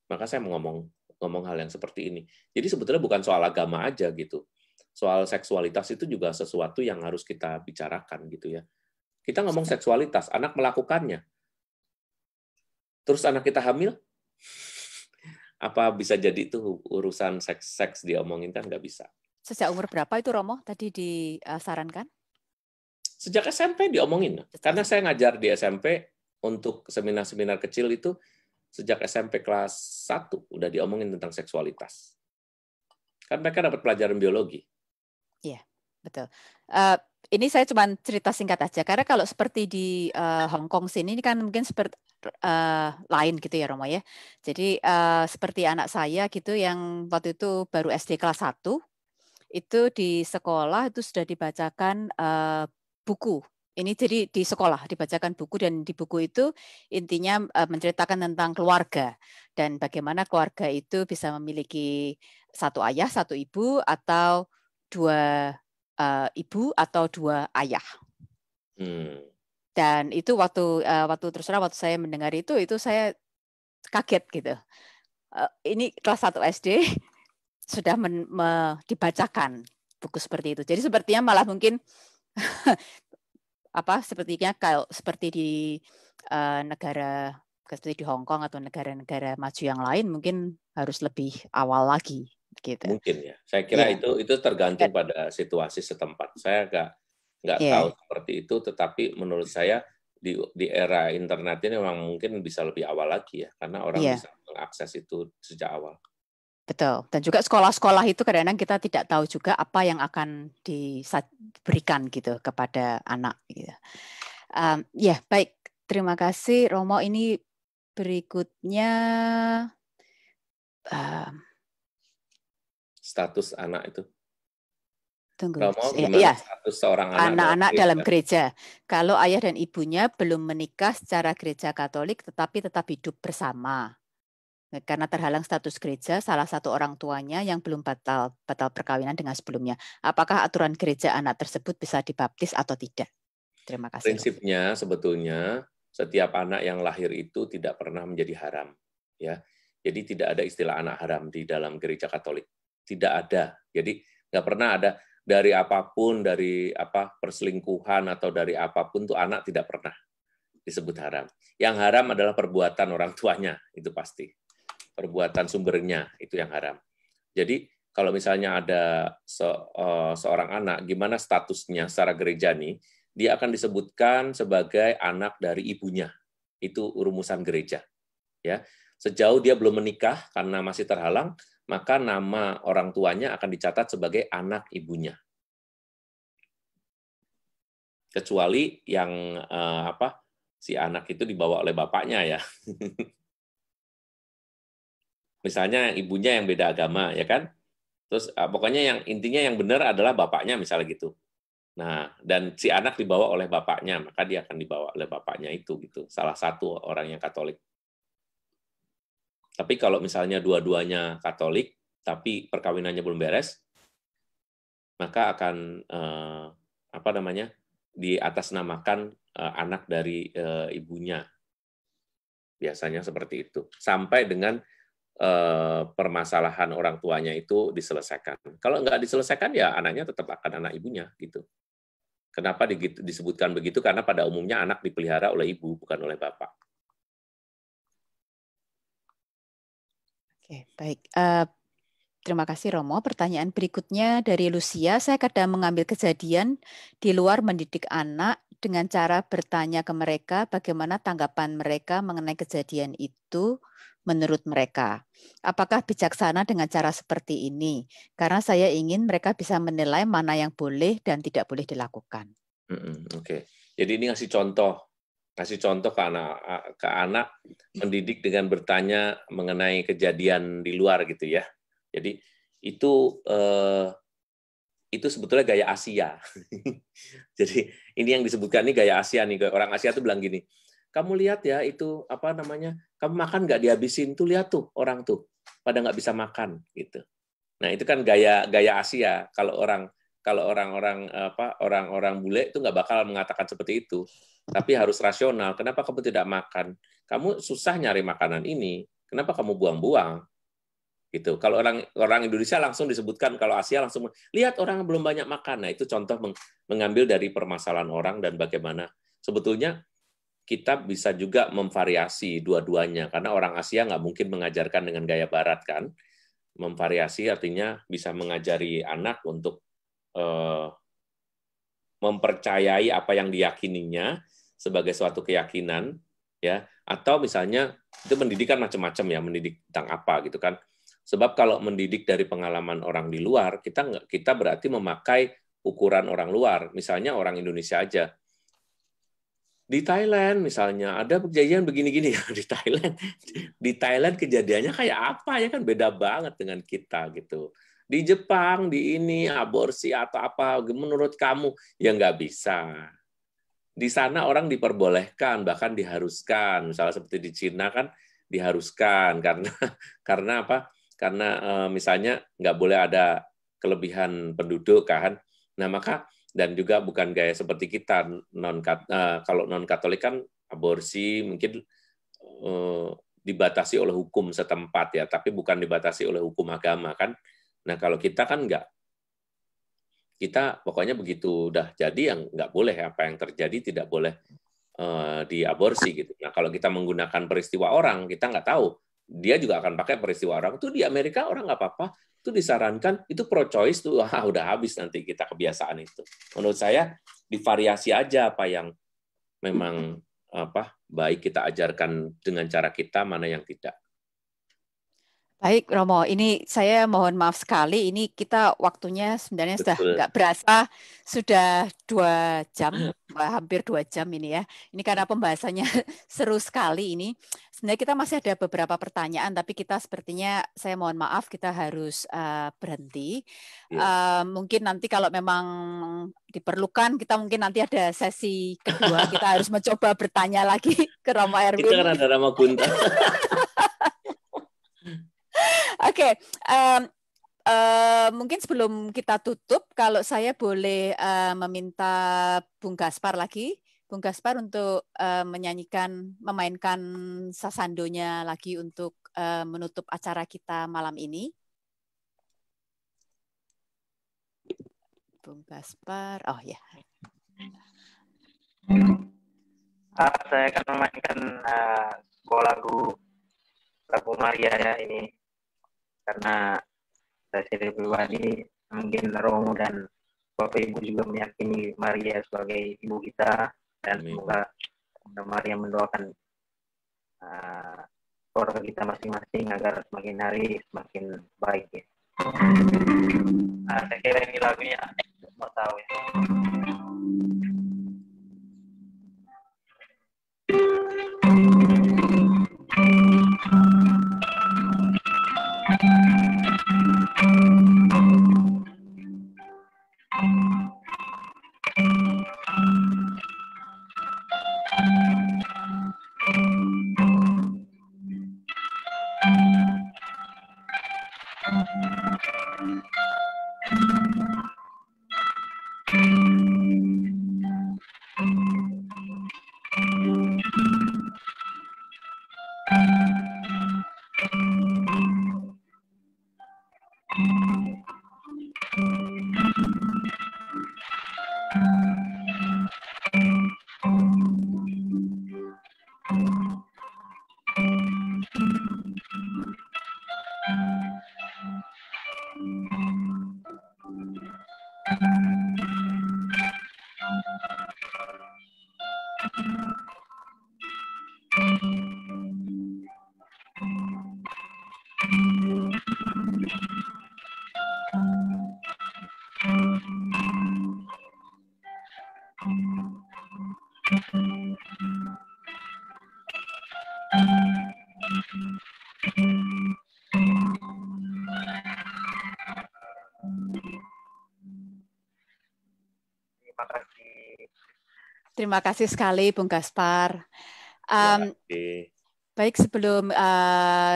Maka saya ngomong hal yang seperti ini. Jadi sebetulnya bukan soal agama aja gitu. Soal seksualitas itu juga sesuatu yang harus kita bicarakan gitu ya. Kita ngomong seksualitas, anak melakukannya. Terus anak kita hamil, apa bisa jadi itu urusan seks diomongin? Kan nggak bisa. Sejak umur berapa itu Romo tadi disarankan? Sejak SMP diomongin. Karena saya ngajar di SMP untuk seminar-seminar kecil itu sejak SMP kelas 1 udah diomongin tentang seksualitas. Kan mereka dapat pelajaran biologi. Iya, betul. Ini saya cuma cerita singkat aja, karena kalau seperti di Hong Kong sini ini kan mungkin seperti lain gitu ya Romo ya. Jadi seperti anak saya gitu yang waktu itu baru SD kelas 1, itu di sekolah itu sudah dibacakan buku. Ini jadi di sekolah dibacakan buku, dan di buku itu intinya menceritakan tentang keluarga dan bagaimana keluarga itu bisa memiliki satu ayah, satu ibu, atau dua ibu atau dua ayah. Dan itu waktu terus terang waktu saya mendengar itu saya kaget gitu. Ini kelas 1 SD sudah dibacakan buku seperti itu. Jadi sepertinya malah mungkin sepertinya kalau seperti di negara seperti di Hong Kong atau negara-negara maju yang lain mungkin harus lebih awal lagi gitu. Mungkin ya. Saya kira itu tergantung pada situasi setempat. Saya nggak tahu seperti itu, tetapi menurut saya di era internet ini memang mungkin bisa lebih awal lagi ya, karena orang bisa mengakses itu sejak awal. Betul. Dan juga sekolah-sekolah itu kadang-kadang kita tidak tahu juga apa yang akan diberikan gitu kepada anak. Gitu. Baik. Terima kasih Romo. Ini berikutnya status anak itu. Tunggu. Romo, gimana status seorang anak-anak dalam gereja. Kalau ayah dan ibunya belum menikah secara gereja Katolik, tetapi tetap hidup bersama. karena terhalang status gereja salah satu orang tuanya yang belum batal perkawinan dengan sebelumnya. Apakah aturan gereja anak tersebut bisa dibaptis atau tidak? Terima kasih. Prinsipnya sebetulnya setiap anak yang lahir itu tidak pernah menjadi haram, ya. Jadi tidak ada istilah anak haram di dalam gereja Katolik. Tidak ada. Jadi nggak pernah ada dari apapun, dari perselingkuhan atau dari apapun tuh anak tidak pernah disebut haram. Yang haram adalah perbuatan orang tuanya, itu pasti. Perbuatan sumbernya itu yang haram. Jadi kalau misalnya ada seorang anak, gimana statusnya secara gereja nih, dia akan disebutkan sebagai anak dari ibunya. Itu rumusan gereja. Ya, sejauh dia belum menikah karena masih terhalang, maka nama orang tuanya akan dicatat sebagai anak ibunya. Kecuali yang si anak itu dibawa oleh bapaknya ya. Misalnya ibunya yang beda agama, ya kan? Terus pokoknya yang intinya yang benar adalah bapaknya misalnya gitu. Nah, dan si anak dibawa oleh bapaknya, maka dia akan dibawa oleh bapaknya itu gitu. Salah satu orang yang Katolik. Tapi kalau misalnya dua-duanya Katolik, tapi perkawinannya belum beres, maka akan diatasnamakan anak dari ibunya. Biasanya seperti itu. Sampai dengan permasalahan orang tuanya itu diselesaikan. Kalau nggak diselesaikan, ya anaknya tetap akan anak ibunya gitu. Kenapa disebutkan begitu? Karena pada umumnya anak dipelihara oleh ibu, bukan oleh bapak. Oke, baik. Terima kasih Romo. Pertanyaan berikutnya dari Lucia. Saya kadang mengambil kejadian di luar mendidik anak dengan cara bertanya ke mereka bagaimana tanggapan mereka mengenai kejadian itu menurut mereka. Apakah bijaksana dengan cara seperti ini? Karena saya ingin mereka bisa menilai mana yang boleh dan tidak boleh dilakukan. Oke. Jadi ini ngasih contoh ke anak mendidik dengan bertanya mengenai kejadian di luar gitu ya. Jadi itu sebetulnya gaya Asia. Jadi ini yang disebutkan ini gaya Asia nih. Orang Asia tuh bilang gini, kamu lihat ya itu kamu makan nggak dihabisin tuh, lihat tuh orang tuh pada nggak bisa makan gitu. Nah itu kan gaya Asia. Kalau orang-orang bule itu nggak bakal mengatakan seperti itu. Tapi harus rasional. Kenapa kamu tidak makan? Kamu susah nyari makanan ini. Kenapa kamu buang-buang? Gitu. Kalau orang Indonesia langsung disebutkan, kalau Asia langsung lihat orang belum banyak makan. Nah itu contoh mengambil dari permasalahan orang dan bagaimana sebetulnya kita bisa juga memvariasi dua-duanya, karena orang Asia nggak mungkin mengajarkan dengan gaya Barat kan. Memvariasi artinya bisa mengajari anak untuk mempercayai apa yang diyakininya sebagai suatu keyakinan, ya. Atau misalnya itu mendidik kan macam-macam ya, mendidik tentang apa gitu kan. Sebab kalau mendidik dari pengalaman orang di luar, kita berarti memakai ukuran orang luar. Misalnya orang Indonesia aja. Di Thailand misalnya ada kejadian begini-gini ya di Thailand. Di Thailand kejadiannya kayak apa ya kan beda banget dengan kita gitu. Di Jepang di ini aborsi atau apa menurut kamu ya nggak bisa. Di sana orang diperbolehkan bahkan diharuskan. Misalnya seperti di Cina kan diharuskan karena apa? Karena misalnya nggak boleh ada kelebihan penduduk kan. Nah maka dan juga bukan gaya seperti kita kalau non Katolik kan aborsi mungkin dibatasi oleh hukum setempat ya, tapi bukan dibatasi oleh hukum agama kan. Nah kalau kita kan enggak, kita pokoknya begitu udah jadi yang nggak boleh, apa yang terjadi tidak boleh diaborsi gitu. Nah kalau kita menggunakan peristiwa orang, kita nggak tahu dia juga akan pakai peristiwa orang. Itu di Amerika orang nggak apa-apa. Itu disarankan, itu pro-choice tuh udah habis nanti kita kebiasaan itu. Menurut saya divariasi aja apa yang memang baik kita ajarkan dengan cara kita, mana yang tidak. Baik Romo, ini saya mohon maaf sekali, ini kita waktunya sebenarnya sudah nggak berasa, sudah 2 jam, hampir 2 jam ini ya. Ini karena pembahasannya seru sekali ini. Sebenarnya kita masih ada beberapa pertanyaan, tapi kita sepertinya, saya mohon maaf, kita harus berhenti. Mungkin nanti kalau memang diperlukan, kita mungkin nanti ada sesi kedua, kita harus mencoba bertanya lagi ke Romo Erwin. Kita kan ada Romo Gunta. Oke, mungkin sebelum kita tutup, kalau saya boleh meminta Bung Gaspar lagi, Bung Gaspar untuk memainkan sasandonya lagi untuk menutup acara kita malam ini. Bung Gaspar, oh ya. Saya akan memainkan sebuah lagu Maria ya ini, karena saya sendiri pribadi, mungkin Romo dan Bapak Ibu juga meyakini Maria sebagai ibu kita, dan semoga Maria mendoakan keluarga kita masing-masing agar semakin hari semakin baik ya. Saya kira ini lagunya mau tahu ya. Terima kasih sekali, Bung Gaspar. Baik, sebelum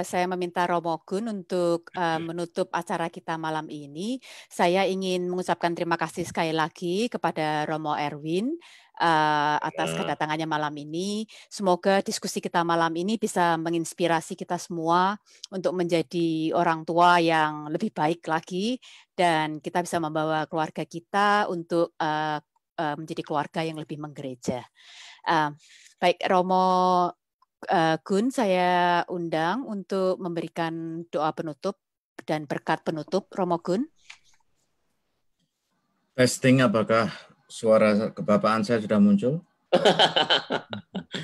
saya meminta Romo Gun untuk menutup acara kita malam ini, saya ingin mengucapkan terima kasih sekali lagi kepada Romo Erwin atas kedatangannya malam ini. Semoga diskusi kita malam ini bisa menginspirasi kita semua untuk menjadi orang tua yang lebih baik lagi, dan kita bisa membawa keluarga kita untuk menjadi keluarga yang lebih menggereja. Baik, Romo Gun, saya undang untuk memberikan doa penutup dan berkat penutup. Romo Gun. Testing, apakah suara kebapaan saya sudah muncul?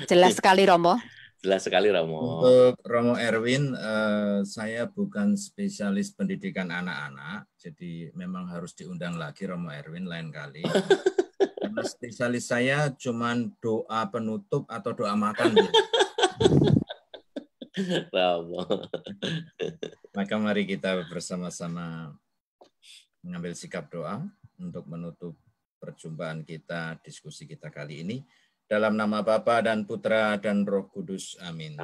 Jelas sekali, Romo. Jelas sekali, Romo. Untuk Romo Erwin, saya bukan spesialis pendidikan anak-anak, jadi memang harus diundang lagi Romo Erwin lain kali. Karena spesialis saya cuman doa penutup atau doa makan. Maka mari kita bersama-sama mengambil sikap doa untuk menutup perjumpaan kita, diskusi kita kali ini. Dalam nama Bapa dan Putra dan Roh Kudus. Amin.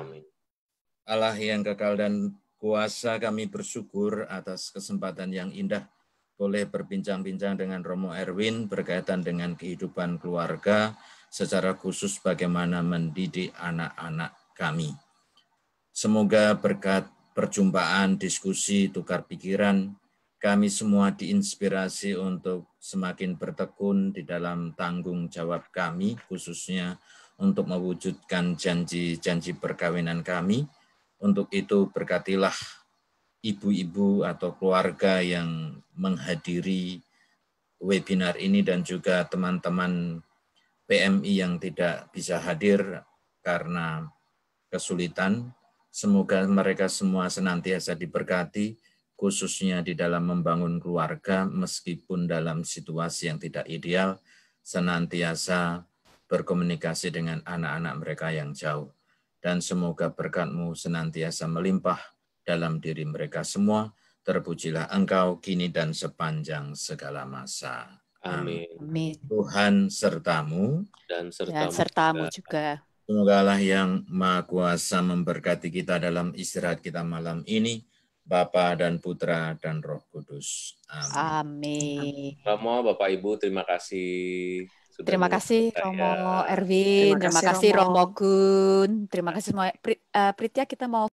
Allah yang kekal dan kuasa, kami bersyukur atas kesempatan yang indah boleh berbincang-bincang dengan Romo Erwin berkaitan dengan kehidupan keluarga, secara khusus bagaimana mendidik anak-anak kami. Semoga berkat perjumpaan, diskusi, tukar pikiran, kami semua diinspirasi untuk semakin bertekun di dalam tanggung jawab kami, khususnya untuk mewujudkan janji-janji perkawinan kami. Untuk itu berkatilah ibu-ibu atau keluarga yang menghadiri webinar ini dan juga teman-teman PMI yang tidak bisa hadir karena kesulitan. Semoga mereka semua senantiasa diberkati, khususnya di dalam membangun keluarga meskipun dalam situasi yang tidak ideal, senantiasa berkomunikasi dengan anak-anak mereka yang jauh. Dan semoga berkat-Mu senantiasa melimpah dalam diri mereka semua. Terpujilah Engkau kini dan sepanjang segala masa. Amin. Tuhan sertamu dan sertamu juga. Semoga Allah yang Maha Kuasa memberkati kita dalam istirahat kita malam ini. Bapa dan Putra dan Roh Kudus. Amin. Romo, Bapak Ibu, terima kasih. Terima kasih Romo Erwin, terima kasih Romo Romo Gun, terima kasih semua. Pritia, kita mau